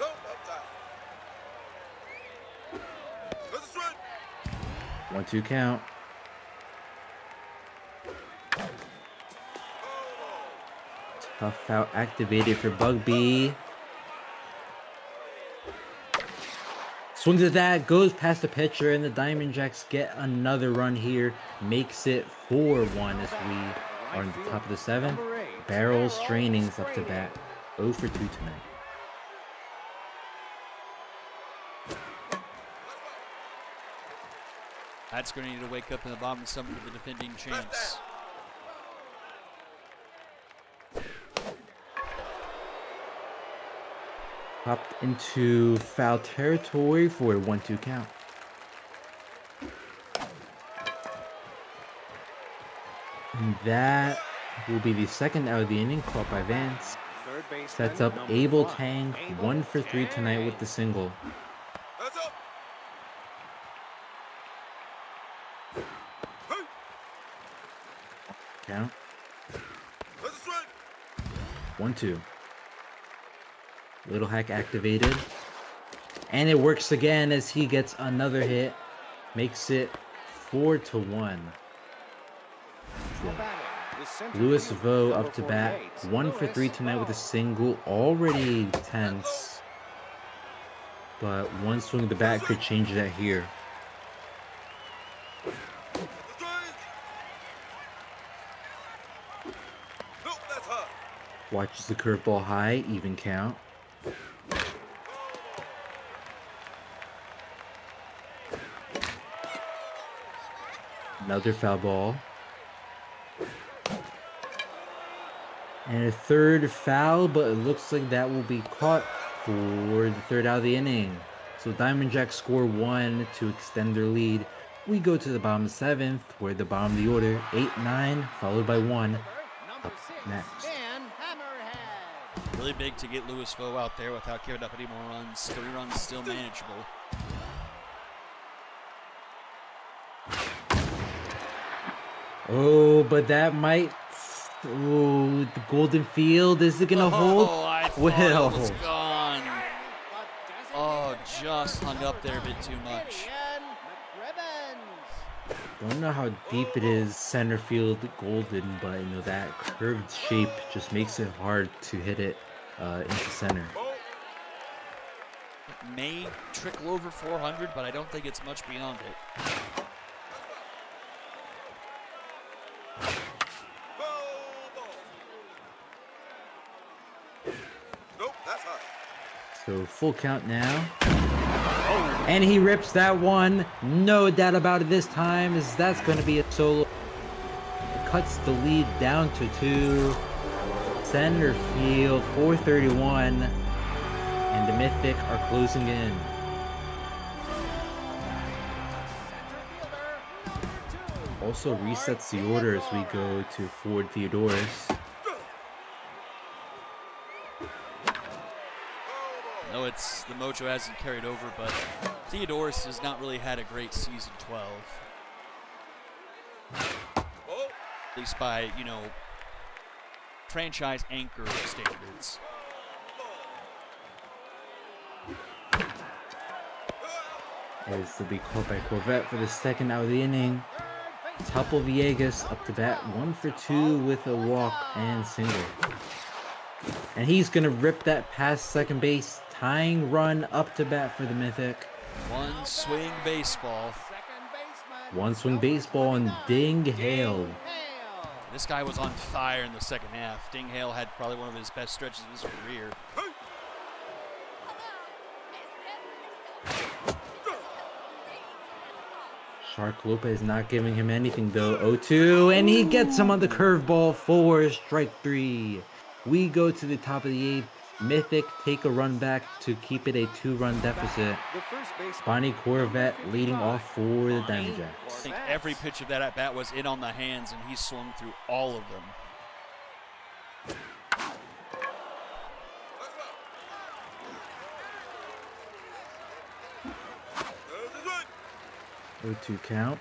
No, outside. There's a strike. 1-2 count. Tough out activated for Bugby. Swings at that, goes past the pitcher, and the Diamond Jacks get another run here. Makes it 4-1 as we are on the top of the seventh. Number 8, Barrel Straining's up to bat. 0 for 2 tonight. That's going to need to wake up in the bottom of the seventh for the defending champs. Popped into foul territory for a 1-2 count. And that will be the second out of the inning, caught by Vance. Third baseman, Sets up number Abel 5, Tang, Abel 1 for 3 tonight Tang. with the single. That's up. Hey, Count. there's a strike. 1-2. Little hack activated. And it works again as he gets another hit. Makes it 4-1. Now batting, the center Louis fielder, Vo number up to bat. 48, 1 for 3 Louis tonight with a Vo. single. Already tense. But one swing of the bat could change that here. The strike. No, that's high. Watches the curveball high, even count. Another foul ball. And a third foul, but it looks like that will be caught for the third out of the inning. So Diamond Jacks score 1 to extend their lead. We go to the bottom of the seventh, where the bottom of the order, 8-9, followed by 1. Number Up 6, next. Dan Hammerhead. Really big to get Louis Vo out there without giving up any more runs. 3 runs still manageable. Oh, but that might... Oh, the Golden Field, is it going to hold? I thought Well. it was gone. The Oh, designated just hung number up there a bit too 9, much. Gideon McRibbons. Don't know how deep it is center field Golden, but you know that curved shape just makes it hard to hit it into center. Ball. It may trickle over 400, but I don't think it's much beyond it. Foul ball. Nope, that's high. So full count now. And he rips that one. No doubt about it this time, as that's going to be a solo. Cuts the lead down to 2. Center field, 431. And the Mythic are closing in. Also resets the order as we go to Ford Theodorus. No, it's the mojo hasn't carried over, but Theodorus has not really had a great season 12. Ball. At least by, you know, franchise anchor standards. As to be caught by Corvette for the second out of the inning. Topo Villegas up to bat, 1 for 2 with a walk and single. And he's going to rip that past second base, tying run up to bat for the Mythic. One swing baseball. Second baseman, One swing number baseball and 29, Ding Hale. Hale. This guy was on fire in the second half. Ding Hale had probably one of his best stretches of his career. Shark Lopez not giving him anything though. 0-2, and he gets him on the curveball for strike 3. We go to the top of the 8th. Mythic take a run back to keep it a 2-run deficit. The first baseman, Bonnie Corvette number leading 55, off for the Bonnie Diamondbacks. I think Corvette. every pitch of that at bat was in on the hands, and he swung through all of them. Oh, 0-2 count.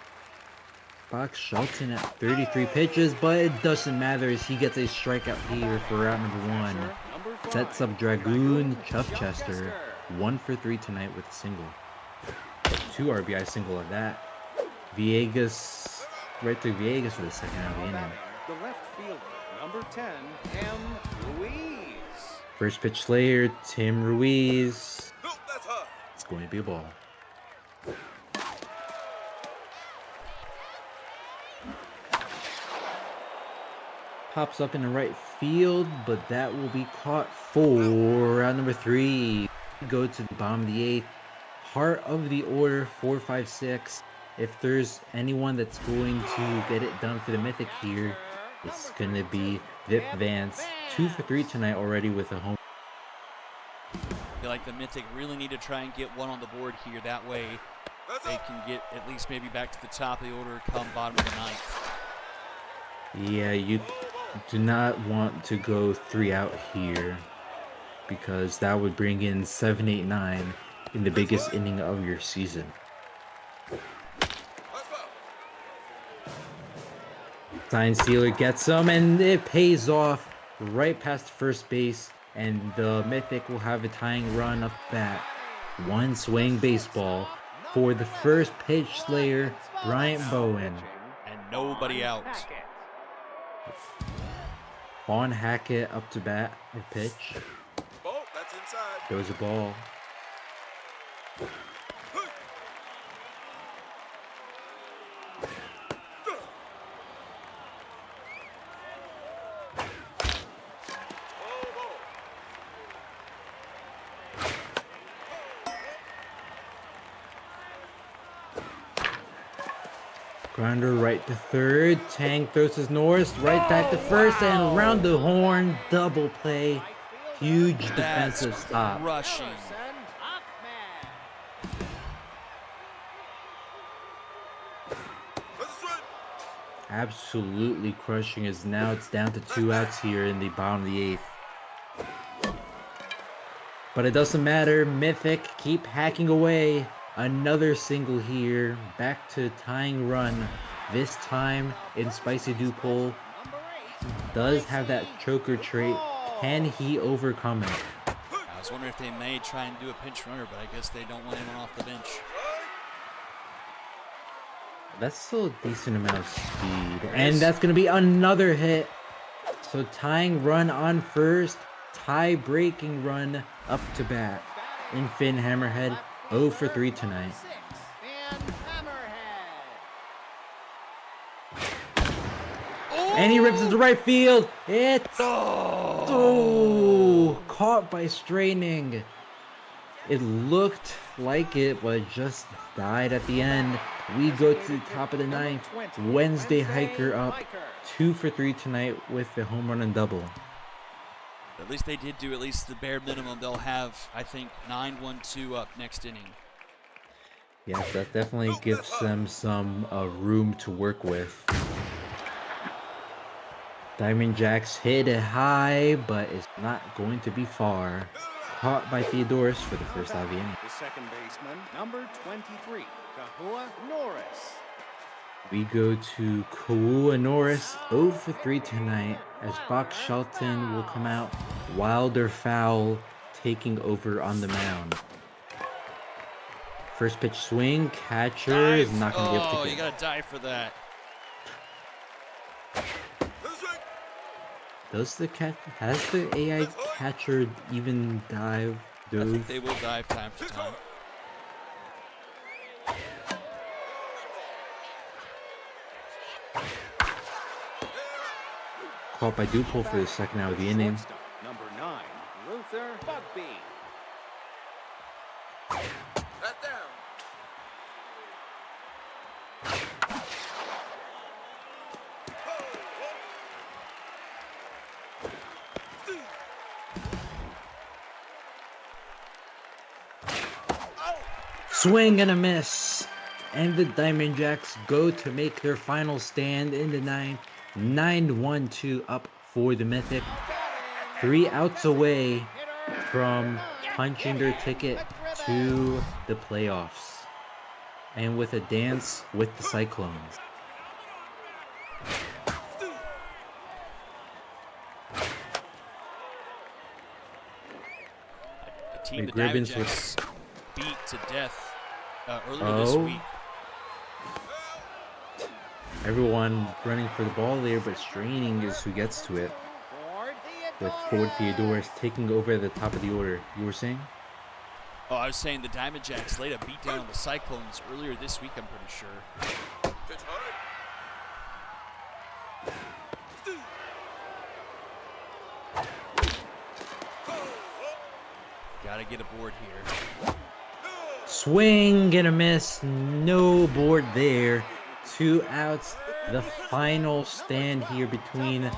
Box Shelton at 33 pitches, but it doesn't matter as he gets a strikeout here for round number 1. Number 5, Sets up Dragoon Chuffchester 1 for 3 tonight with a single. 2 RBI single of that. Villegas, right through Villegas for the second out of the inning. The left fielder, number 10, M. Ruiz. First pitch Slayer, Tim Ruiz. No, that's high. It's going to be a ball. Pops up in the right field, but that will be caught for round number 3. Go to the bottom of the 8th. Heart of the order, 4, 5, 6. If there's anyone that's going to get it done for the Mythic here, it's going to be Vip Vance. 2 for 3 tonight already with a home. I feel like the Mythic really need to try and get one on the board here. That way That's they up. can get at least maybe back to the top of the order come bottom of the 9th. Yeah, you do not want to go 3 out here because that would bring in 7, 8, 9 in the biggest inning of your season. Sign Stealer gets them and it pays off right past first base, and the Mythic will have a tying run up bat. One swing baseball for the first pitch Slayer, Bryant Bowen. And nobody out. Vaughn Hackett up to bat or pitch. Ball, that's inside. Throws a ball. Grounder right to third. Tang throws his Norris right back to first and around the horn. Double play. Huge defensive stop. Rushing. Absolutely crushing as now it's down to 2 outs here in the bottom of the 8th. But it doesn't matter. Mythic keep hacking away. Another single here. Back to tying run. This time in Spicy Dupole. Does have that choker trait. Can he overcome it? I was wondering if they may try and do a pinch runner, but I guess they don't want anyone off the bench. That's still a decent amount of speed. And that's going to be another hit. So tying run on first. Tie-breaking run up to bat. In Finn Hammerhead, 0 for 3 tonight. And he rips it to right field. It's caught by straining. It looked like it, but just died at the end. We go to the top of the 9th. Wednesday Hiker up 2 for 3 tonight with the home run and double. At least they did do at least the bare minimum. They'll have, I think, 9-1-2 up next inning. Yes, that definitely gives them some room to work with. Diamond Jacks hit it high, but it's not going to be far. Caught by Theodorus for the first out of the inning. The second baseman, number 23, Kahua Norris. We go to Kahua Norris, 0 for 3 tonight, as Box Shelton will come out. Wilder Fowl taking over on the mound. First pitch swing, catcher is not going to be able to Oh, get you got to dive for that. Does the has the AI catcher even dive? I think they will dive time to time. Caught by Dupole for the second out of the inning. Number 9, Luther Bugby. That down. Swing and a miss. And the Diamond Jacks go to make their final stand in the ninth. 9-1-2 up for the Mythic. 3 outs away from punching their ticket to the playoffs. And with a dance with the Cyclones. A team the McGribbons Diamondbacks beat to death earlier this week. Everyone running for the ball there, but straining is who gets to it. With Ford Theodorus taking over at the top of the order. You were saying? Oh, I was saying the Diamond Jacks laid a beat down on the Cyclones earlier this week, I'm pretty sure. Gotta get a board here. Swing and a miss. No board there. 2 outs. The final stand here between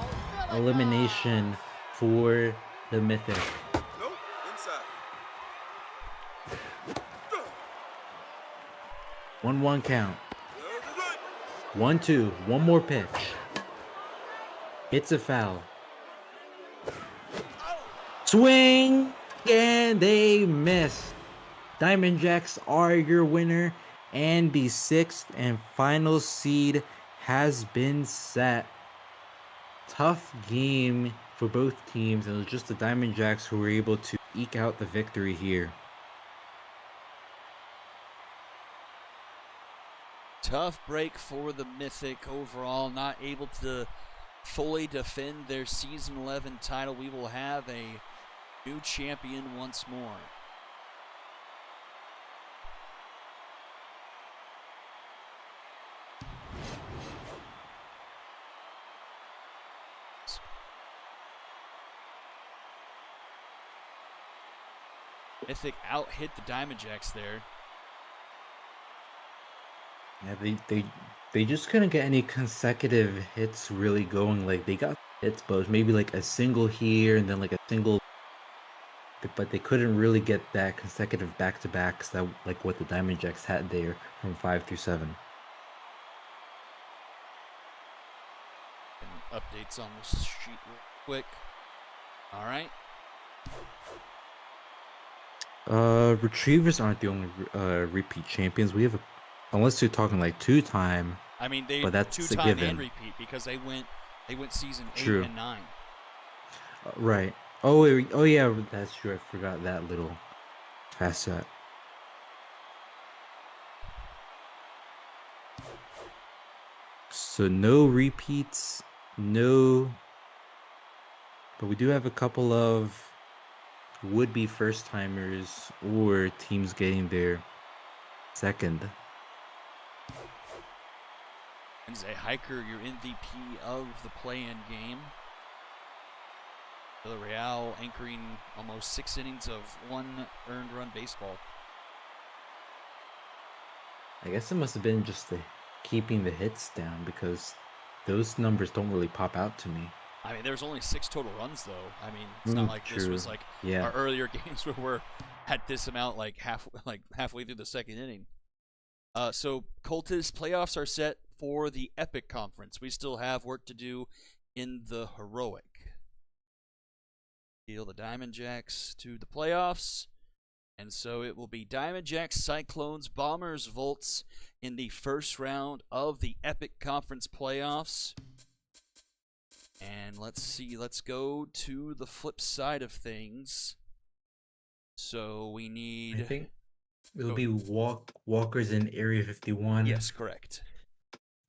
elimination for the Mythic. Nope, inside. 1-1 count. 1-2. One more pitch. It's a foul. Swing and they miss. Diamond Jacks are your winner, and the 6th and final seed has been set. Tough game for both teams, and it was just the Diamond Jacks who were able to eke out the victory here. Tough break for the Mythic overall, not able to fully defend their Season 11 title. We will have a new champion once more. Mythic out-hit the Diamond Jacks there. Yeah, they just couldn't get any consecutive hits really going. Like, they got hits, but it was maybe like a single here and then like a single, but they couldn't really get that consecutive back-to-backs that like what the Diamond Jacks had there from 5 through 7. And updates on this sheet real quick. All right. Retrievers aren't the only repeat champions. We have unless you're talking like 2-time. I mean, they But that's a 2-time given. and repeat because they went season 8 True. and 9. Right. Oh yeah, that's true. I forgot that little facet. So no repeats, no. But we do have a couple of would-be first-timers or teams getting their second. Wednesday Hiker, your MVP of the play-in game. Villarreal anchoring almost 6 innings of 1 earned run baseball. I guess it must have been just keeping the hits down because those numbers don't really pop out to me. I mean, there's only 6 total runs, though. I mean, it's not like this True. was like Yeah. our earlier games where we're at this amount like halfway through the second inning. So Coltis playoffs are set for the Epic Conference. We still have work to do in the Heroic. Deal the Diamond Jacks to the playoffs. And so it will be Diamond Jacks, Cyclones, Bombers, Volts in the first round of the Epic Conference playoffs. And let's see, let's go to the flip side of things. So we need... I think it'll be Walkers in Area 51. Yes, correct.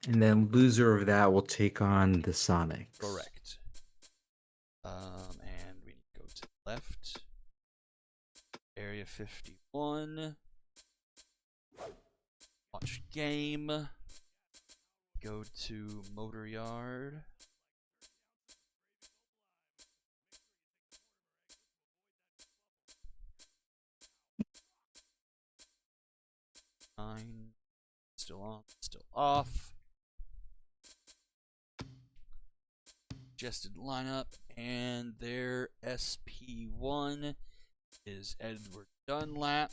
And then loser of that will take on the Sonics. Correct. And we need to go to the left. Area 51. Watch game. Go to Motor Yard. Still on, still off. Suggested lineup, and their SP1 is Edward Dunlap,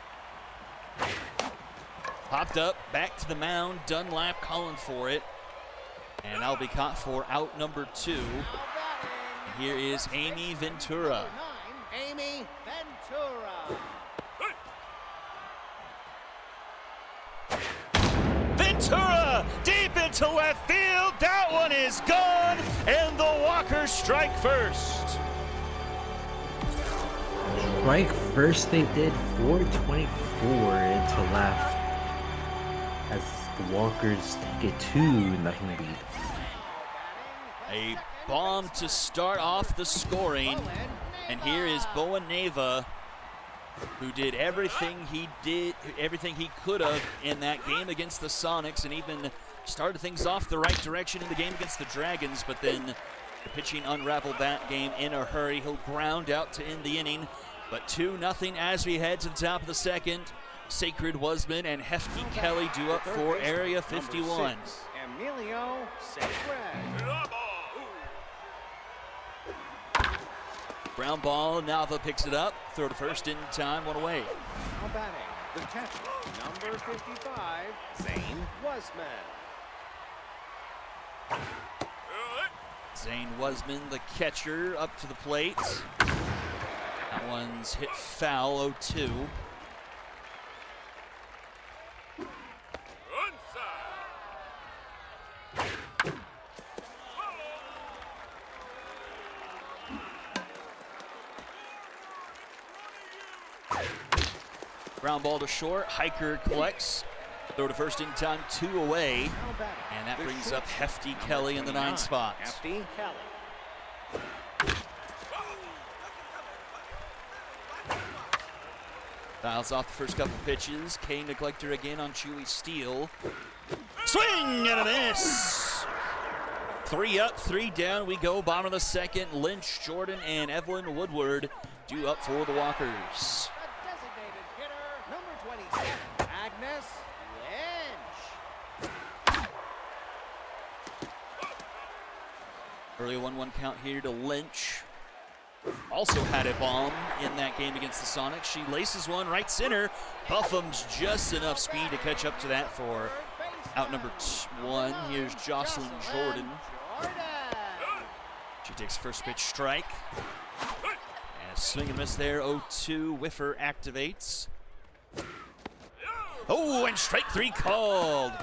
Popped up, back to the mound. Dunlap calling for it. And that'll be caught for out number 2. And here is Amy Ventura. Amy Ventura. Ventura deep into left field. That one is gone, and the Walkers strike first. Strike first they did, 424 into left. As the Walkers take a 2-0 lead. A bomb to start off the scoring. And here is Bowen Neva, who did everything he could have in that game against the Sonics, and even started things off the right direction in the game against the Dragons, but then the pitching unraveled that game in a hurry. He'll ground out to end the inning, but 2-0 as we head to the top of the second. Sacred Wasman and Hefty Kelly due up for Area 51. Emilio Sacred. Ground ball, Nava picks it up, throw to first in time, one away. Now batting, the catcher, number 55, Zane Wasman. Zane Wasman, the catcher, up to the plate. That one's hit foul, 0-2. Ground ball to short, Hiker collects. Throw to first in time, 2 away. And that brings up Hefty Kelly in the 9 spot. Hefty Kelly. Fouls off the first couple pitches. K neglector again on Chewy Steele. Swing and a miss. 3 up, 3 down. We go bottom of the second. Lynch, Jordan, and Evelyn Woodward due up for the Walkers. Designated hitter, number 27, Agnes Lynch. Early 1-1 count here to Lynch. Also had a bomb in that game against the Sonics. She laces one right center. Buffum's just enough speed to catch up to that for out number 1. Here's Jocelyn Jordan. She takes first pitch strike. And a swing and miss there, 0-2. Whiffer activates. Oh, and strike 3 called.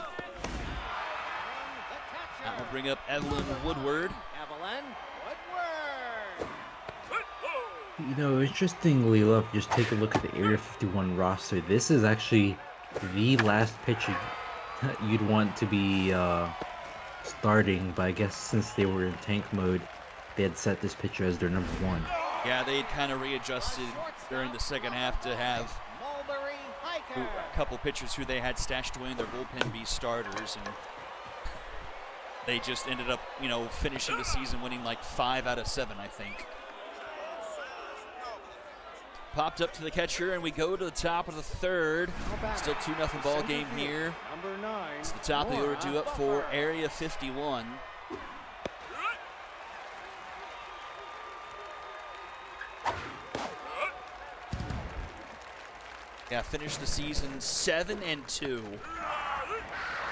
That will bring up Evelyn Woodward. Evelyn Woodward. You know, interestingly enough, just take a look at the Area 51 roster. This is actually the last pitcher you'd want to be starting, but I guess since they were in tank mode, they had set this pitcher as their number 1. Yeah, they had kind of readjusted during the second half to have Mulberry Hiker. a couple pitchers who they had stashed away in their bullpen be starters, and they just ended up, you know, finishing the season winning like 5 out of 7, I think. Popped up to the catcher, and we go to the top of the third. Still 2-0 ball game here. Number 9. It's the top of the order due up for Area 51. Yeah, finished the season 7-2.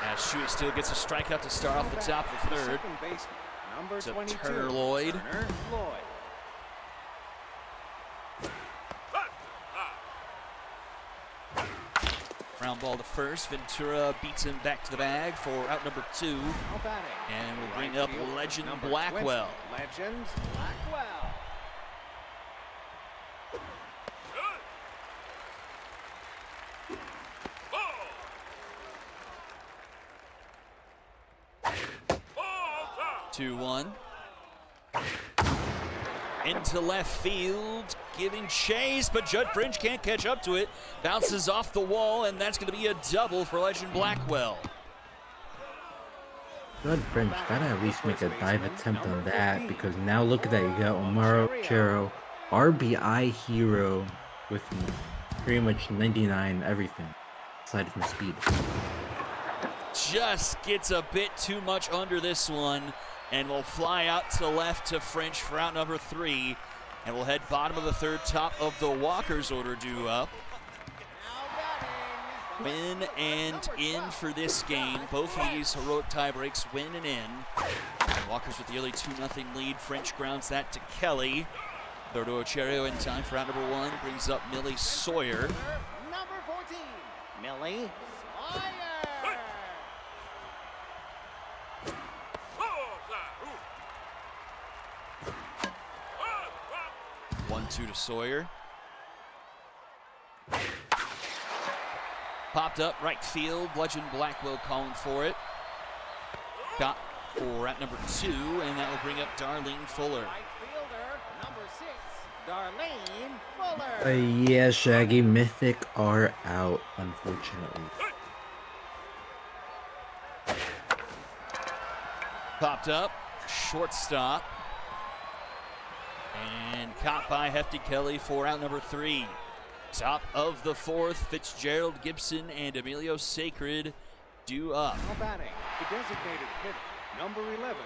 As Shuey still gets a strikeout to start off the top of the third. Number It's a 22, Turner Lloyd. Turner Lloyd. Ground ball to first. Ventura beats him back to the bag for out number 2. Now batting. And we'll bring Right up field, Legend number Blackwell. 20, Legend Blackwell. Ball's up. 2-1. Into left field, giving chase, but Judd Fringe can't catch up to it. Bounces off the wall, and that's going to be a double for Legend Blackwell. Judd Fringe gotta at least make a dive attempt on that, because now look at that, you got Omaro Chero, RBI hero with pretty much 99 everything, aside from speed. Just gets a bit too much under this one, and will fly out to the left to French for out number 3. And we'll head bottom of the third, top of the Walkers order due up. Now batting, Win and in for this game. Both of these heroic tie breaks, win and in. And Walkers with the early 2-0 lead. French grounds that to Kelly. Roberto Ochorio in time for round number 1. Brings up Millie Sawyer. Number 14, Millie Sawyer. 1-2 to Sawyer. Popped up right field. Bludgeon Blackwell calling for it. Got for at number 2, and that will bring up Darlene Fuller. Right fielder, number 6, Darlene Fuller. Yeah, Shaggy, Mythic are out, unfortunately. Popped up, shortstop. And caught by Hefty Kelly for out number 3. Top of the 4th, Fitzgerald Gibson and Emilio Sacred due up. Now batting, the designated hitter, number 11,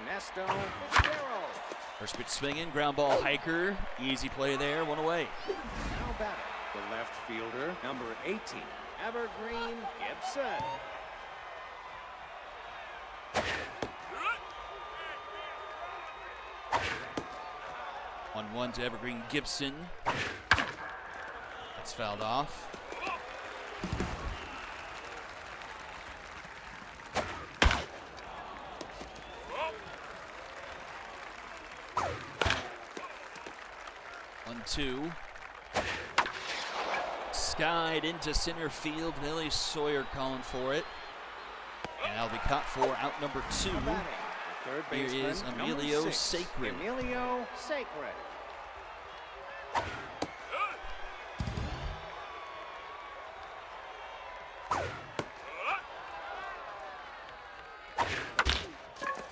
Ernesto Fitzgerald. First pitch swinging, ground ball hiker. Easy play there, 1 away. Now batting, the left fielder, number 18, Evergreen Gibson. 1-1 to Evergreen Gibson. That's fouled off. One, 2. Skied into center field. Millie Sawyer calling for it. And that'll be caught for out number 2. Now batting, the third Here baseman, is number Emilio 6, Sacred. Emilio Sacred.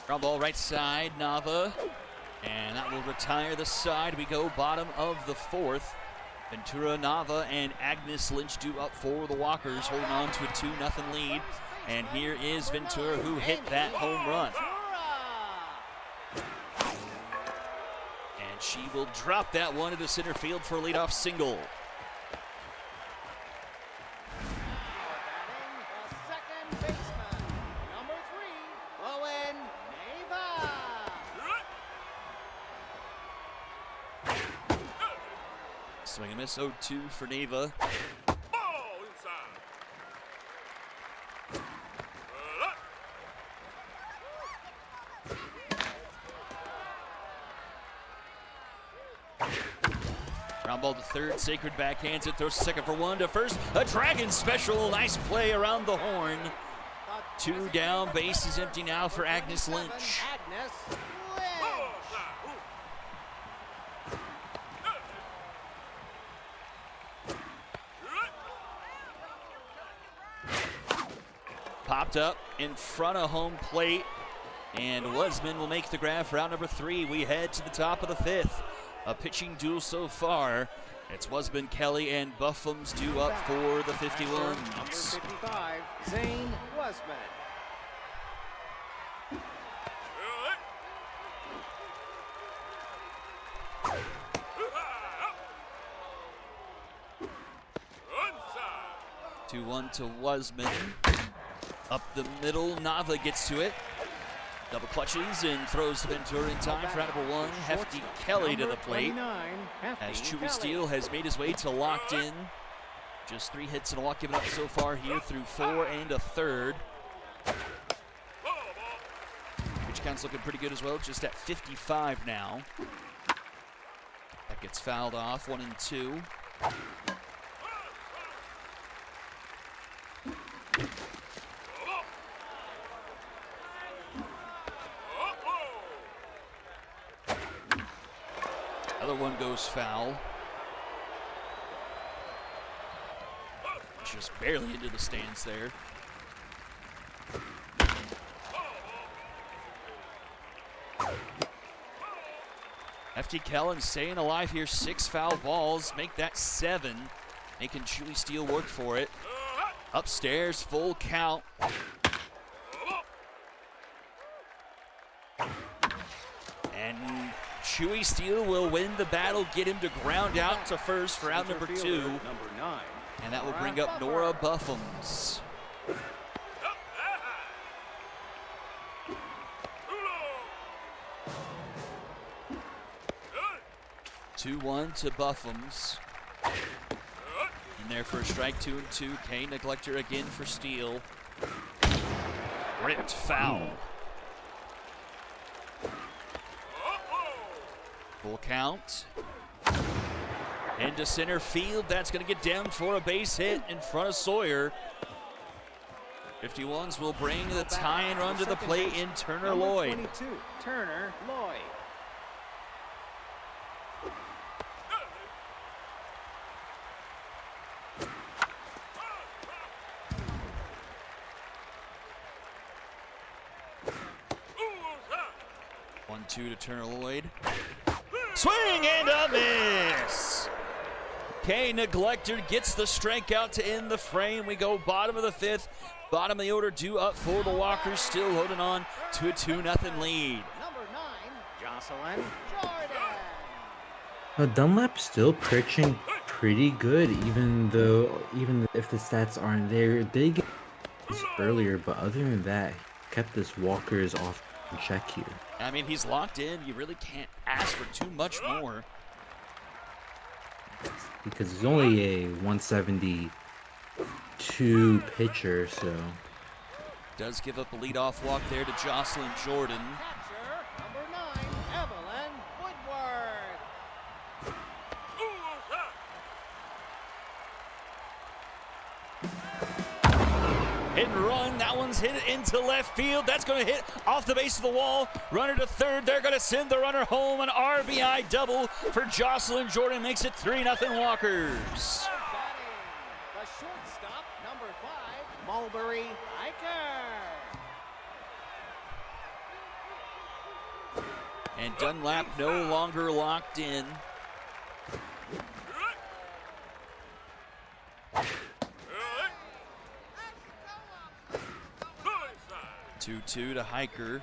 Ground ball right side, Nava. And that will retire the side. We go bottom of the 4th. Ventura, Nava, and Agnes Lynch due up for the Walkers, holding on to a 2-0 lead. And here is Ventura, who hit that home run. And she will drop that one into center field for a leadoff single. The second baseman, number 3, Owen Neva. Swing and miss, 0-2 for Neva. Ball inside. Ground ball to third, Sacred backhands it, throws second for 1 to first. A Dragon special, nice play around the horn. 2 down, base is empty now for Agnes Lynch. Agnes Lynch. Popped up in front of home plate, and Wasman will make the grab for round number 3. We head to the top of the 5th. A pitching duel so far. It's Wasman, Kelly, and Buffums due up for the 51s. Number 55, Zane Wasman. Inside. 2-1 to Wasman. Up the middle, Nava gets to it. Double clutches and throws to Ventura in time for round number 1. Hefty Kelly to the plate. As Chewy Steele has made his way to locked in. Just 3 hits and a walk given up so far here through 4 and a third. Pitch count's looking pretty good as well, just at 55 now. That gets fouled off, 1 and 2. Other one goes foul. Just barely into the stands there. FT Kellen staying alive here. 6 foul balls. Make that 7. Making Chewy Steele work for it. Upstairs, full count. And Chewy Steele will win the battle, get him to ground out to first for out number 2. Number 9, And that will bring up Nora Buffums. 2-1 to Buffums. In there for a strike, 2-2. Kane Neglector again for steal. Ripped foul. Full count. Into center field. That's going to get down for a base hit in front of Sawyer. 51s will bring the tying run to the plate in Turner Lloyd. 22, Turner Lloyd. One-two to Turner Lloyd. Swing and a miss. K Neglector gets the strikeout to end the frame. We go bottom of the fifth. Bottom of the order due up for the Walkers, still holding on to a 2-0 lead. Number 9, Jocelyn Jordan. Dunlap's still pitching pretty good, even if the stats aren't there. They get earlier, but other than that, kept this Walkers off check here. I mean, he's locked in. You really can't ask for too much more. Because he's only a 172 pitcher, so. Does give up a leadoff walk there to Jocelyn Jordan. Catcher, number 9, Evelyn Woodward. Hit and run. That one's hit into left field. That's going to hit off the base of the wall. Runner to third. They're going to send the runner home. An RBI double for Jocelyn Jordan makes it 3-0 Walkers. Batting, the shortstop, number 5, Mulberry Iker. And Dunlap no longer locked in. 2-2 to Hiker.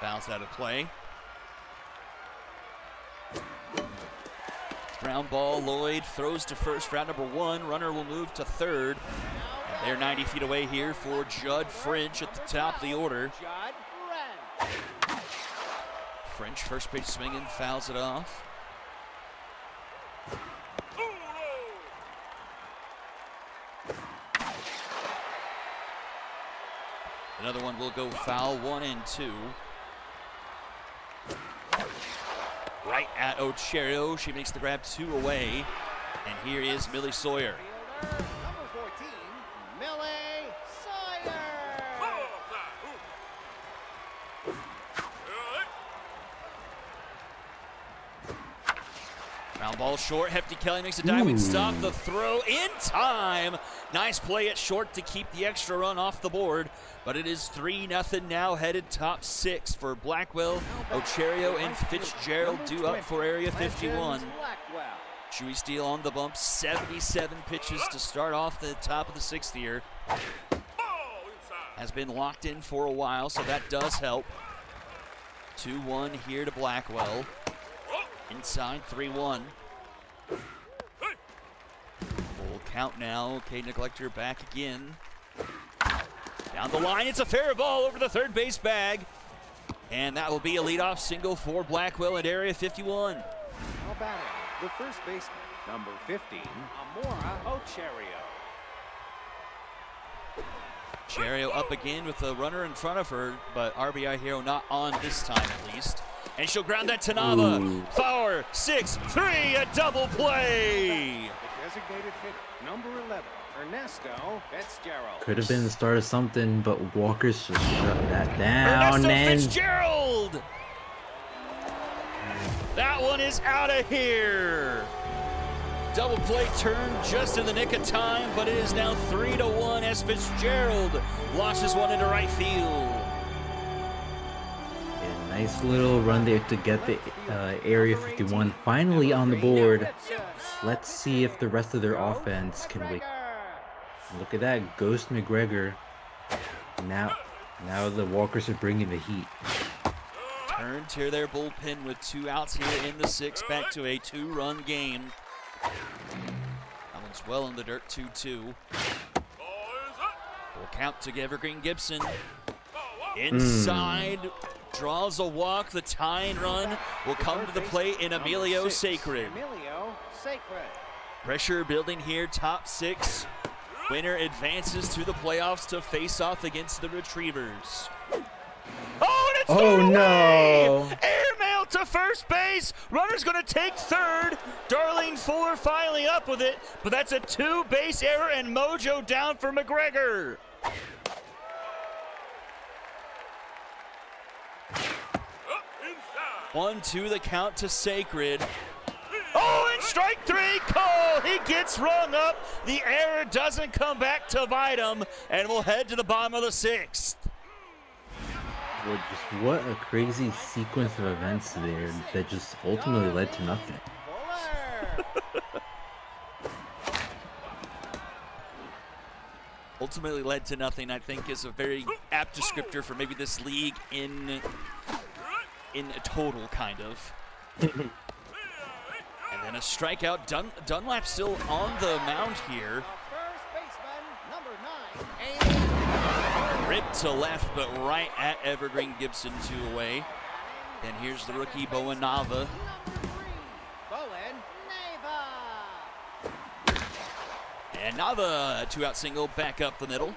Bounce out of play. Ground ball, Lloyd throws to first for out number 1. Runner will move to third. And they're 90 feet away here for Judd French at the top of the order. Judd French. French first pitch swinging, fouls it off. Another one will go foul, 1 and 2. Right at Ocherio. She makes the grab 2 away. And here is Millie Sawyer. Fielder, number 14, Millie Sawyer. Ground ball short. Hefty Kelly makes a diving stop. The throw in time. Nice play at short to keep the extra run off the board. But it is 3-0 now, headed top 6 for Blackwell, Ocherio, and Fitzgerald due up for Area 51. Blackwell. Chewy Steele on the bump, 77 pitches to start off the top of the 6th here. Has been locked in for a while, so that does help. 2-1 here to Blackwell. Inside 3-1. Full count now. K Neglector back again. Down the line, it's a fair ball over the third base bag. And that will be a leadoff single for Blackwell at Area 51. Now batting, the first baseman, number 15, Amora Ocherio. Cherio up again with the runner in front of her, but RBI hero not on this time at least. And she'll ground that to Nava. Fowler, 6-3, a double play. The designated hitter, number 11, Ernesto Fitzgerald. Could have been the start of something, but Walker's just shut that down. Ernesto And Fitzgerald. That one is out of here. Double play turn just in the nick of time, but it is now 3-1 as Fitzgerald launches one into right field. a nice little run there to get the Area 51 finally on the board. Let's see if the rest of their offense can wait. Look at that, Ghost McGregor. Now the Walkers are bringing the heat. Turned here their bullpen with 2 outs here in the 6th, back to a 2-run game. as well in the dirt, 2-2. Ball is up. Full count to Evergreen Gibson. Ball up. Inside, draws a walk. The tie and run will come to the plate in Emilio Sacred. Emilio Sacred. Pressure building here, top 6. Winner advances to the playoffs to face off against the Retrievers. Oh, and it's Oh, thrown away! no. Airmail to first base. Runner's going to take third. Darlene Fuller finally up with it, but that's a 2-base error and mojo down for McGregor. Up inside. 1-2 the count to Sacred. Oh, and strike 3, Cole. He gets rung up. The error doesn't come back to bite him, and we'll head to the bottom of the 6th. Well, just what a crazy sequence of events there that just ultimately led to nothing. Fuller. Ultimately led to nothing, I think, is a very apt descriptor for maybe this league in a total, kind of. And then a strikeout. Dunlap still on the mound here. First baseman, number 9. Ripped to left, but right at Evergreen Gibson, 2 away. And here's the rookie, Bowen Nava. Number 3, Bowen Nava. And Nava, a 2-out single, back up the middle.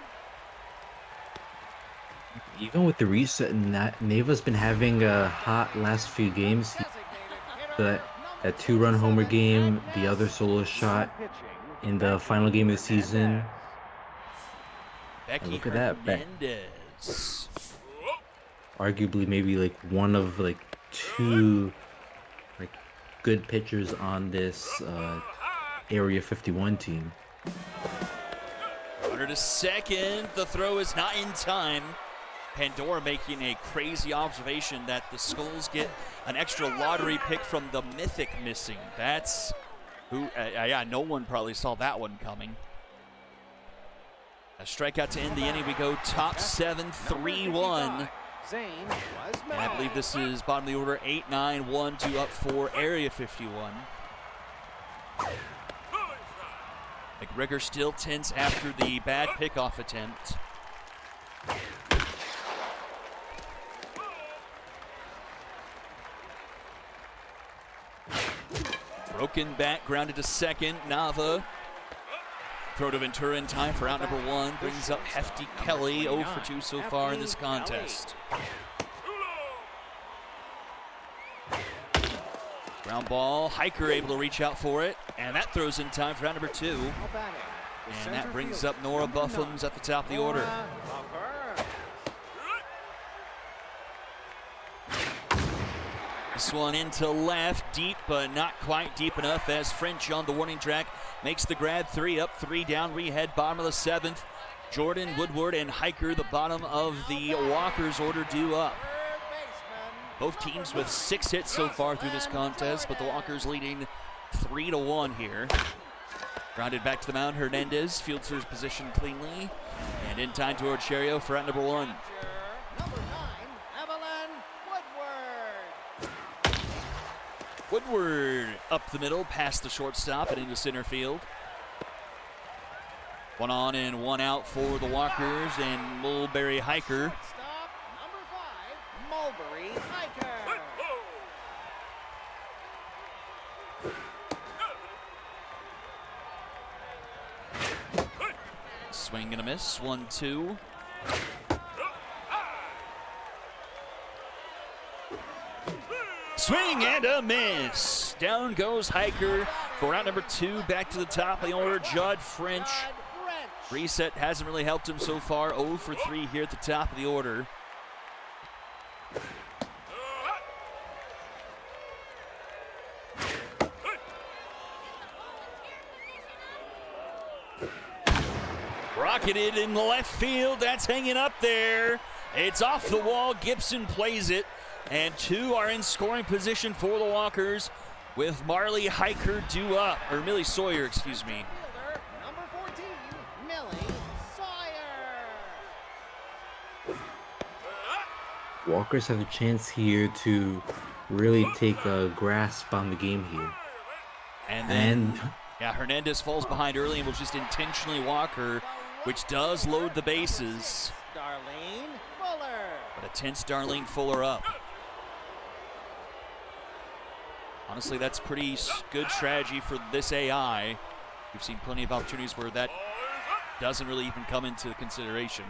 Even with the reset, Neva's been having a hot last few games. That 2-run homer game, the other solo shot in the final game of the season. Becky look at that, Hernandez. Arguably maybe like one of like 2 like good pitchers on this Area 51 team. Runner to second. The throw is not in time. Pandora making a crazy observation that the Skulls get an extra lottery pick from the Mythic missing. That's who, yeah, no one probably saw that one coming. A strikeout to end the inning. We go top 7, 3-1. Zane was And I believe this is bottom of the order, 8-9, 1-2 up for Area 51. McGregor still tense after the bad pickoff attempt. Broken back, grounded to second. Nava. Throw to Ventura in time for out number 1. Brings up Hefty Kelly, 0 for 2 so far in this contest. Ground ball, Hiker able to reach out for it, and that throws in time for out number 2. And that brings up Nora Buffums at the top of the order. This one into left, deep, but not quite deep enough as French on the warning track makes the grab. 3 up, 3 down. We head bottom of the 7th. Jordan, Woodward, and Hiker, the bottom of the Walkers order, due up. Both teams with 6 hits so far through this contest, but the Walkers leading 3-1 here. Grounded back to the mound, Hernandez fields his position cleanly, and in time to Ochorio for out number 1. Number 9, Evelyn Woodward. Woodward up the middle, past the shortstop and into center field. 1 on and 1 out for the Walkers and Mulberry Hiker. Stop, number 5, Mulberry Hiker. Swing and a miss, 1-2. Swing and a miss. Down goes Hiker for out number 2. Back to the top of the order, Judd French. Reset hasn't really helped him so far. 0 for 3 here at the top of the order. Rocketed in the left field. That's hanging up there. It's off the wall. Gibson plays it. And 2 are in scoring position for the Walkers with Marley Hiker due up. Or Millie Sawyer, excuse me. Number 14, Millie Sawyer. Walkers have a chance here to really take a grasp on the game here. And then Yeah, Hernandez falls behind early and will just intentionally walk her, which does load the bases. Darlene Fuller. But a tense Darlene Fuller up. Honestly, that's pretty good strategy for this AI. We've seen plenty of opportunities where that doesn't really even come into consideration.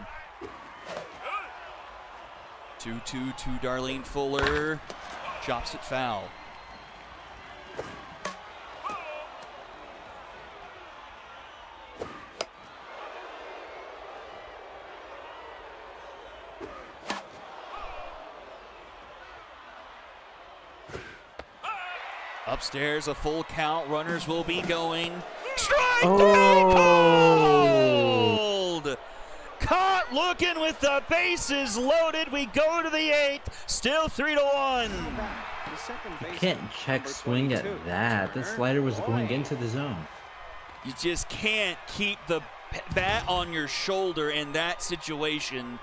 2-2 to Darlene Fuller. Chops it foul. Upstairs, a full count. Runners will be going. Strike three called! Caught looking with the bases loaded. We go to the 8th. Still 3-1. You can't check swing at that. The slider was going into the zone. You just can't keep the bat on your shoulder in that situation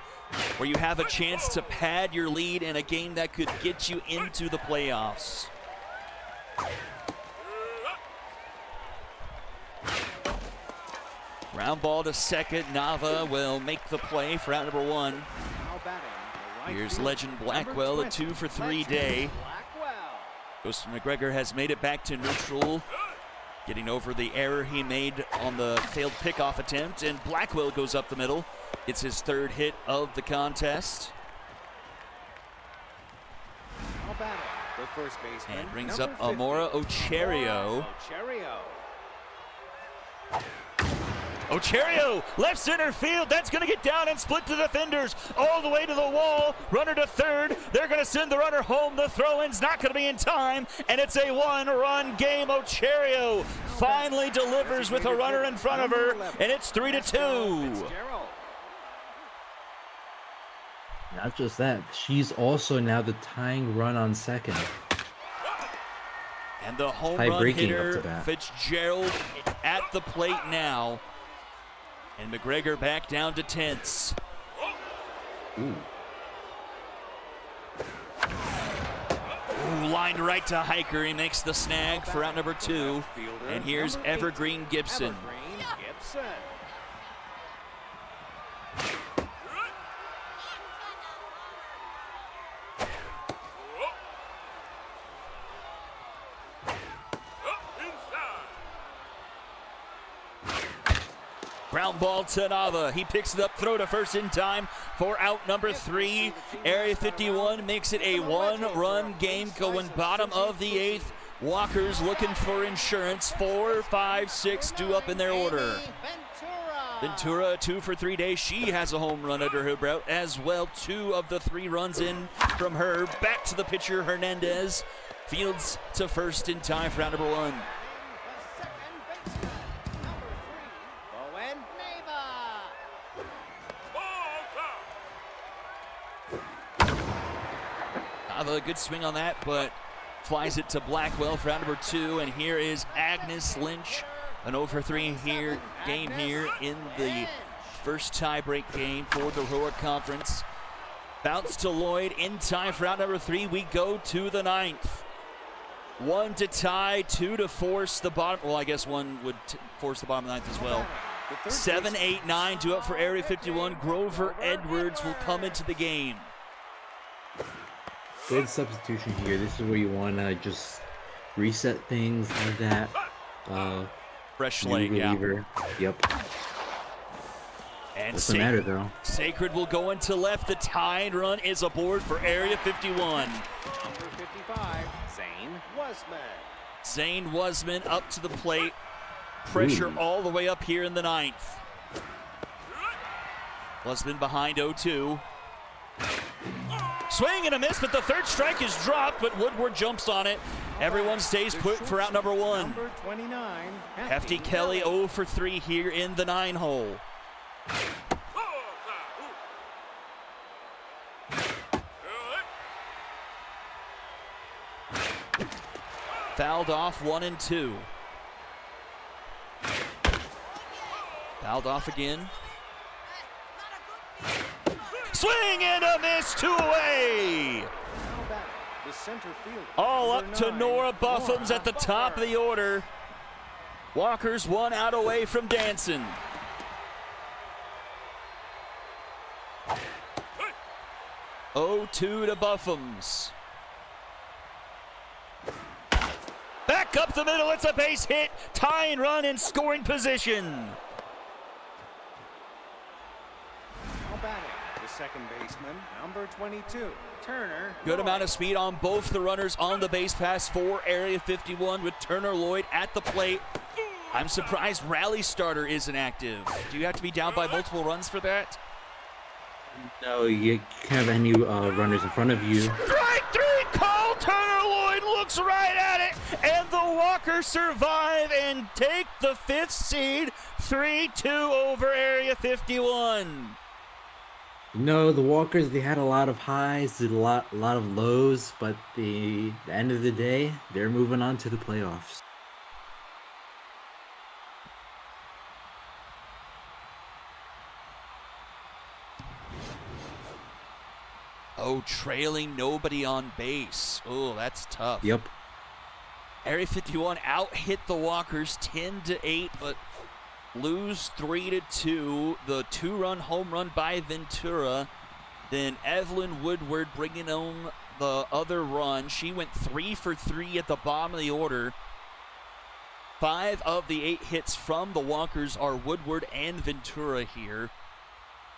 where you have a chance to pad your lead in a game that could get you into the playoffs. Ground ball to second. Nava will make the play for out number 1. Here's legend Blackwell, a 2 for 3 day. Ghost McGregor has made it back to neutral, getting over the error he made on the failed pickoff attempt, and Blackwell goes up the middle. It's his 3rd hit of the contest. The first baseman, And brings number up Amora 50. Ocherio. Ocherio, left center field. That's going to get down and split the defenders all the way to the wall. Runner to 3rd. They're going to send the runner home. The throw-in's not going to be in time, and it's a 1-run game. Ocherio finally delivers with a runner in front of her, and it's 3-2. Not just that, she's also now the tying run on second. And the home Tie run breaking up hitter, to bat. Fitzgerald, at the plate now. And McGregor back down to tense. Ooh. Ooh, lined right to Hiker. He makes the snag for out number 2. And here's Evergreen Gibson. Ground ball to Nava. He picks it up, throw to first in time for out number 3. Area 51 makes it a 1-run game going bottom of the 8th. Walker's looking for insurance. 4, 5, 6 due up in their order. Ventura, 2 for 3 days. She has a home run under her belt as well. 2 of the 3 runs in from her. Back to the pitcher, Hernandez. Fields to first in time for out number 1. A good swing on that, but flies it to Blackwell for out number 2. And here is Agnes Lynch, an 0 for 3 game here in the first tiebreak game for the Roar Conference. Bounce to Lloyd in time for out number 3. We go to the 9th. 1 to tie, 2 to force the bottom. Well, I guess 1 would force the bottom of the 9th as well. 7, 8, 9 due up for Area 51. Grover Edwards will come into the game. Good substitution here. This is where you want to just reset things like that. Fresh New slate, yeah. reliever. Yep. And Doesn't matter though. Sacred will go into left. The tying run is aboard for Area 51. Number 55, Zane Wasman. Zane Wasman up to the plate. Pressure all the way up here in the 9th. Wasman behind 0-2. Swing and a miss, but the 3rd strike is dropped, but Woodward jumps on it. Everyone stays put for out number 1. Number 29, Hefty Kelly 0 for 3 here in the 9 hole. Fouled off 1 and 2. Fouled off again. Swing and a miss, 2 away. the center fielder. All up Number to 9, Nora Buffums at the top of the order. Walker's 1 out away from Danson. Oh, 2 to Buffums. Back up the middle, it's a base hit. Tying run in scoring position. Now batting, the second baseman, number 22, Turner. Good amount of speed on both the runners on the base pass for Area 51 with Turner Lloyd at the plate. I'm surprised Rally Starter isn't active. Do you have to be down by multiple runs for that? No, you can't have any runners in front of you. Strike 3 call. Turner Lloyd looks right at it, and the Walkers survive and take the 5th seed, 3-2 over Area 51. No, the Walkers, they had a lot of highs, a lot of lows, but the end of the day, they're moving on to the playoffs. Oh, trailing, nobody on base. Oh, that's tough. Yep. Area 51 out-hit the Walkers 10-8, but lose 3-2. The 2-run home run by Ventura. Then Evelyn Woodward bringing home the other run. She went 3 for 3 at the bottom of the order. 5 of the 8 hits from the Walkers are Woodward and Ventura here.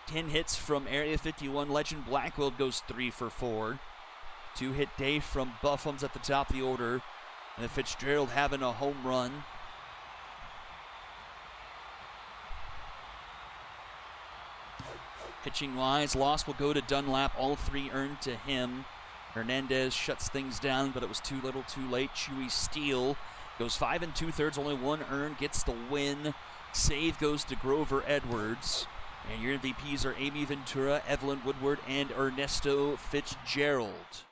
10 hits from Area 51. Legend Blackwell goes 3 for 4. 2-hit day from Buffums at the top of the order. And then Fitzgerald having a home run. Pitching wise, loss will go to Dunlap. All 3 earned to him. Hernandez shuts things down, but it was too little too late. Chewy Steele goes 5 2/3, only 1 earned, gets the win. Save goes to Grover Edwards. And your MVPs are Amy Ventura, Evelyn Woodward, and Ernesto Fitzgerald.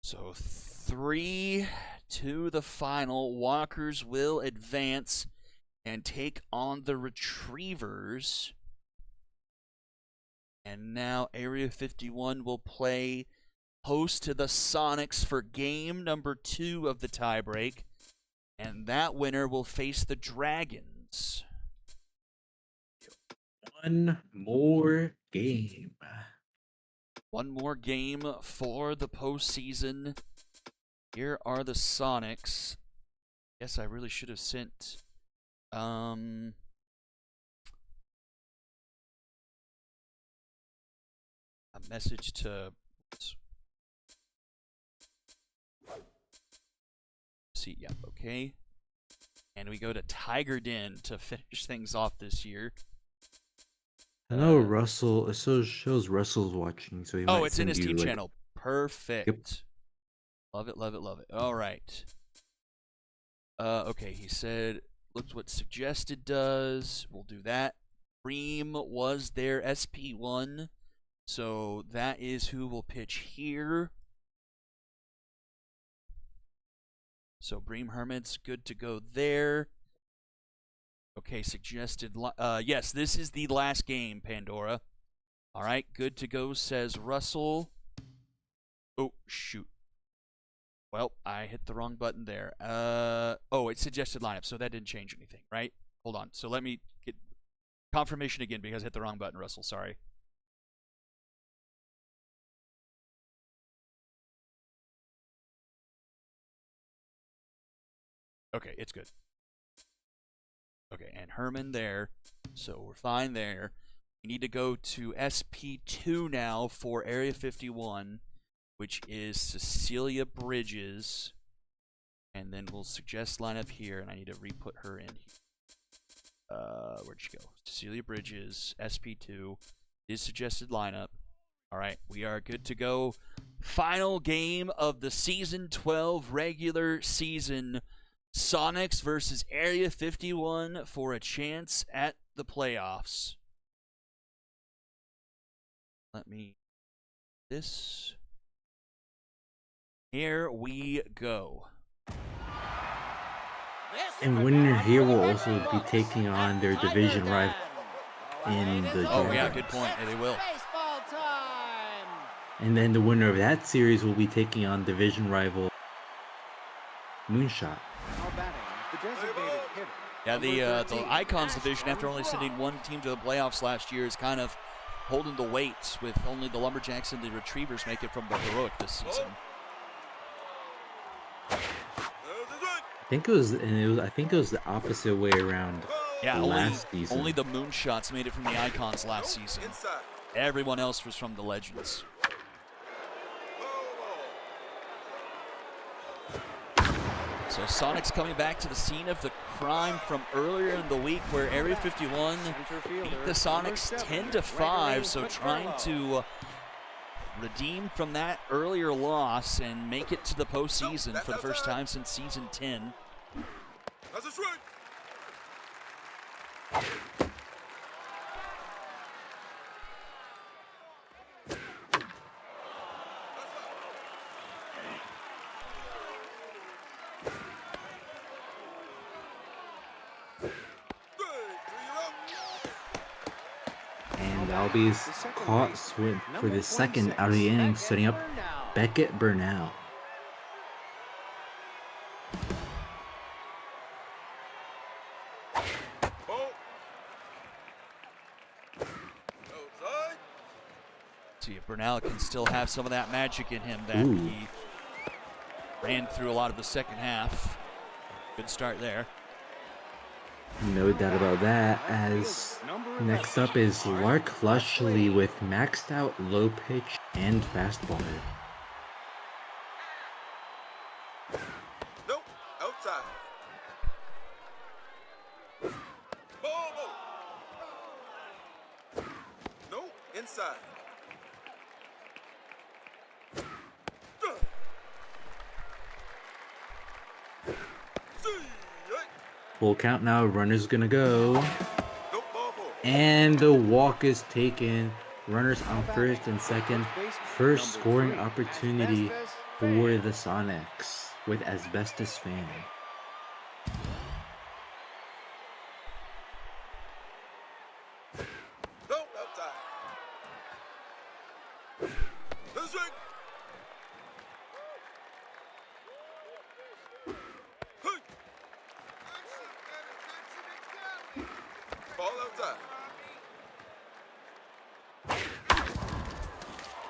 So 3 to the final. Walkers will advance and take on the Retrievers. And now Area 51 will play host to the Sonics for game number 2 of the tiebreak. And that winner will face the Dragons. One more game. One more game for the postseason. Here are the Sonics. Yes, I really should have sent a message to see. Yeah, okay. And we go to Tiger Den to finish things off this year. I know Russell. It shows Russell's watching, so he might it's in his send team you, channel. Perfect. Yep. Love it, love it, love it. All right. Okay, he said, look what suggested does. We'll do that. Ream was their SP1, so that is who will pitch here. So Bream Hermit's good to go there. Okay, suggested. Yes, this is the last game, Pandora. All right, good to go, says Russell. Oh, shoot. Well, I hit the wrong button there. Oh, it suggested lineup, so that didn't change anything, right? Hold on. So let me get confirmation again because I hit the wrong button, Russell. Sorry. Okay, it's good. Okay, and Herman there, so we're fine there. We need to go to SP2 now for Area 51, which is Cecilia Bridges. And then we'll suggest lineup here, and I need to re-put her in here. Where'd she go? Cecilia Bridges, SP2, is suggested lineup. All right, we are good to go. Final game of the Season 12 regular season. Sonics versus Area 51 for a chance at the playoffs. Let me... This... Here we go. And winner here will also be taking on their division rival in the Oh, yeah, Dragons. good point. Yeah, they will. Baseball time. And then the winner of that series will be taking on division rival Moonshot. Now batting, The designated hitter. Yeah, the Number 13, Icons division, after only Ashton sending one team to the playoffs last year, is kind of holding the weight, with only the Lumberjacks and the Retrievers make it from the Heroic this season. I think it was the opposite way around. Yeah, last season. only the Moonshots made it from the Icons last season. Inside. Everyone else was from the Legends. So Sonics coming back to the scene of the crime from earlier in the week, where Area 51 beat the Sonics 10-5. So trying to redeem from that earlier loss and make it to the postseason for the first time since season 10. That's a strike. And Albie's caught swim for the second out of the inning, setting up Beckett Burnell. Ball. Outside. See if Burnell can still have some of that magic in him that Ooh. he ran through a lot of the second half. Good start there. No doubt about that, as next up is Lark Lushley with maxed out low pitch and fastball. Nope. Outside. Ball. Nope. Inside. Full count now, runner's gonna go. Nope. Ball four. And the walk is taken. Runners on first and second. First scoring opportunity for the Sonics with Asbestos Fan. Nope. Outside. That's right. Hey. Ball outside.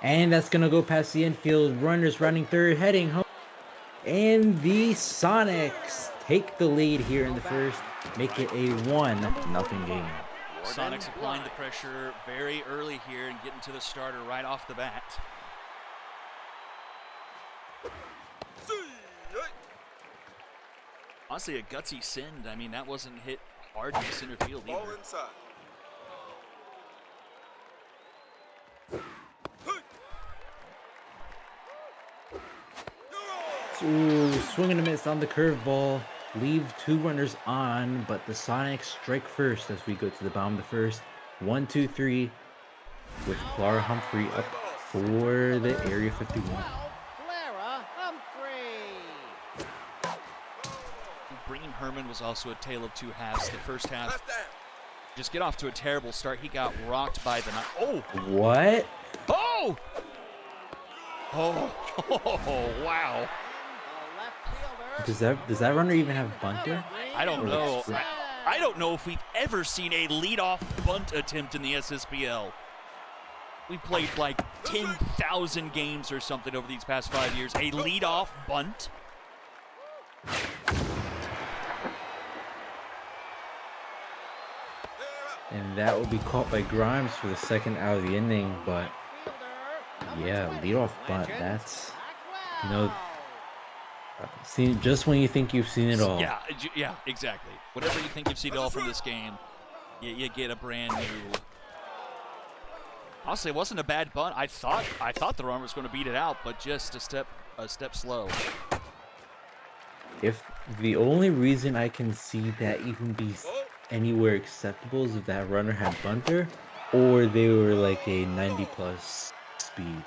And that's gonna go past the infield. Runners running third, heading home. And the Sonics take the lead here in the first, make it a 1-0 game. Sonics applying the pressure very early here and getting to the starter right off the bat. Honestly, a gutsy send. I mean, that wasn't hit hard in the center field Ball either. inside. Ooh, swing and a miss on the curveball. Leave two runners on, but the Sonics strike first as we go to the bottom of the first. 1-2-3 with Clara Humphrey up for the Area 51. Clara Humphrey. Bringing Herman was also a tale of two halves. The first half, Left down. just get off to a terrible start. He got rocked by the Oh! What? Oh! Oh! Oh! Wow! The left fielder. Does that runner even have bunter? I don't Oh, know. that's- I don't know if we've ever seen a leadoff bunt attempt in the SSBL. We've played like 10,000 games or something over these past 5 years. A leadoff bunt? And that will be caught by Grimes for the second out of the inning, but yeah, leadoff bunt, that's, you know, just when you think you've seen it all. Yeah, exactly. Whatever you think you've seen it all from this game, you get a brand new. Honestly, it wasn't a bad bunt. I thought the runner was going to beat it out, but just a step slow. If the only reason I can see that even be anywhere acceptable is if that runner had bunter, or they were like a 90+ speed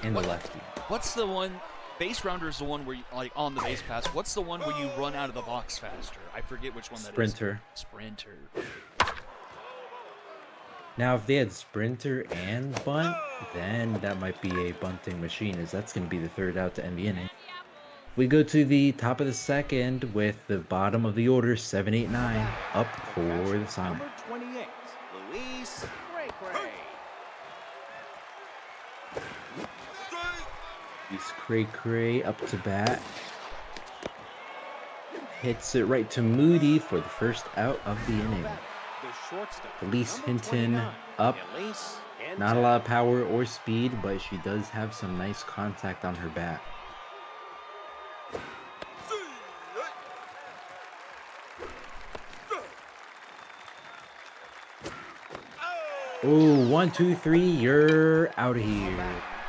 and the lefty. What's the one? Base rounder is the one where you, like on the base pass. What's the one where you run out of the box faster? I forget which one that Sprinter. is. Sprinter. Now, if they had sprinter and bunt, then that might be a bunting machine, as that's going to be the third out to end the inning. We go to the top of the second with the bottom of the order, 7-8-9, up for the Sonic. Number 28, Luis Cray. He's Cray up to bat. Hits it right to Moody for the first out of the inning. Elise Hinton up. Not a lot of power or speed, but she does have some nice contact on her bat. Oh, 1, 2, 3, you're out of here.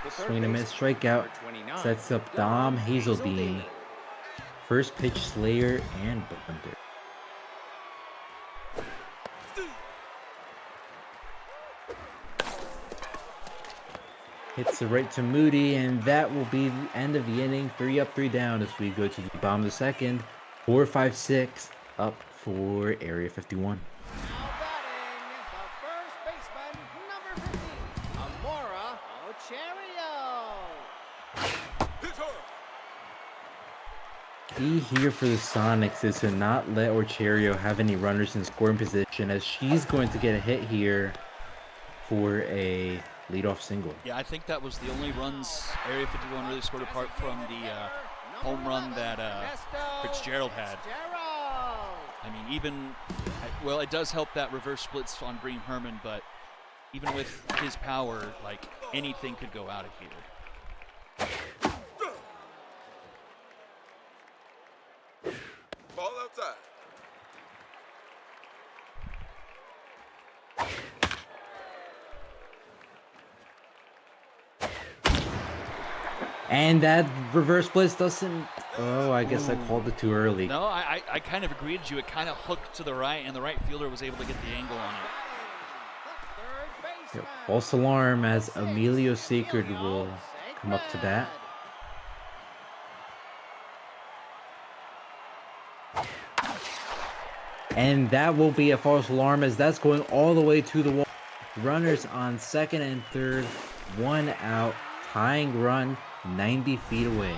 Swing and miss, strikeout. Sets up Dom Hazelbean. First pitch Slayer and bunter. Hits it right to Moody, and that will be the end of the inning. 3 up, 3 down as we go to the bottom of the second. 4, 5, 6 up for Area 51. Now batting, the first baseman, number 15, Amora Ocherio. Key here for the Sonics is to not let Ocherio have any runners in scoring position, as she's going to get a hit here for a leadoff single. Yeah, I think that was the only runs Area 51 really scored apart from the home run that Fitzgerald had. I mean, even, well, it does help that reverse splits on Bream Herman, but even with his power, like, anything could go out of here. Ball outside. And that reverse blitz doesn't... Oh, I guess I called it too early. No, I kind of agreed with you. It kind of hooked to the right, and the right fielder was able to get the angle on it. False alarm as Emilio Sacred will come up to bat. And that will be a false alarm, as that's going all the way to the wall. Runners on second and third, 1 out, tying run 90 feet away.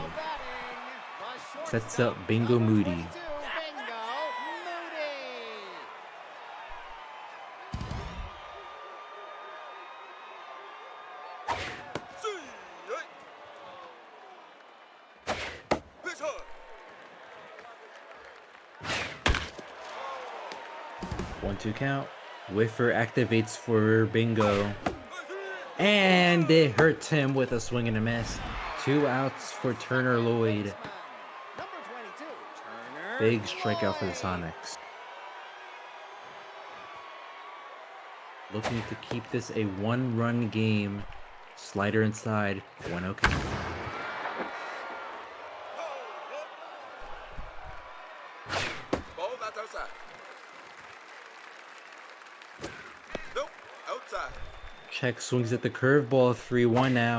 Sets up Bingo Moody. Pitch hard. 1-2 count. Whiffer activates for Bingo. And it hurts him with a swing and a miss. 2 outs for Turner Lloyd. Number 22, Turner Big strikeout for the Lloyd. Sonics. Looking to keep this a 1-run game. Slider inside, 1-0 count. Ball not outside. Nope, outside. Check swings at the curveball, 3-1 now.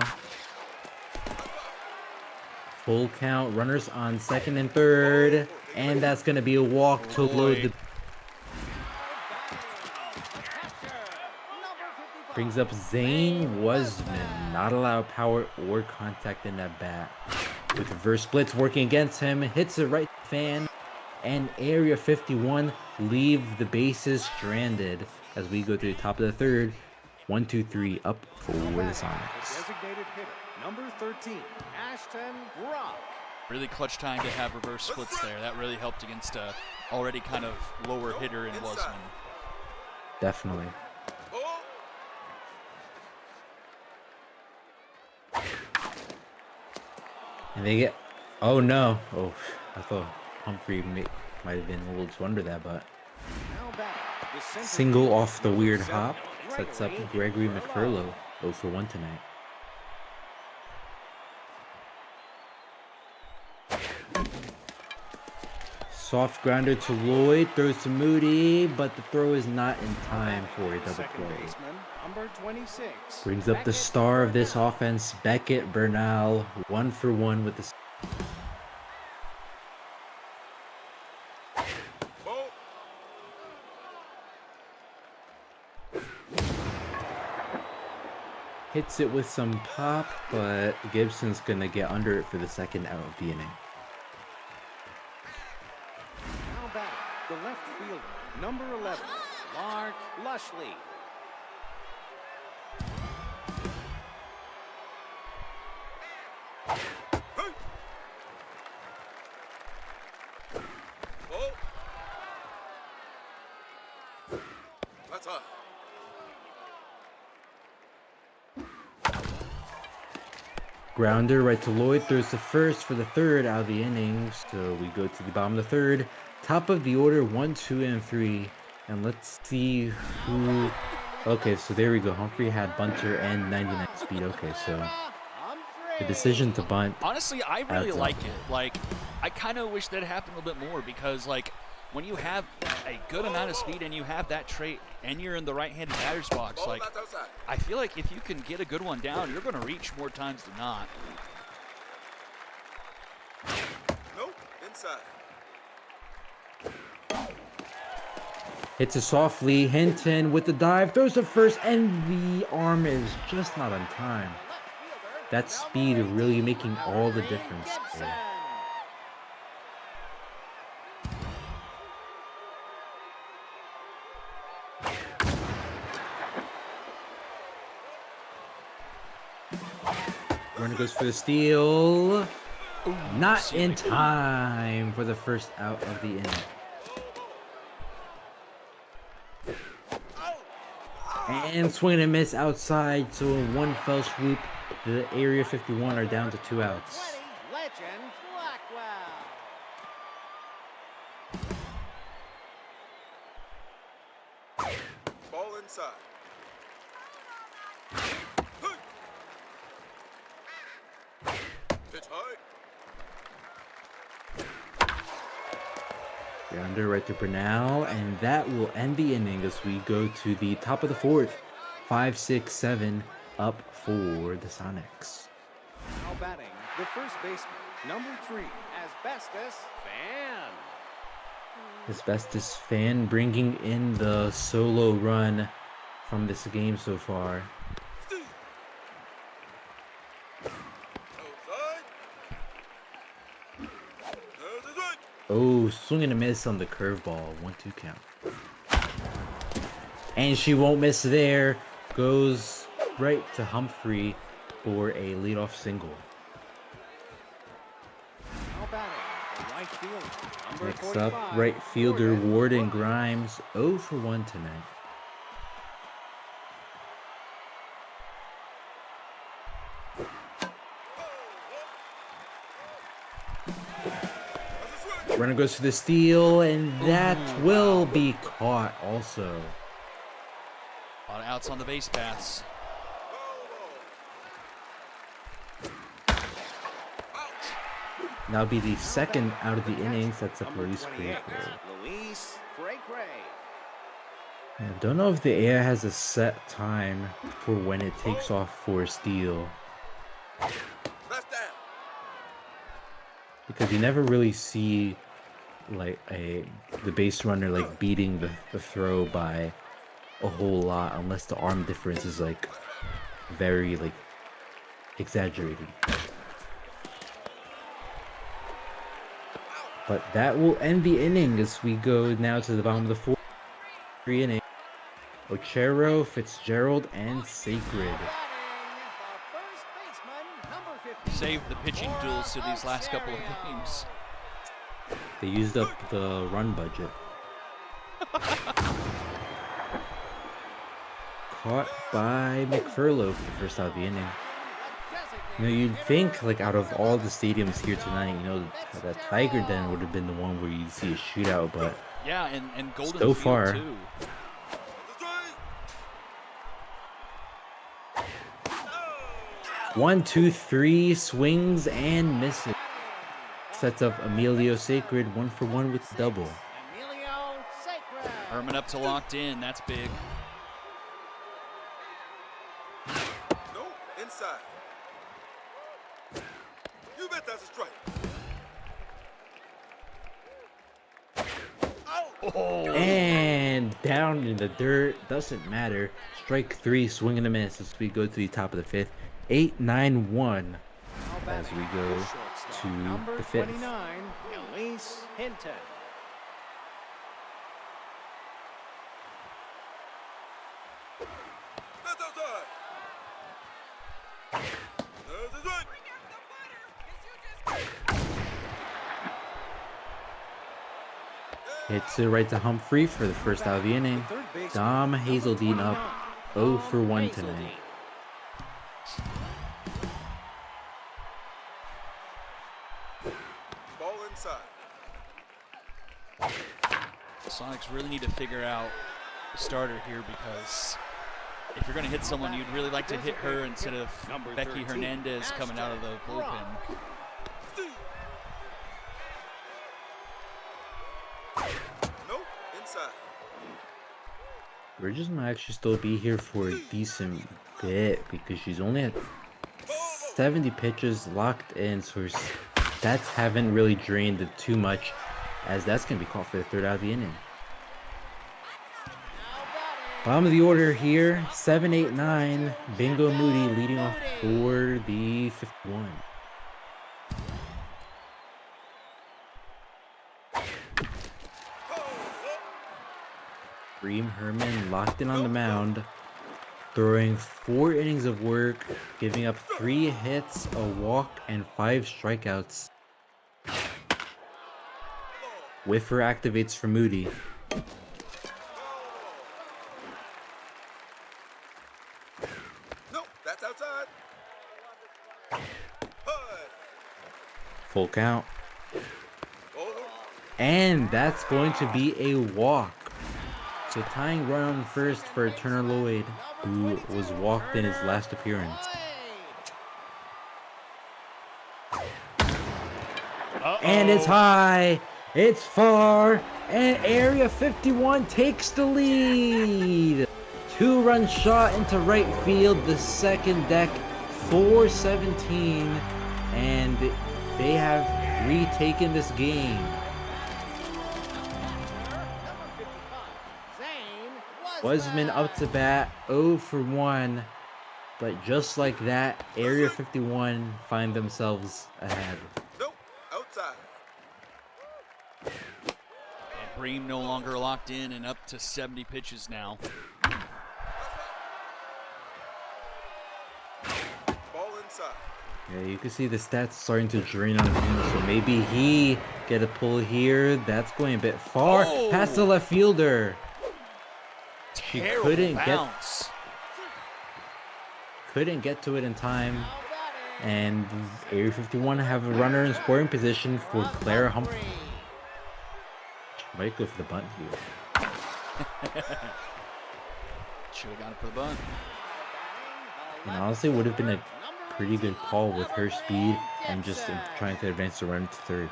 Full count, runners on second and third, and that's going to be a walk to load the... Brings up Zane Wasman. Not allowed power or contact in that bat. With reverse splits working against him, hits the right fan, and Area 51 leave the bases stranded as we go to the top of the third. 1, 2, 3 up for the Sonics. Designated hitter, number 13, Ashton Brock. Really clutch time to have reverse splits there. That really helped against a already kind of lower hitter in Wasman. Definitely. Ball. And they get... Oh no. Oh, I thought Humphrey might have been able to under that, but... Now batting, the center Single fielder, off the weird number hop. 7, Sets up Gregory McFurlow. 0 for 1 tonight. Soft grounder to Lloyd. Throws to Moody, but the throw is not in time for a double second play. baseman, number 26. Brings up the star of this offense, Beckett Bernal. 1 for 1 with the... Ball. Hits it with some pop, but Gibson's going to get under it for the second out of the inning. The left fielder, number 11, Mark Lushley. Hey! Ball. That's high. Grounder right to Lloyd, throws the first for the third out of the inning. So we go to the bottom of the third. Top of the order, 1, 2, and 3. And let's see who. Okay, so there we go. Humphrey had bunter and 99 speed. Okay, so the decision to bunt. Honestly, I really Adds up. like it. Like, I kind of wish that happened a little bit more because, like, when you have a good amount of speed and you have that trait and you're in the right-handed batter's box, Ball like, not outside. I feel like if you can get a good one down, you're going to reach more times than not. Nope. Inside. Hits it softly. Hinton with the dive. Throws the first, and the arm is just not on time. That speed really making all the difference there. Runner goes for the steal. Not in time for the first out of the inning. And swing and a miss outside, so in one fell swoop, the Area 51 are down to 2 outs. Legend Blackwell. Ball inside. Hey. Pitch high. Grounder right to Bernal, and that will end the inning as we go to the top of the fourth. 5, 6, 7 up for the Sonics. Now batting, the first baseman, number 3, Asbestos Fan. Asbestos Fan bringing in the solo run from this game so far. Outside. There's his right. Oh, swing and a miss on the curveball. 1-2 count. And she won't miss there. Goes right to Humphrey for a leadoff single. Now batting, the right fielder, number Next 45, up, right fielder Gordon Warden Grimes. Grimes. 0 for 1 tonight. Runner goes for the steal, and that will be caught also. A lot of outs on the base paths. Now be the second out of the inning. Sets up Luis Cray. Luis Cray. I don't know if the AI has a set time for when it takes off for a steal, That's down. because you never really see like the base runner like beating the throw by a whole lot unless the arm difference is like very like exaggerated. But that will end the inning as we go now to the bottom of the fourth inning. Ochero, Fitzgerald, and Sacred. Save the pitching duels to these last couple of games. They used up the run budget. Caught by McFurlow for the first out of the inning. You know, you'd think, like, out of all the stadiums here tonight, you know, that Tiger Den would have been the one where you'd see a shootout, but Yeah, and Golden So Field far. too. That's right. 1, 2, 3 swings and misses. Sets up Emilio Sacred 1 for 1 with the double. Emilio Sacred. Herman up to locked in. That's big. No, inside. You bet that's a strike. Oh, And down in the dirt, doesn't matter. Strike 3, swing and a miss as we go to the top of the fifth. 8-9-1 as we go to Number the fifth. 29, Elise Hinton. Hits it right to Humphrey for the first out of the inning. Dom Hazeldean up 0 for 1 tonight. Ball inside. The Sonics really need to figure out the starter here, because if you're going to hit someone, you'd really like to hit her instead of Becky Hernandez coming out of the bullpen. Nope, inside. Bridges might actually still be here for a decent bit because she's only at 70 pitches locked in, so her stats haven't really drained it too much, as that's going to be called for the third out of the inning. Bottom of the order here, 7, 8, 9. Bingo Moody leading off for the 51. Bream Herman locked in on the mound, throwing 4 innings of work, giving up 3 hits, a walk, and 5 strikeouts. Whiffer activates for Moody. Nope, that's outside. Hud. Full count. Over. And that's going to be a walk. So tying run on first for Turner Lloyd, who was walked in his last appearance. And it's high, it's far, and Area 51 takes the lead. 2-run shot into right field, the second deck, 4-17, and they have retaken this game. Wasman up to bat, 0 for 1, but just like that, Area 51 find themselves ahead. Nope, outside. And Bream no longer locked in and up to 70 pitches now. Ball inside. Yeah, you can see the stats starting to drain on him, so maybe he get a pull here. That's going a bit far, past the left fielder. She couldn't get to it in time, and Area 51 have a runner in scoring position for Clara Humphrey. She might go for the bunt here. Should have gone for the bunt. And honestly, would have been a pretty good call with her speed and just trying to advance the run to third.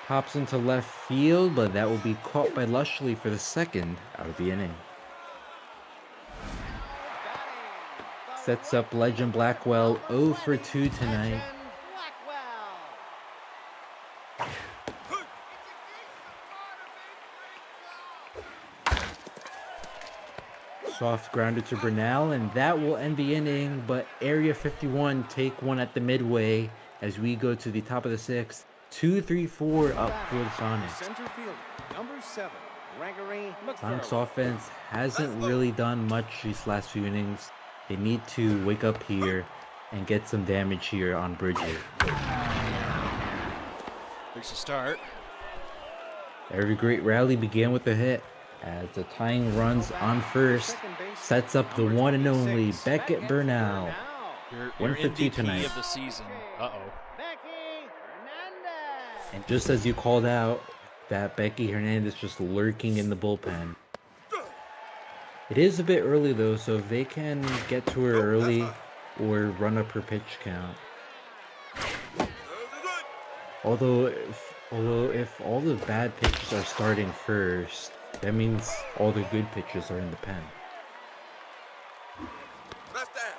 Pops into left field, but that will be caught by Lushley for the second out of the inning. Sets up Legend Blackwell 0 for 2 tonight. Soft grounder to Bernal, and that will end the inning, but Area 51 take one at the midway as we go to the top of the 6th. 2-3-4 up for the Sonics. Center field, number 7, Gregory Sonics offense hasn't really done much these last few innings. They need to wake up here and get some damage here on Bridget. There's a start. Every great rally began with a hit, as the tying runs on first sets up the one and only Beckett Bernal. Your 1 for 2 MVP tonight. of the season. Uh-oh. And just as you called out, that Becky Hernandez just lurking in the bullpen. It is a bit early though, so if they can get to her early or run up her pitch count. Although if all the bad pitches are starting first, that means all the good pitches are in the pen. That's that.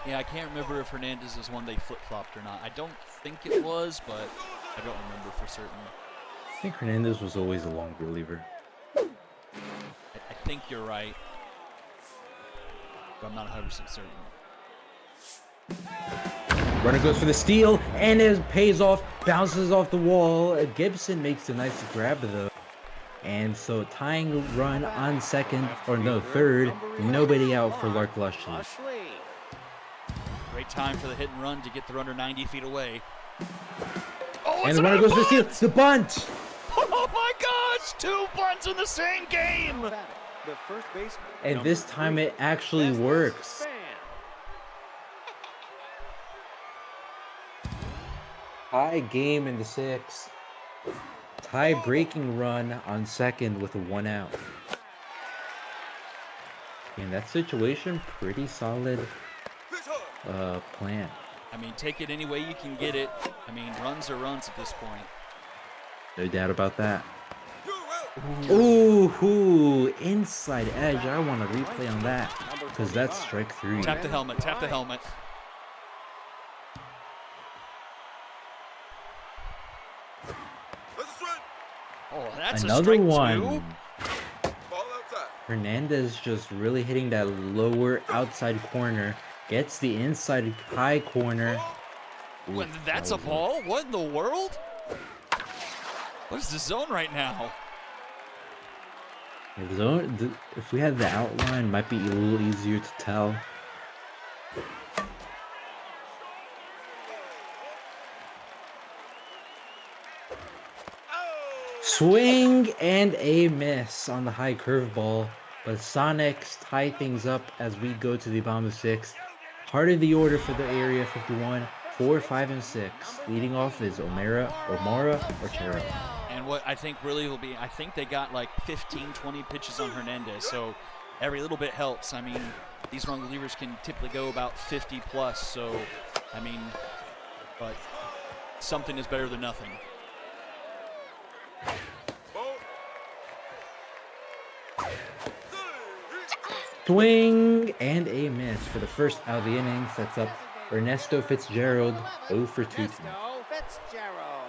Yeah, I can't remember if Hernandez is one they flip-flopped or not. I don't think it was, but I don't remember for certain. I think Hernandez was always a long reliever. I think you're right, but I'm not 100% certain. Runner goes for the steal, and it pays off, bounces off the wall. Gibson makes a nice grab though. and so tying run on second, or no, third. Nobody out for Lark Lushley. Great time for the hit and run to get the runner 90 feet away. Oh, And the runner goes for the steal. The bunt! Oh my gosh! 2 bunts in the same game! The first baseman. And this time it actually works. Tie game in the 6th. Tie breaking run on second with a 1 out. In that situation, pretty solid plan. I mean, take it any way you can get it. I mean, runs are runs at this point. No doubt about that. Ooh, inside edge. I want to replay on that because that's strike 3. Tap the helmet, tap the helmet. Oh, that's Another a strike one. 2. Hernandez just really hitting that lower outside corner. Gets the inside high corner. When that's a ball? What in the world? What is the zone right now? If we had the outline, it might be a little easier to tell. Swing and a miss on the high curveball, but Sonics tie things up as we go to the bottom of the 6th. Heart of the order for the area 51, 4, 5, and 6. Leading off is Omara, Orchero. And what I think really will be, I think they got like 15, 20 pitches on Hernandez, so every little bit helps. I mean, these run relievers can typically go about 50 plus, so, I mean, but something is better than nothing. Swing and a miss for the first out of the inning. Sets up Ernesto Fitzgerald 0 for 2. Ernesto Fitzgerald.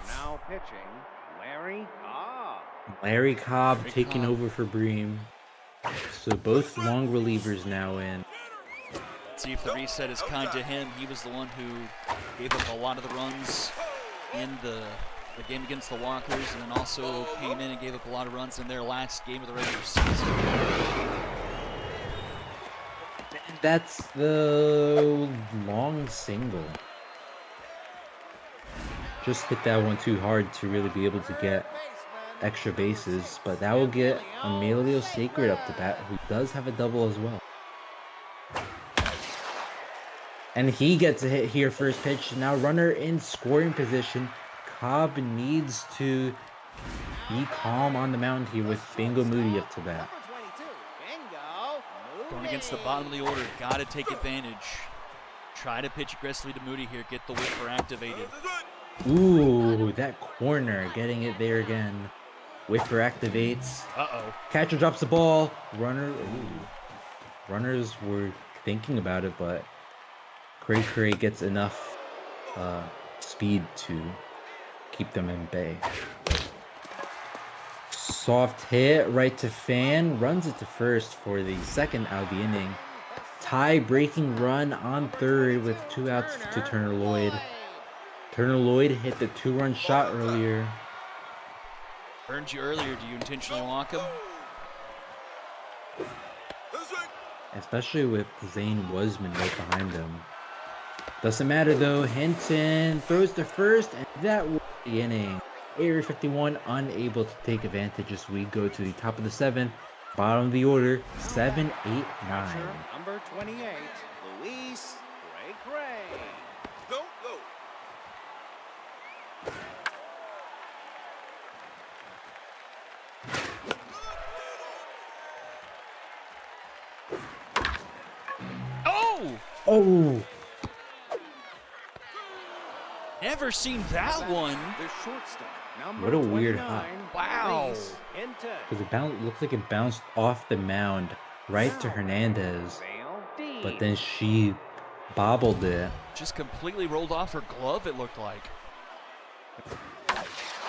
Now pitching, Larry Cobb. Larry Cobb taking over for Bream. So both long relievers now in. See if the reset is kind to him. He was the one who gave up a lot of the runs in the game against the Walkers, and then also came in and gave up a lot of runs in their last game of the regular season. That's the long single. Just hit that one too hard to really be able to get extra bases, but that will get Emilio Sacred up to bat, who does have a double as well. And he gets a hit here, first pitch. Now runner in scoring position. Cobb needs to be calm on the mound here with Bingo Moody up to bat. Going against the bottom of the order, got to take advantage. Try to pitch aggressively to Moody here, get the whipper activated. Ooh, that corner, getting it there again. Whipper activates. Uh-oh. Catcher drops the ball. Runners were thinking about it, but Cray gets enough speed to keep them in bay. Soft hit right to Fan, runs it to first for the second out of the inning. Tie breaking run on third with 2 outs to Turner Lloyd. Turner Lloyd hit the 2-run shot earlier. Earned you earlier, do you intentionally walk him? Especially with Zane Wasman right behind him. Doesn't matter though, Hinton throws to first, and that was the inning. Area 51 unable to take advantage as we go to the top of the 7th. Bottom of the order, 7, 8, 9. Number 28, Luis Cray. Go, go. Oh! Oh! Never seen that one. The shortstop, number What a weird 29, hop. Wow. Luis Hinton. Because it looks like it bounced off the mound right to Hernandez, but then she bobbled it. Just completely rolled off her glove, it looked like.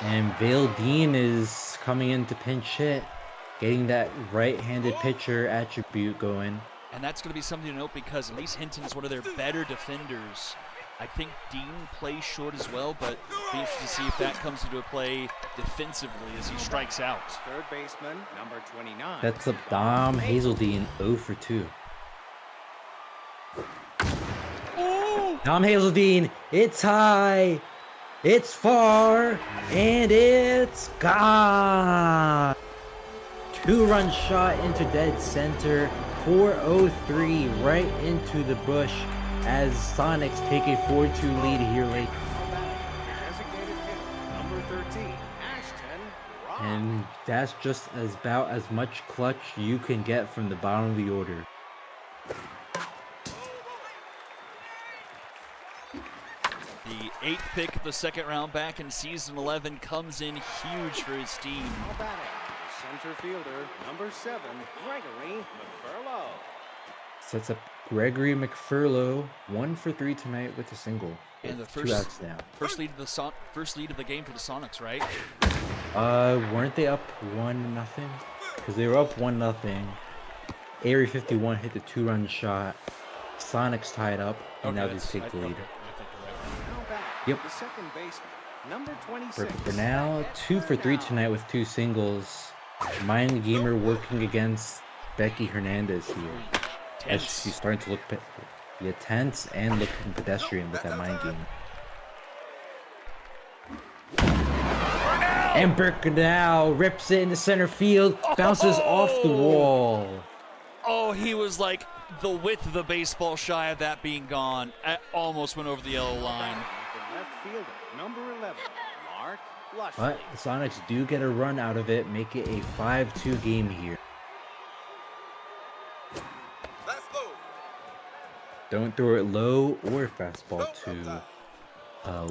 And Vale Dean is coming in to pinch hit, getting that right-handed pitcher attribute going. And that's going to be something to note because at least Hinton is one of their better defenders. I think Dean plays short as well, but be interested to see if that comes into play defensively as he strikes out. Third baseman, number 29. That's up Dom Hazeldean 0 for 2. Ooh! Dom Hazeldean, it's high, it's far, and it's gone. 2-run shot into dead center, 403 right into the bush as Sonics take a 4-2 lead here late. Designated hitter, number 13, Ashton Rock. And that's just about as much clutch you can get from the bottom of the order. The 8th pick of the second round back in season 11 comes in huge for his team. Now batting, the center fielder, number 7, Gregory McFurlow. Sets up Gregory McFurlow 1 for 3 tonight with a single. And the With first 2 outs now. first lead of the game for the Sonics, right? Weren't they up 1-0? Because they were up 1-0. Area 51 hit the 2-run shot. Sonics tied up, and now they take the lead. Now batting, Yep. the second baseman, number 26. For now, 2 for 3 tonight with 2 singles. Mind Gamer working against Becky Hernandez here. As Tense. she's starting to look tense and looking pedestrian with that mind game. And Birkenau rips it into center field, bounces off the wall. Oh, he was like the width of the baseball shy of that being gone. It almost went over the yellow line. The left fielder, number 11, Mark Lushley. But the Sonics do get a run out of it, make it a 5-2 game here. Let's go. Don't throw it low or fastball to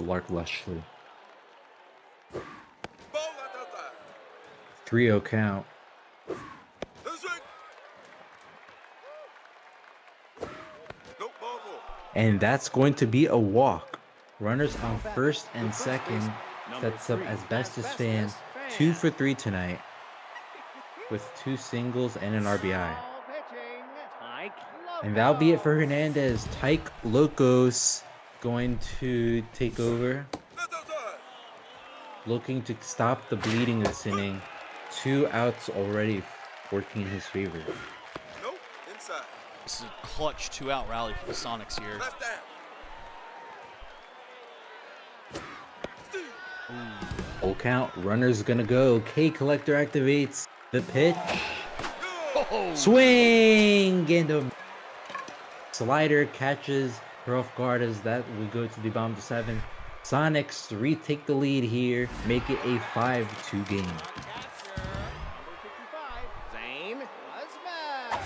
Lark Lushley. Ball outside. 3-0 count. This way. No ball four. And that's going to be a walk. Runners on first and second. Sets up Asbestos Fan 2 for 3 tonight with 2 singles and an RBI. Ball pitching, Tyke And that'll be it for Loco. Hernandez. Tyke Locos going to take over, Let's outside. looking to stop the bleeding this inning. 2 outs already working in his favor. Nope. Inside. This is a clutch 2-out rally for the Sonics here. Left down. Full count. Runner's gonna go. K Collector activates the pitch. Oh, Swing! And a slider catches her off guard as that we go to the bottom to 7. Sonics retake the lead here, make it a 5-2 game. Catcher, number 55, Zane Guzman.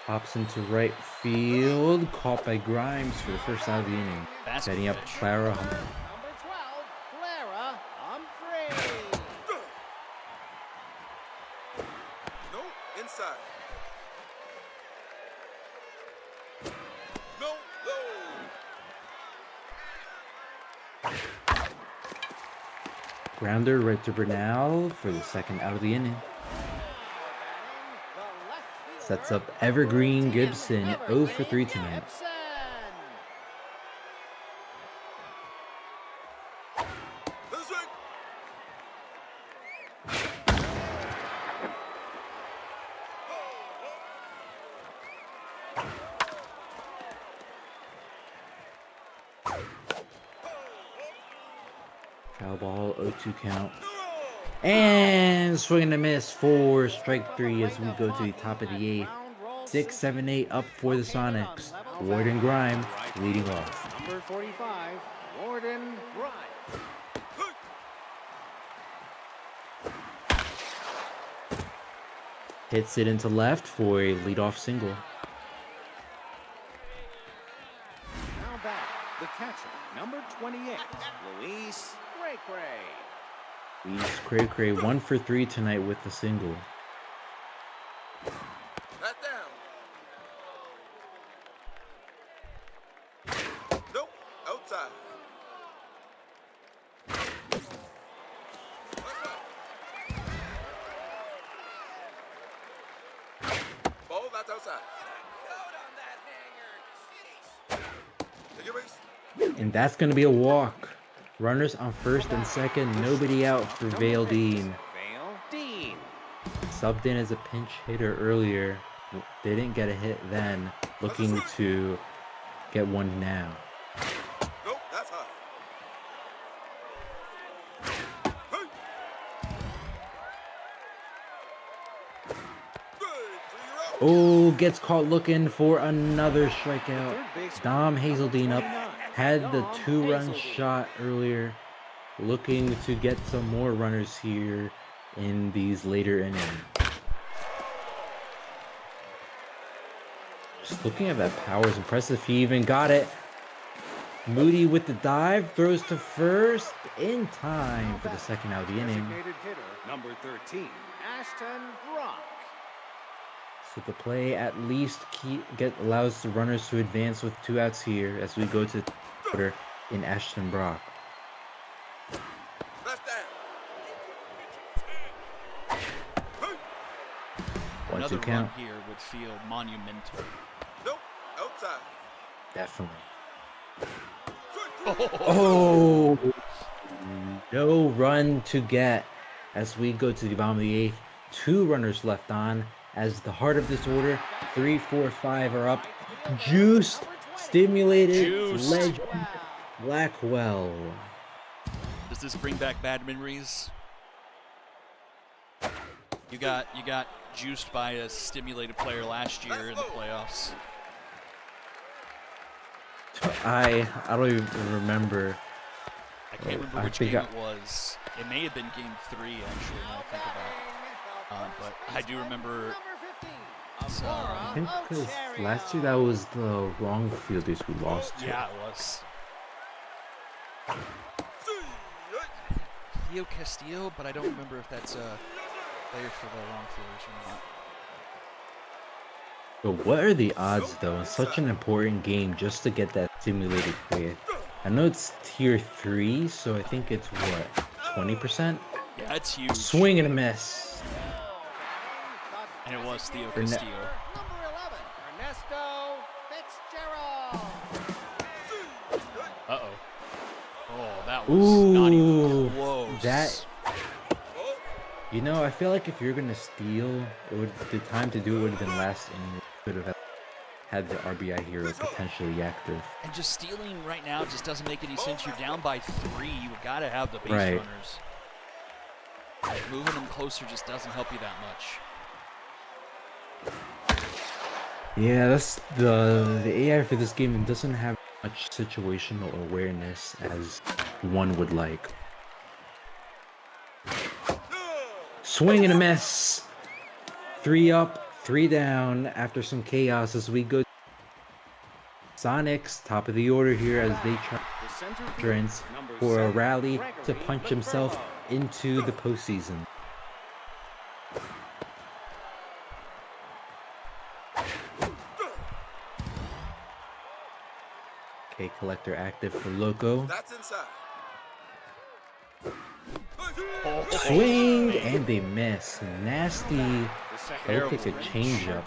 Pops into right field, caught by Grimes for the first out of the inning. That's Setting a up pitch. Clara. Number 12, Clara Humphrey. No. Inside. No. Low. Grounder right to Bernal for the second out of the inning. Sets up Evergreen Gibson 0 for 3 tonight. This way. Foul ball, 0-2 count. And swing and a miss for strike 3 as we go to the top of the 8th. 6, 7, 8 up for the Sonics. Ward and Grime leading off. Number 45, Warden Grimes. Hits it into left for a leadoff single. Now back, the catcher, number 28, Luis Cray. Luis Cray Cray 1 for 3 tonight with the single. Left down. Nope. Outside. outside. Take your base. And that's going to be a walk. Runners on first and second. Nobody out for Vale Dean. Vale Dean. Subbed in as a pinch hitter earlier. Didn't get a hit then. Looking to get one now. Nope, that's high. Hey. Good. 3 out. Oh, gets caught looking for another strikeout. Dom Hazeldine up. Had the 2-run shot earlier. Looking to get some more runners here in these later innings. Just looking at that power is impressive. He even got it. Moody with the dive, throws to first in time for the second out of the inning. Designated hitter number 13, Ashton Brock. So the play at least allows the runners to advance with 2 outs here as we go to the quarter in Ashton Brock. That's down. 1-2 Another count. run here would feel monumental. Nope, outside. Definitely. Swing. Oh, no run to get as we go to the bottom of the 8th. 2 runners left on as the heart of this order, 3, 4, 5 are up. Juiced, stimulated, Juiced. legend, Blackwell. Does this bring back bad memories? You got juiced by a stimulated player last year in the playoffs. I don't even remember. I can't remember I which think game it was. It may have been game 3, actually, now I think about it. But I do remember. I think because last year that was the wrong fielders we lost to. Yeah, it was. Theo Castillo, but I don't remember if that's a player for the wrong fielders or not. But what are the odds, though, in such an important game just to get that simulated play? I know it's tier 3, so I think it's what, 20%? Yeah, it's huge. Swing and a miss. And it was Theo Or ne- Castillo. Number 11, Ernesto Fitzgerald. Uh-oh. Oh, that was not even close. That. You know, I feel like if you're gonna steal, the time to do it would have been last inning. Could have had the RBI hero potentially active. And just stealing right now just doesn't make any sense. You're down by 3. You gotta have the base Right. runners. Moving them closer just doesn't help you that much. Yeah, that's the AI for this game doesn't have much situational awareness as one would like. Swing and a miss. 3 up, 3 down after some chaos as we go. Sonics, top of the order here as they try entrance for a rally to punch himself into the postseason. K collector active for Loco. That's inside. Swing and they miss. Nasty low kick, a changeup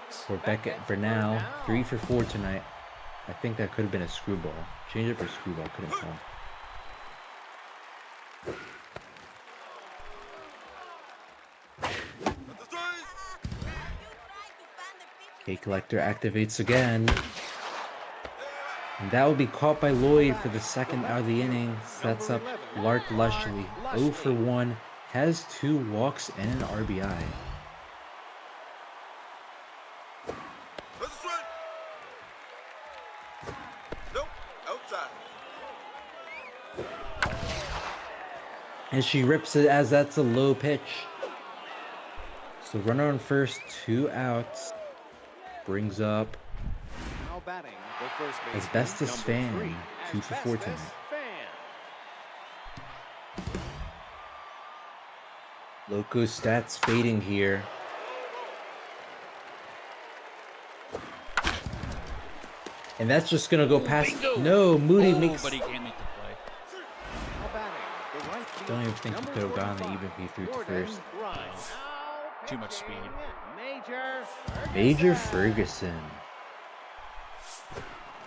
for Beckett Bernal. 3 for 4 tonight. I think that could have been a screwball. Changeup or screwball, couldn't tell. K collector activates again. And that will be caught by Lloyd for the second out of the inning. Sets up Lark Lushley. 0 for 1. Has 2 walks and an RBI. Nope, outside. And she rips it as that's a low pitch. So runner on first, 2 outs. Brings up Now batting, the first baseman, Asbestos number Fan. 3, 2 for 4 tonight. Asbestos Fan. Loco stats fading here. And that's just gonna go past. Bingo! No, Moody Oh, makes. but he can't make the play. Now batting, the right field, Don't even think he number could have gotten it 45, even if he threw to Gordon first. Grimes. Too much speed. Major Major Ferguson.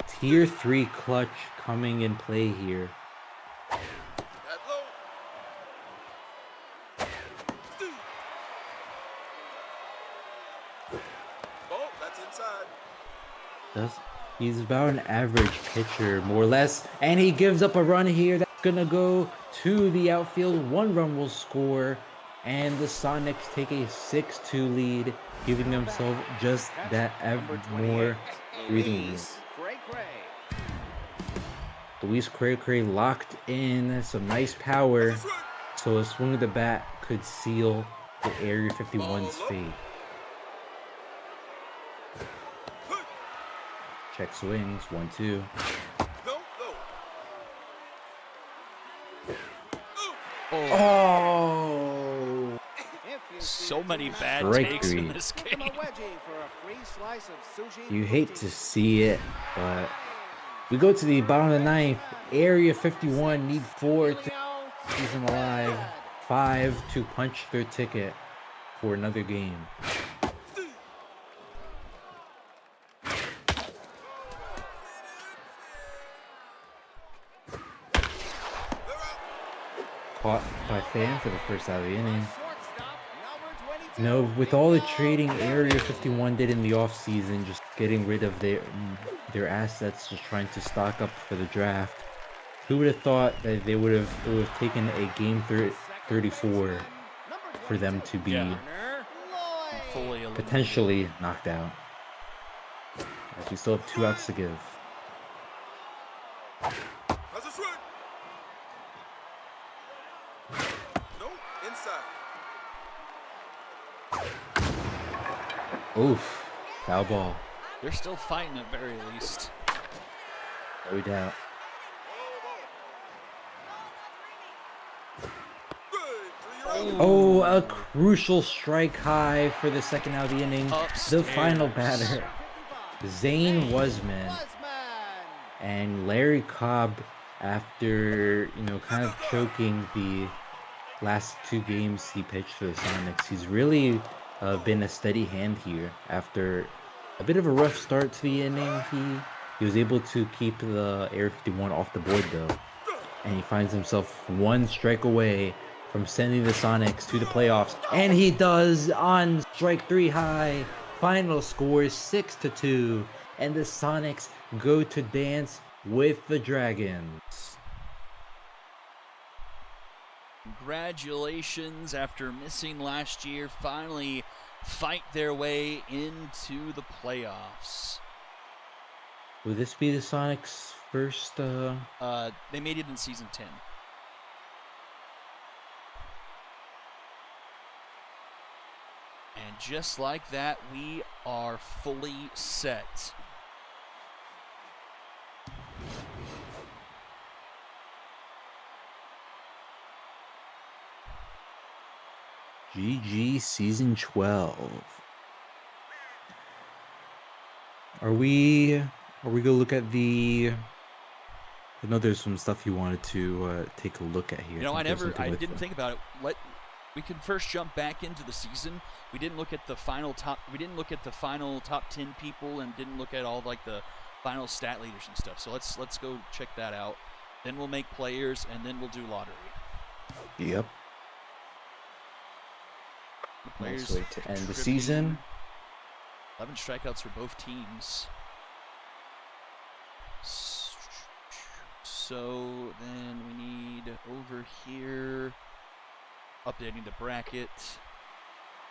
Tier 3 clutch coming in play here. That low. Oh, that's inside. He's about an average pitcher, more or less. And he gives up a run here that's going to go to the outfield. One run will score. And the Sonics take a 6-2 lead, giving themselves just that more breathing room. Luis Cray locked in some nice power, so a swing of the bat could seal the Area 51's fate. Check swings, 1-2. Oh! So many bad Strike takes in three. this game. You hate to see it, but we go to the bottom of the ninth. Area 51 need 4 to keep them alive, 5 to punch their ticket for another game. Caught by Fan for the first out of the inning. You know, with all the trading Area 51 did in the offseason, just getting rid of their assets, just trying to stock up for the draft, who would have thought that it would have taken a game 34 for them to be Fully eliminated. potentially knocked out? As we still have 2 outs to give. How's the swing? No, inside. Oof, foul ball, They're still fighting at very least. no doubt. Oh, a crucial strike high for the second out of the inning. Upstairs. The final batter, Zane Wasman. And Larry Cobb, after, kind of choking the last 2 games he pitched for the Sonics, he's really been a steady hand here. After a bit of a rough start to the inning, he was able to keep the Area 51 off the board, though. And he finds himself 1 strike away from sending the Sonics to the playoffs. And he does on strike 3 high. Final score 6-2. And the Sonics go to dance with the Dragons. Congratulations, after missing last year, finally fight their way into the playoffs. Will this be the Sonics' first? They made it in season 10. And just like that, we are fully set. GG Season 12. Are we gonna look at the? I know there's some stuff you wanted to take a look at here. I didn't think about it. We can first jump back into the season. We didn't look at the final top 10 people, and didn't look at all like the final stat leaders and stuff. So let's go check that out. Then we'll make players, and then we'll do lottery. Yep. Players Nice way to end the season. 11 strikeouts for both teams. So then we need over here, updating the bracket.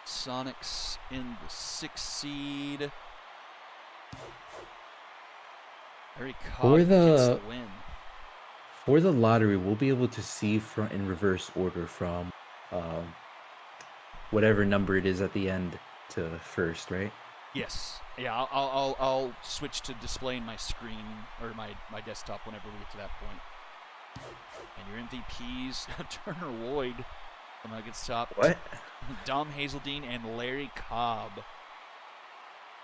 Sonics in the 6th seed. Very For gets the win. For the lottery, we'll be able to see in reverse order from whatever number it is at the end to first, right? Yes. Yeah, I'll switch to displaying my screen or my desktop whenever we get to that point. And your MVPs, Turner Lloyd from Nuggets top. What? Dom Hazeldine and Larry Cobb.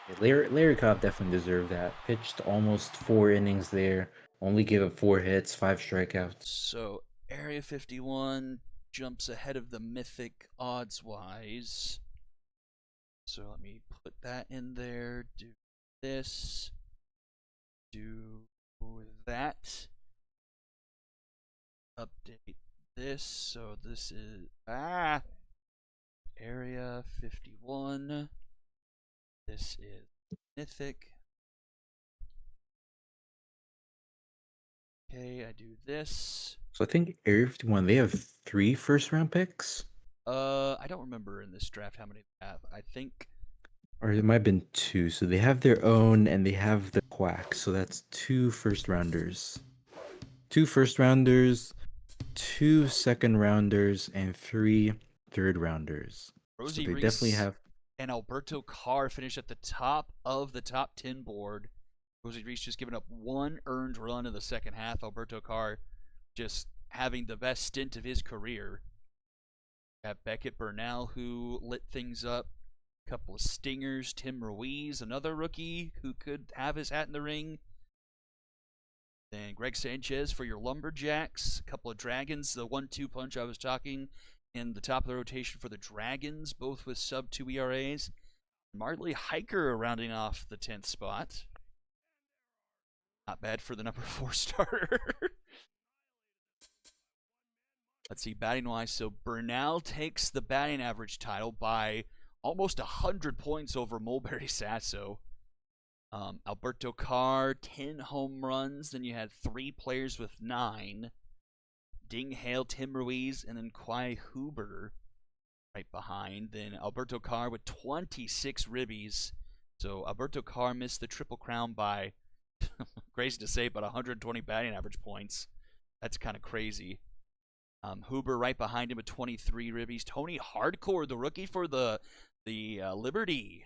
Yeah, Larry Cobb definitely deserved that. Pitched almost 4 innings there. Only gave up 4 hits, 5 strikeouts. So Area 51 jumps ahead of the Mythic odds-wise. So let me put that in there. Do this. Do that. Update this. So this is Area 51. This is Mythic. Okay, I do this. So I think Area 51, they have 3 first-round picks, I don't remember in this draft how many they have. I think or it might have been 2. So they have their own, and they have the Quack. So that's 2 first-rounders, 2 first-rounders, 2 second-rounders, and 3 third-rounders. So Rosie they definitely Reese have. and Alberto Carr finish at the top of the top 10 board. Rosie Reese just giving up 1 earned run in the second half. Alberto Carr just having the best stint of his career. Have Beckett Burnell, who lit things up. A couple of stingers. Tim Ruiz, another rookie who could have his hat in the ring. Then Greg Sanchez for your Lumberjacks. A couple of Dragons, the 1-2 punch I was talking in the top of the rotation for the Dragons, both with sub-2 ERAs. Marley Hiker rounding off the 10th spot. Not bad for the number 4 starter. Let's see, batting-wise, so Burnell takes the batting average title by almost 100 points over Mulberry Sasso. Alberto Carr, 10 home runs. Then you had 3 players with 9. Ding Hale, Tim Ruiz, and then Quai Huber right behind. Then Alberto Carr with 26 ribbies. So Alberto Carr missed the Triple Crown by, crazy to say, but 120 batting average points. That's kind of crazy. Huber right behind him with 23 ribbies. Tony Hardcore, the rookie for the Liberty,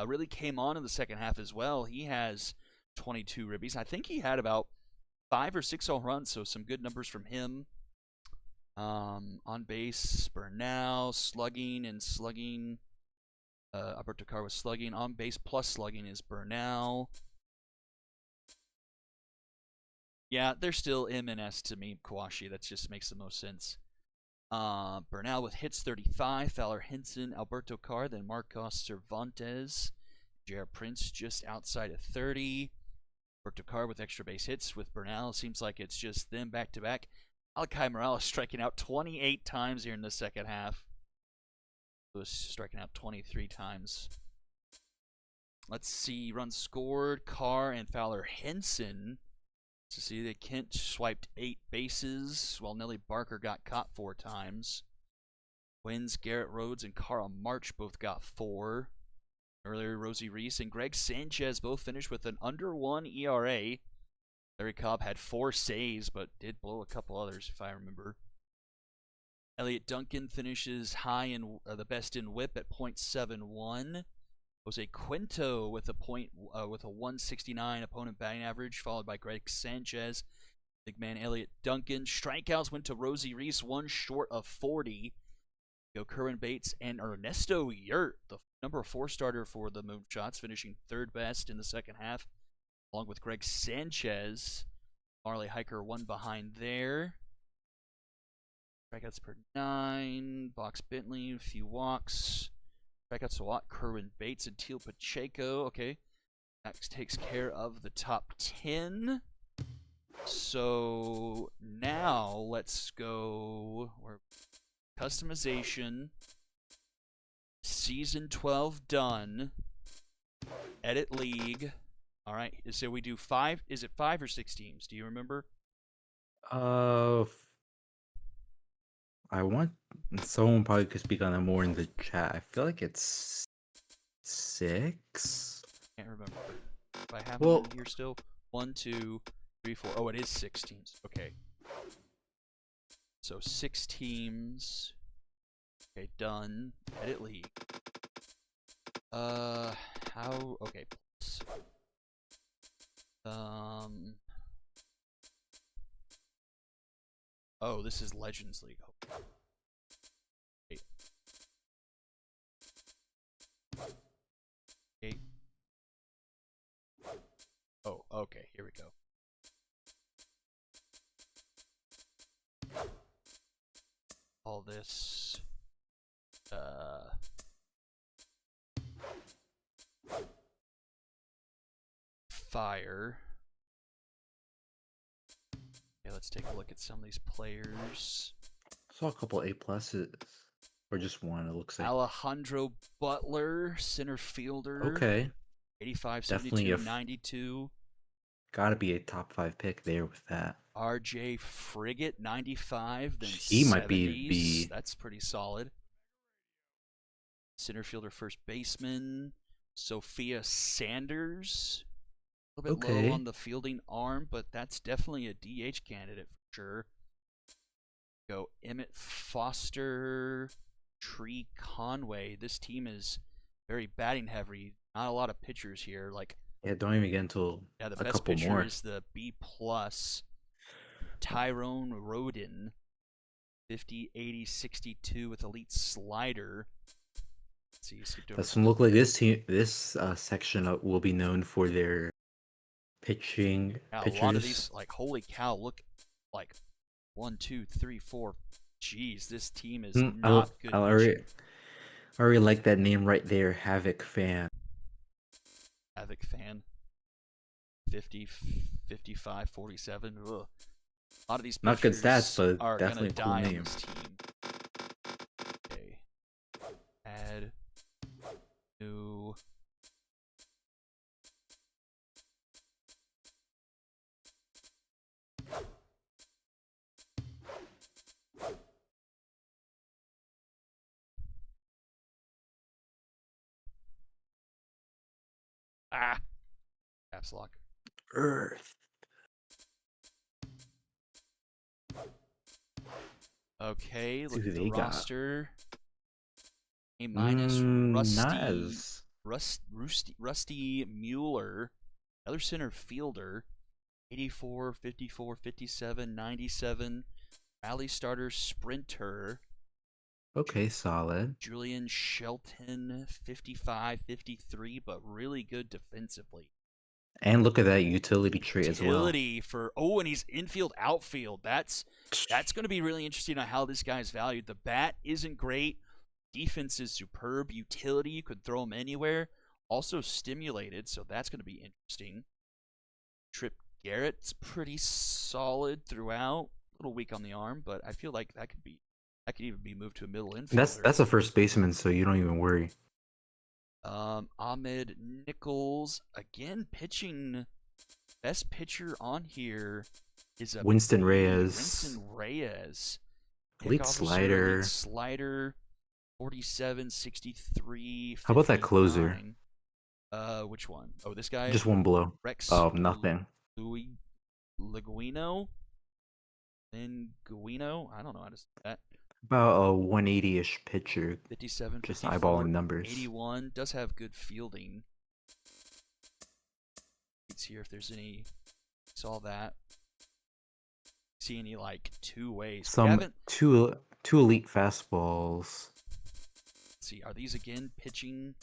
really came on in the second half as well. He has 22 ribbies. I think he had about 5 or 6 home runs, so some good numbers from him. On base, Burnell, slugging and slugging. Alberto Carr was slugging. On base plus slugging is Burnell. Yeah, they're still M and S to me, Kawashi. That just makes the most sense. Burnell with hits 35, Fowler Henson, Alberto Carr, then Marcos Cervantes, J.R. Prince just outside of 30. Alberto Carr with extra base hits with Burnell. Seems like it's just them back to back. Malachi Morales striking out 28 times here in the second half. Was striking out 23 times. Let's see, runs scored, Carr and Fowler Henson. To see that Kent swiped 8 bases, while Nelly Barker got caught 4 times. Wins, Garrett Rhodes and Carl March both got 4. Earlier, Rosie Reese and Greg Sanchez both finished with an under 1 ERA. Larry Cobb had 4 saves, but did blow a couple others, if I remember. Elliot Duncan finishes high in the best in WHIP at .71. Jose Quinto with a 169 opponent batting average, followed by Greg Sanchez. Big man Elliot Duncan. Strikeouts went to Rosie Reese, 1 short of 40. Go Kerwin Bates and Ernesto Yurt, the number 4 starter for the Moonshots, finishing 3rd best in the second half, along with Greg Sanchez. Marley Hiker 1 behind there. Strikeouts per 9. Box Bentley, a few walks. Strikeouts a lot. Kerwin Bates and Teal Pacheco. Okay. That takes care of the top 10. So now let's go. Customization. Season 12 done. Edit league. All right. So we do 5. Is it 5 or 6 teams? Do you remember? I want someone probably could speak on that more in the chat. I feel like it's 6. Can't remember. If I have Well, them here still. 1, 2, 3, 4. Oh, it is 6 teams. Okay. So 6 teams. Okay, done. Edit league. How? Okay. Oh, this is Legends League. Okay. Okay. Oh, okay. Here we go. All this. fire. Okay, let's take a look at some of these players. Saw a couple A pluses, or just one. It looks like. Alejandro Butler, center fielder. Okay, 85, definitely 72, 92. gotta be a top 5 pick there with that. RJ Frigate, 95, then He 70s. might be the- That's pretty solid. Center fielder, first baseman, Sophia Sanders. A little bit Okay. low on the fielding arm, but that's definitely a DH candidate for sure. Go Emmett Foster, Tree Conway. This team is very batting heavy. Not a lot of pitchers here. Like, Yeah, don't even get until yeah, the a best couple pitcher more. is the B plus. Tyrone Roden, 50, 80, 62 with elite slider. Let's see, skipped over. Doesn't look like this team. This section will be known for their pitching. Yeah, pitchers. a lot of these, like, holy cow, look, like 1, 2, 3, 4. Jeez, this team is not good. I already like that name right there, Havoc Fan. Havoc fan. 50, 55, 47. Ugh. A lot of these Not good pitchers stats, but are definitely gonna a cool die name. on this team. Okay. Add new. Ah. Caps lock. Earth. Okay, See look who at the they got. roster. A minus Not as Rusty Mueller, another center fielder. 84, 54, 57, 97. Rally starter sprinter. okay. Solid. Julian Shelton, 55, 53, but really good defensively. And look at that utility trait as well. Utility for and he's infield outfield. That's going to be really interesting on how this guy's valued. The bat isn't great. Defense is superb. Utility, you could throw him anywhere. Also stimulated, so that's going to be interesting. Trip Garrett's pretty solid throughout. A little weak on the arm, but I feel like that could even be moved to a middle infielder. That's a first baseman, so you don't even worry. Ahmed Nichols, again, pitching. Best pitcher on here is a Winston Reyes. Winston Reyes. Elite Kickoff slider. elite slider. 47, 63, How about that closer? 59. Which one? Oh, this guy? Just one blow. Rex Oh, nothing. Liguino? Linguino? I don't know how to say that. About a 180-ish pitcher. 57, Just 54, eyeballing numbers. 81. Does have good fielding. Let's see if there's any. Saw that. See any like two ways. Some two elite fastballs. Let's see, are these again pitching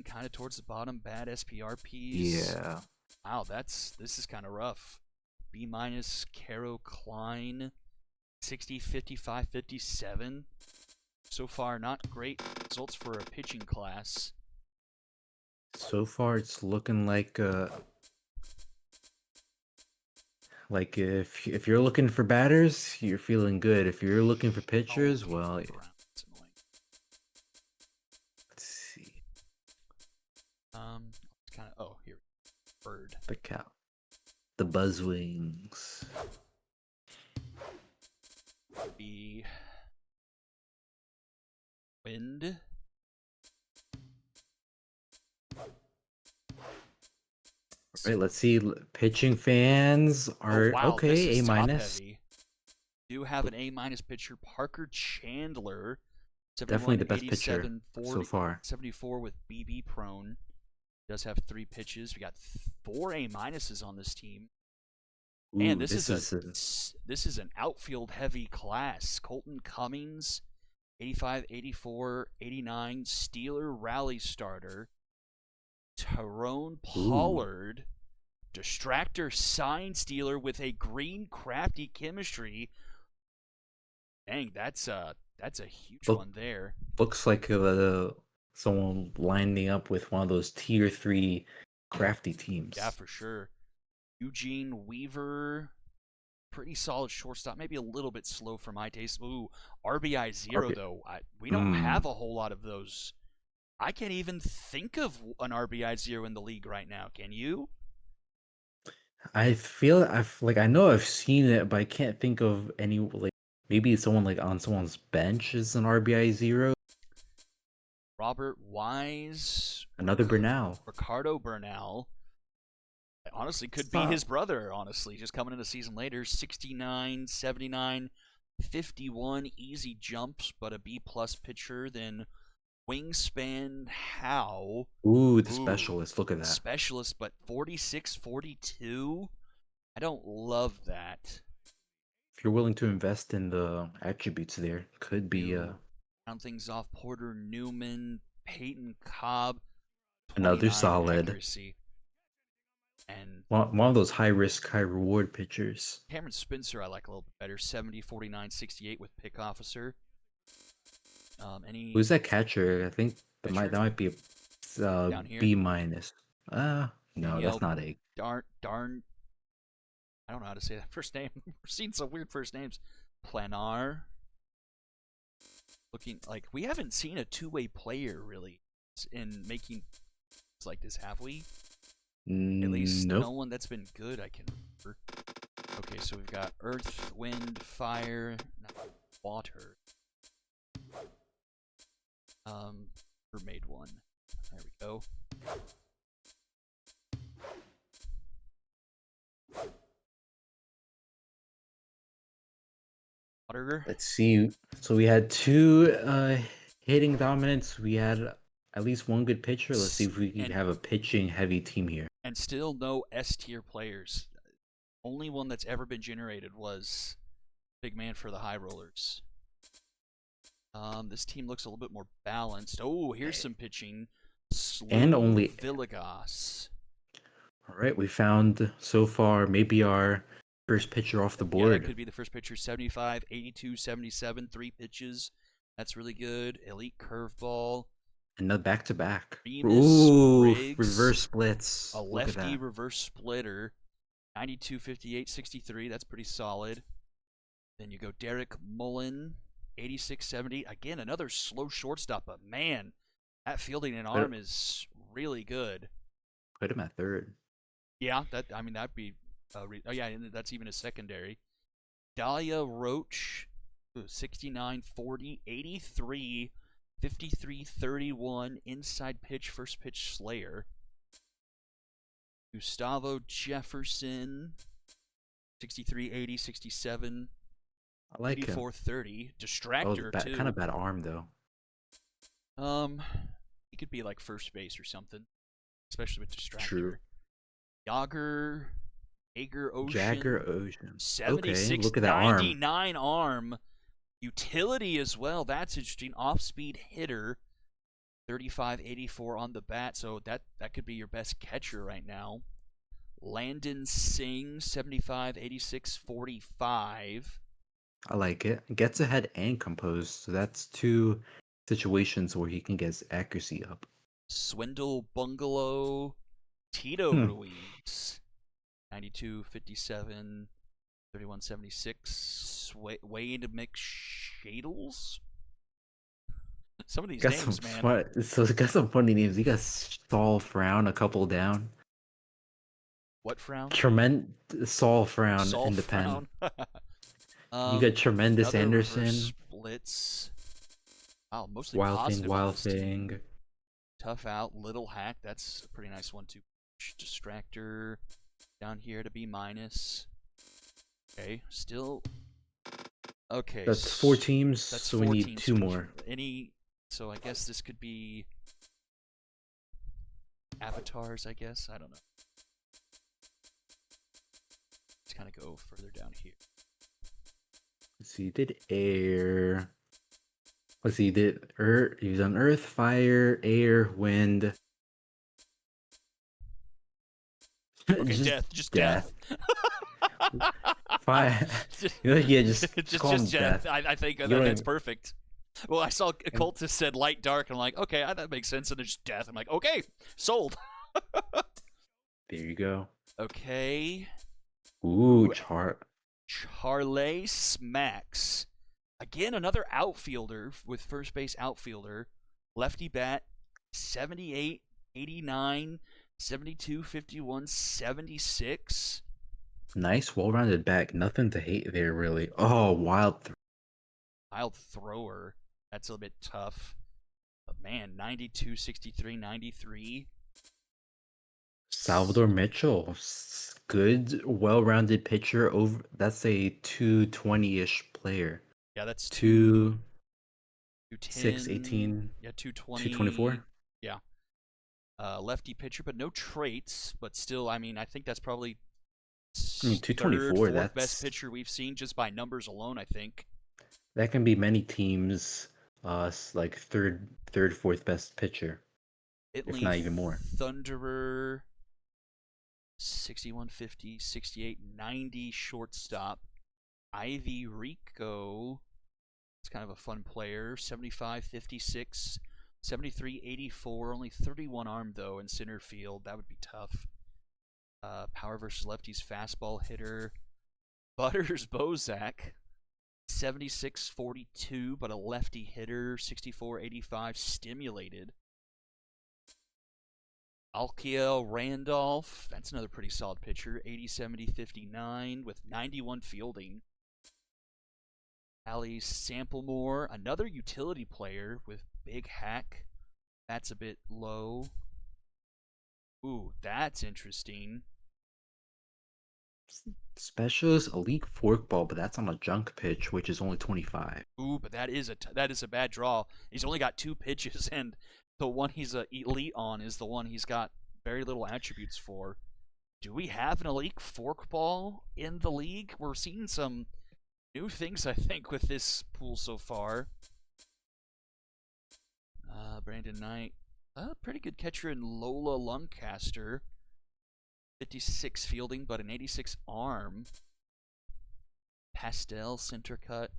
kind of towards the bottom? Bad SPRPs. Yeah. Wow, this is kind of rough. B minus Caro Klein. 60, 55, 57. So far, not great results for a pitching class. So far, it's looking like if you're looking for batters, you're feeling good. If you're looking for pitchers, well, That's annoying. let's see. Kind of. Oh, here. Bird. The cow. The Buzzwings. The wind. Right, let's see. Pitching fans are Oh, wow, this okay. is A top minus. heavy. Do have an A minus pitcher, Parker Chandler. Definitely the 71, best pitcher 87, 40, so far. 74 with BB prone. Does have 3 pitches. We got 4 A minuses on this team. And Ooh, this is an outfield heavy class. Colton Cummings, 85, 84, 89, Steeler rally starter. Tyrone Pollard, distractor sign stealer with a green crafty chemistry. Dang, that's a huge one there. looks like someone lining up with one of those tier 3 crafty teams. Yeah, for sure. Eugene Weaver, pretty solid shortstop. Maybe a little bit slow for my taste. Ooh, RBI 0, though. We don't have a whole lot of those. I can't even think of an RBI 0 in the league right now. Can you? I feel I know I've seen it, but I can't think of any like maybe someone like on someone's bench is an RBI 0. Robert Wise. Another Bernal. Ricardo Bernal. Honestly, could be Stop. his brother, honestly, just coming in a season later. 69, 79, 51, easy jumps, but a B-plus pitcher. Then Wingspan Howe. Ooh, the specialist. Look at that. Specialist, but 46, 42. I don't love that. If you're willing to invest in the attributes there, could be Round things off. Porter Newman, Peyton Cobb. another 29 solid. accuracy. And One of those high risk, high reward pitchers. Cameron Spencer, I like a little bit better. 70, 49, 68 with pick officer. Who's that catcher? I think that Pitcher? might be a Down here? B minus. No, Danielle that's not a. Darn. I don't know how to say that first name. We're seeing some weird first names. Planar. Looking like we haven't seen a two-way player really in making like this, have we? At least Nope. no one that's been good I can remember. Okay, so we've got earth, wind, fire, water. Never made one. There we go. Water. Let's see. So we had two hitting dominance. We had at least one good pitcher. Let's see if we can have a pitching heavy team here. And still no S-tier players. Only one that's ever been generated was big man for the High Rollers. This team looks a little bit more balanced. Oh, here's some pitching. And only Villegas. All right, we found so far maybe our first pitcher off the Yeah, board. that could be the first pitcher. 75, 82, 77, 3 pitches. That's really good. Elite curveball. Another back to back. Remus Ooh, Briggs, reverse splits. A Look at lefty that. reverse splitter. 92, 58, 63. That's pretty solid. Then you go Derek Mullen, 86, 70. Again, another slow shortstop, but man, that fielding and arm is really good. Put him at third. Yeah, that'd be. Oh yeah, and that's even a secondary. Dahlia Roach, 69, 40, 83, 53, 31. Inside pitch, first pitch Slayer. Gustavo Jefferson, 63, 80, 67. I like 84, him. 30. Distractor, too. Kind of bad arm though. He could be like first base or something, especially with Distractor. True. Jagger Ocean. Jagger Ocean. 76, okay, look at that arm. 99 arm. Utility as well. That's interesting. Off-speed hitter. 35, 84 on the bat. So that could be your best catcher right now. Landon Singh, 75, 86, 45. I like it. Gets ahead and composed. So that's two situations where he can get his accuracy up. Swindle Bungalow. Tito Ruiz. 92, 57, 31, 76. Wade McShadles. Some of these names, man. So it's got some funny names. You got Saul Frown, a couple down. What Frown? Saul Frown Saul in the pen. Frown. You got Tremendous Anderson. Splits. Wow, mostly Wild positive Thing, on Wild this team. Thing. Tough Out, Little Hack. That's a pretty nice one too. Distractor down here to B minus. Okay, still. Okay. That's 4 teams. So we 4 need teams. 2 more. So I guess this could be avatars. I guess I don't know. Let's kind of go further down here. Let's see. Did air. Let's see. Did earth? He's on earth, fire, air, wind. Okay, just death. Fire. Yeah, just call him death. death. I think You that's don't even- perfect. Well, I saw Cultist said light dark, and I'm like, okay, that makes sense. And there's death. I'm like, okay, sold. There you go. Okay. Ooh, Ooh, Charley Smacks. Again, another outfielder with first base outfielder. Lefty bat, 78, 89, 72, 51, 76. Nice, well-rounded back. Nothing to hate there, really. Oh, Wild thrower. That's a bit tough. But man, 92, 63, 93. Salvador Mitchell. Good, well-rounded pitcher. That's a 220-ish player. Yeah, that's 2, 6, 210. 18, Yeah, 224. 220. Yeah. Lefty pitcher, but no traits. But still, I mean, I think that's probably I mean, third, 224, fourth best that's pitcher we've seen just by numbers alone, I think. that can be many teams like third, fourth best pitcher, if Italy not even more. Thunderer, 61, 50, 68, 90 shortstop. Ivy Rico, it's kind of a fun player. 75, 56, 73, 84. Only 31 arm, though, in center field. That would be tough. Power versus lefties fastball hitter. Butters Bozak, 76, 42, but a lefty hitter. 64, 85, stimulated. Alkiel Randolph, that's another pretty solid pitcher. 80, 70, 59 with 91 fielding. Ali Samplemore, another utility player with big hack. That's a bit low. Ooh, that's interesting. Specialist elite forkball, but that's on a junk pitch, which is only 25. Ooh, but that is a bad draw. He's only got 2 pitches, and the one he's elite on is the one he's got very little attributes for. Do we have an elite forkball in the league? We're seeing some new things, I think, with this pool so far. Brandon Knight, a pretty good catcher in Lola Luncaster. 56 fielding, but an 86 arm. Pastel center cut.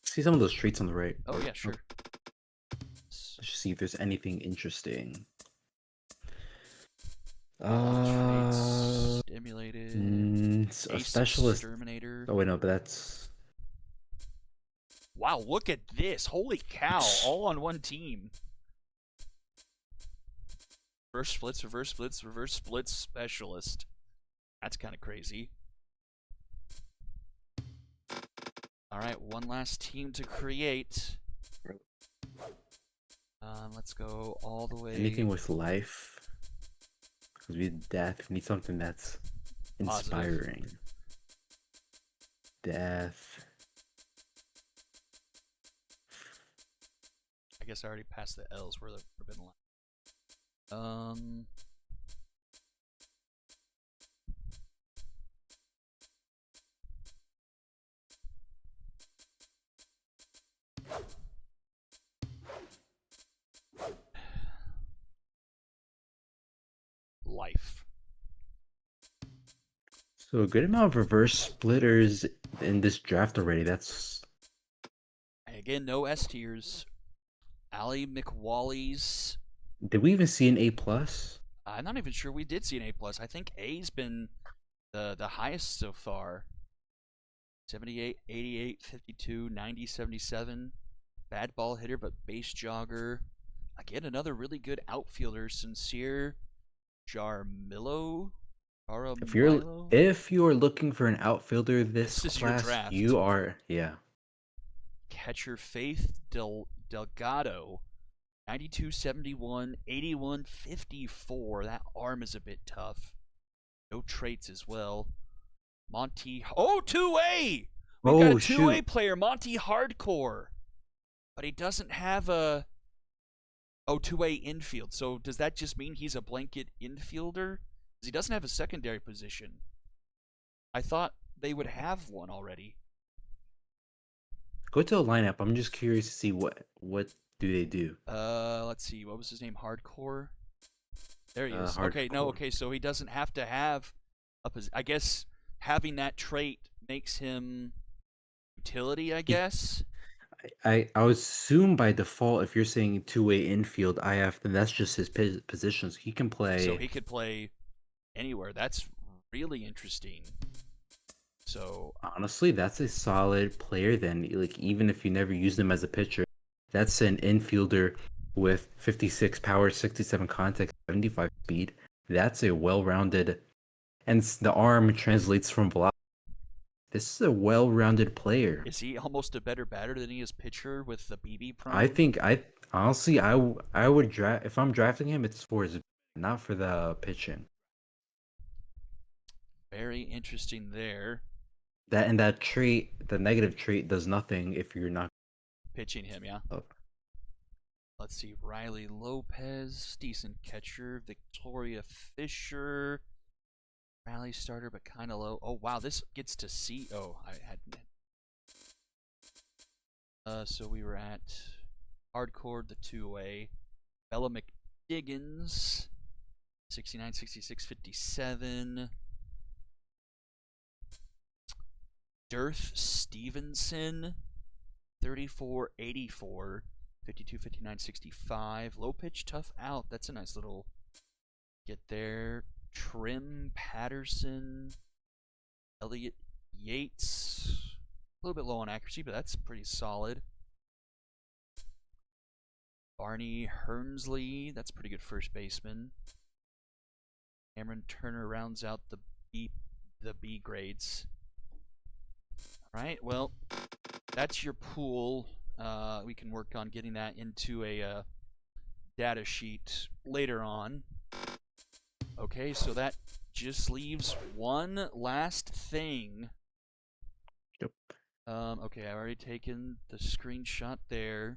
See some of those traits on the right. Oh yeah, sure. Let's just see if there's anything interesting. Traits, stimulated. A Ace specialist. Exterminator. Oh wait, no, but that's. Wow, look at this! Holy cow! All on one team. Reverse splits, reverse splits, reverse splits specialist. That's kind of crazy. All right, one last team to create. Let's go all the way. Anything with life. Because we need death. We need something that's inspiring. Positive. Death. I guess I already passed the L's where the forbidden line. Life. So a good amount of reverse splitters in this draft already. That's Again, no S tiers. Ali McWally's. Did we even see an A+? I'm not even sure we did see an A+. I think A's been the highest so far. 78, 88, 52, 90, 77. Bad ball hitter, but base jogger. Again, another really good outfielder. Sincere Jarmillo. If you're looking for an outfielder this is your class, draft. you are, yeah. Catcher Faith Delgado. 92, 71, 81, 54. That arm is a bit tough. No traits as well. Monty. Oh, 2A! We've got a 2A player, Monty Hardcore. But he doesn't have a. Oh, 2A infield. So does that just mean he's a blanket infielder? Because he doesn't have a secondary position. I thought they would have one already. Go to the lineup. I'm just curious to see what do they do. Let's see. What was his name? Hardcore. There he is. Hardcore. Okay, no. Okay, so he doesn't have to have a. I guess having that trait makes him utility. I guess. I would assume by default, if you're saying two-way infield, then that's just his position. So he can play. So he could play anywhere. That's really interesting. So Honestly, that's a solid player then. Like even if you never used him as a pitcher, that's an infielder with 56 power, 67 contact, 75 speed. That's a well-rounded, and the arm translates from velocity. This is a well-rounded player. is he almost a better batter than he is pitcher with the BB prime? I think I honestly I would draft if I'm drafting him, it's for his not for the pitching. Very interesting there. That trait, the negative trait, does nothing if you're not Pitching him, yeah. up. Let's see. Riley Lopez, decent catcher. Victoria Fisher, rally starter, but kind of low. Oh wow, this gets to C. Oh, I hadn't. So we were at hardcore, the two-way. Bella McDiggins, 69, 66, 57. Dirth Stevenson, 34, 84, 52, 59, 65. Low pitch, tough out. That's a nice little get there. Trim Patterson, Elliot Yates, a little bit low on accuracy, but that's pretty solid. Barney Hermsley, that's pretty good first baseman. Cameron Turner rounds out the B grades. All right, well, that's your pool. We can work on getting that into a data sheet later on. Okay, so that just leaves one last thing. Yep. Okay, I've already taken the screenshot there.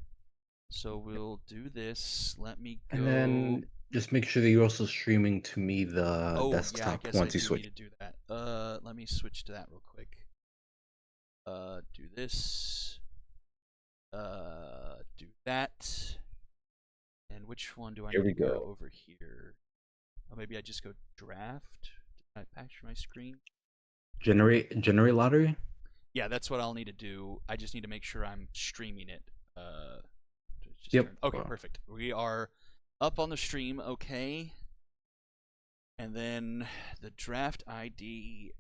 So we'll do this. Let me go. And then just make sure that you're also streaming to me the yeah, I desktop guess once I you do switch. need to do that. Let me switch to that real quick. Do this. Do that. And which one do I Here need we to go go. over here? Oh, maybe I just go draft. Did I capture my screen? Generate lottery? Yeah, that's what I'll need to do. I just need to make sure I'm streaming it. Yep. Okay, perfect. We are up on the stream, okay. And then the draft ID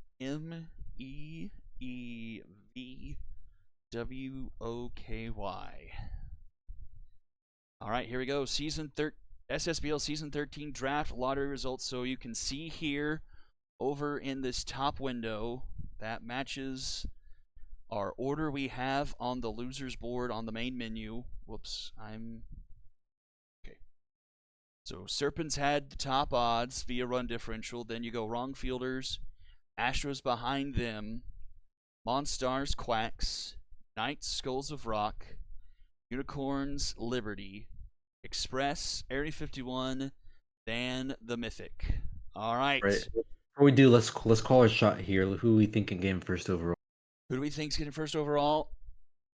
MEEVWOKY. All right, here we go. SSBL Season 13 draft lottery results. So you can see here over in this top window that matches our order we have on the losers board on the main menu. Whoops, okay. So Serpents had the top odds via run differential. Then you go wrong fielders, Astros behind them, Monstars, Quacks, Knights, Skulls of Rock, Unicorns, Liberty, Express, Area 51, then the Mythic. All right. Right. Before we do, let's call our shot here. Who we think can game first overall? Who do we think's getting first overall?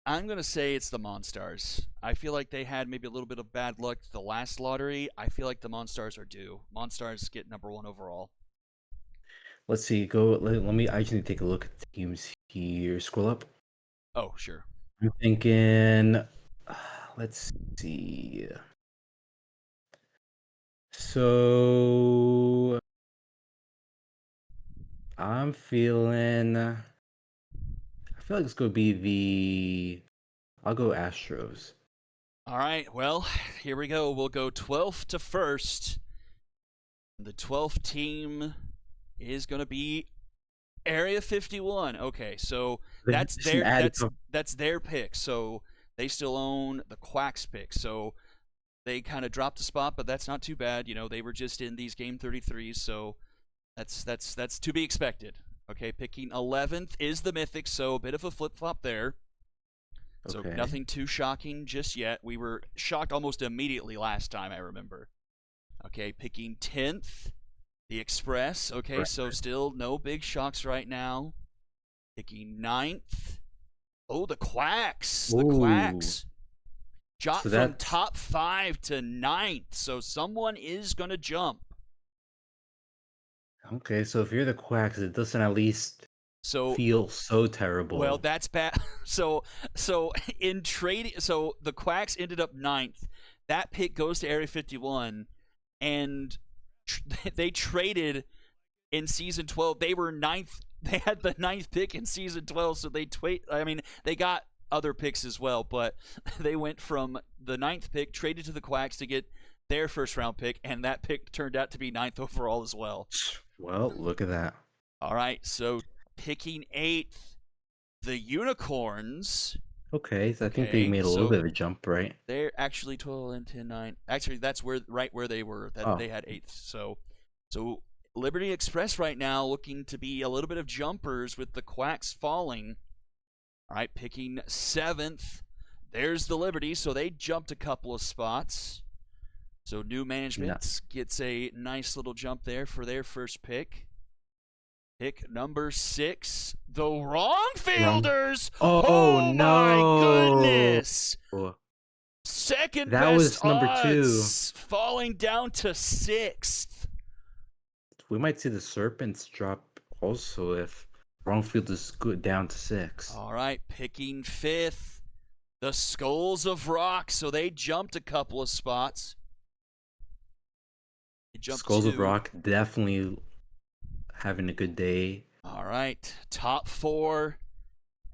I'm going to say it's the Monstars. I feel like they had maybe a little bit of bad luck the last lottery. I feel like the Monstars are due. Monstars get #1 overall. Let's see. Let me. I just need to take a look at the teams here. Scroll up. Oh, sure. I'm thinking. Let's see. So I'm feeling. I feel like it's gonna be the. I'll go Astros. All right. Well, here we go. We'll go 12th to 1st. The 12th team is going to be Area 51. Okay, so that's their pick. So they still own the Quacks pick. So they kind of dropped a spot, but that's not too bad. You know, they were just in these game 33s, so that's to be expected. Okay, picking 11th is the Mythic, so a bit of a flip-flop there. So Okay. nothing too shocking just yet. We were shocked almost immediately last time, I remember. Okay, picking 10th, the Express. Okay, Right. so still no big shocks right now. Picking 9th. Oh, the Quacks. The Ooh. Quacks. Dropped So from that's- top 5 to 9th. So someone is going to jump. Okay, so if you're the Quacks, it doesn't at least So feel so terrible. well, that's bad. So in trading, so the Quacks ended up 9th. That pick goes to Area 51, and they traded in season 12. They were ninth. They had the 9th pick in season 12, so they got other picks as well, but they went from the 9th pick, traded to the Quacks to get their first round pick, and that pick turned out to be 9th overall as well. Well, look at that. All right, so picking 8th, the Unicorns. Okay, so I think they made a little bit of a jump, right? They're actually 12 and 10, 9. Actually, that's right where they were. They had 8th. So Liberty Express right now looking to be a little bit of jumpers with the Quacks falling. All right, picking 7th. There's the Liberty, so they jumped a couple of spots. So new management gets a nice little jump there for their first pick. Pick number 6, the wrong fielders. Oh, no. My goodness. Second that best was number odds, falling down to 6th. We might see the Serpents drop also if wrong field is good down to 6. All right, picking 5th, the Skulls of Rock. So they jumped a couple of spots. Skulls of Rock definitely having a good day. All right, top 4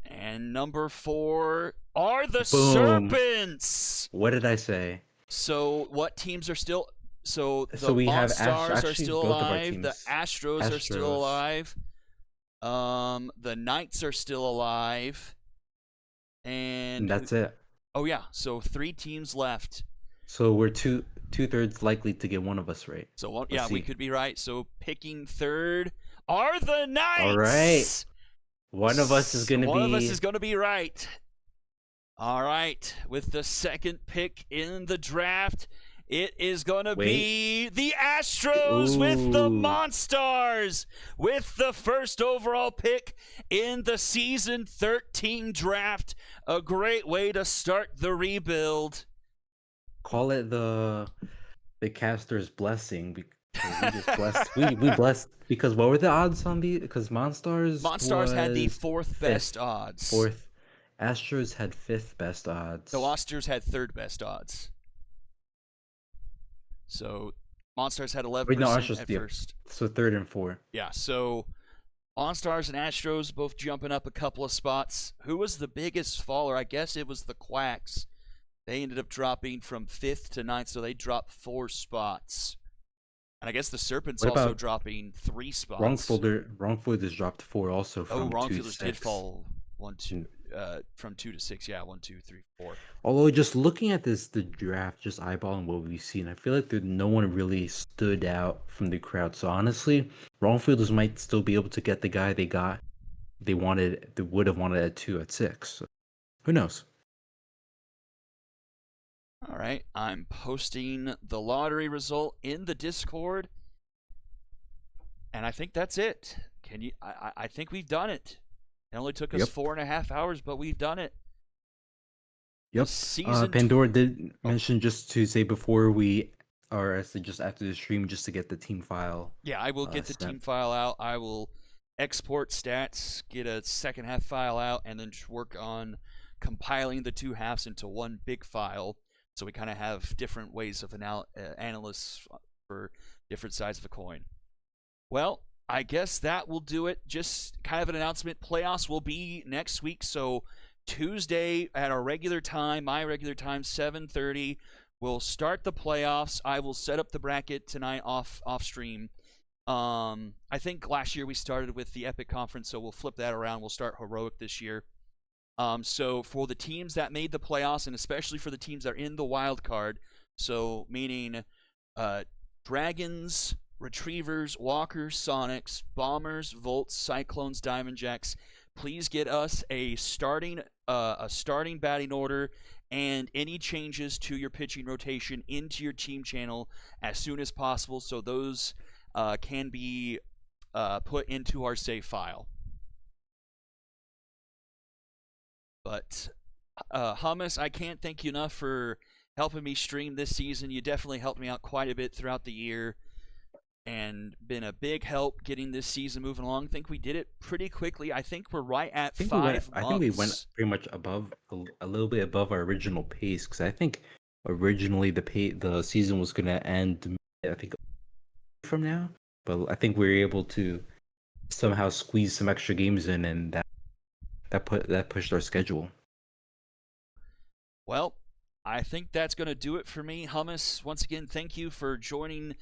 and number 4 are the Serpents. What did I say? So what teams are still? So the we have Monstars are still both of our alive. The teams. Astros are still alive. The Knights are still alive. And that's it. Oh yeah, so 3 teams left. So we're two-thirds likely to get one of us right. So we could be right. So picking 3rd are the Knights. All right. One of us is going to be. One of us is going to be right. All right. With the 2nd pick in the draft, it is going to be the Astros with the Monstars with the 1st overall pick in the season 13 draft. A great way to start the rebuild. Call it the caster's blessing because we just blessed. we blessed because what were the odds on the? Because Monstars had the 4th best odds. 4th. Astros had 5th best odds. The Astros had 3rd best odds. So Monstars had 11% at first. So 3rd and 4th. Yeah, so Monstars and Astros both jumping up a couple of spots. Who was the biggest faller? I guess it was the Quacks. They ended up dropping from 5th to 9th, so they dropped 4 spots. And I guess the Serpents also dropping 3 spots. Wrongfielders dropped 4 also from 2 to 6. Wrongfielders did fall 1, 2, from 2 to 6. Yeah, 1, 2, 3, 4. Although just looking at the draft, just eyeballing what we've seen, I feel like no one really stood out from the crowd. So honestly, Wrongfielders might still be able to get the guy they got. They would have wanted at 2 at 6. So who knows? All right, I'm posting the lottery result in the Discord, and I think that's it. I think we've done it. It only took us 4.5 hours, but we've done it. Yep. Pandora did mention just to say before we, or just after the stream, just to get the team file. Yeah, I will get the team file out. I will export stats, get a second half file out, and then work on compiling the 2 halves into one big file. So we kind of have different ways of analysts for different sides of the coin. Well, I guess that will do it. Just kind of an announcement. Playoffs will be next week. So Tuesday at our regular time, my regular time, 7:30, we'll start the playoffs. I will set up the bracket tonight off stream. I think last year we started with the Epic Conference, so we'll flip that around. We'll start Heroic this year. So for the teams that made the playoffs, and especially for the teams that are in the wild card, so meaning Dragons, Retrievers, Walkers, Sonics, Bombers, Volts, Cyclones, Diamond Jacks, please get us a starting batting order and any changes to your pitching rotation into your team channel as soon as possible, so those can be put into our save file. But Hummus, I can't thank you enough for helping me stream this season. You definitely helped me out quite a bit throughout the year and been a big help getting this season moving along. I think we did it pretty quickly. I think we're right at 5 months. I think we went pretty much above, a little bit above our original pace, because I think originally the season was going to end, I think, from now. but I think we were able to somehow squeeze some extra games in, and that pushed our schedule. Well, I think that's going to do it for me. Hummus, once again, thank you for joining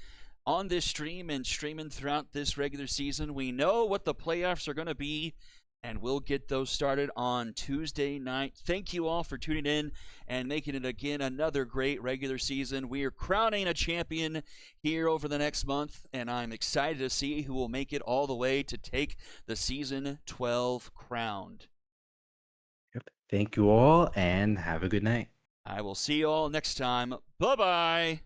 on this stream and streaming throughout this regular season. We know what the playoffs are going to be, and we'll get those started on Tuesday night. Thank you all for tuning in and making it, again, another great regular season. We are crowning a champion here over the next month, and I'm excited to see who will make it all the way to take the Season 12 crown. Yep. Thank you all, and have a good night. I will see you all next time. Bye-bye.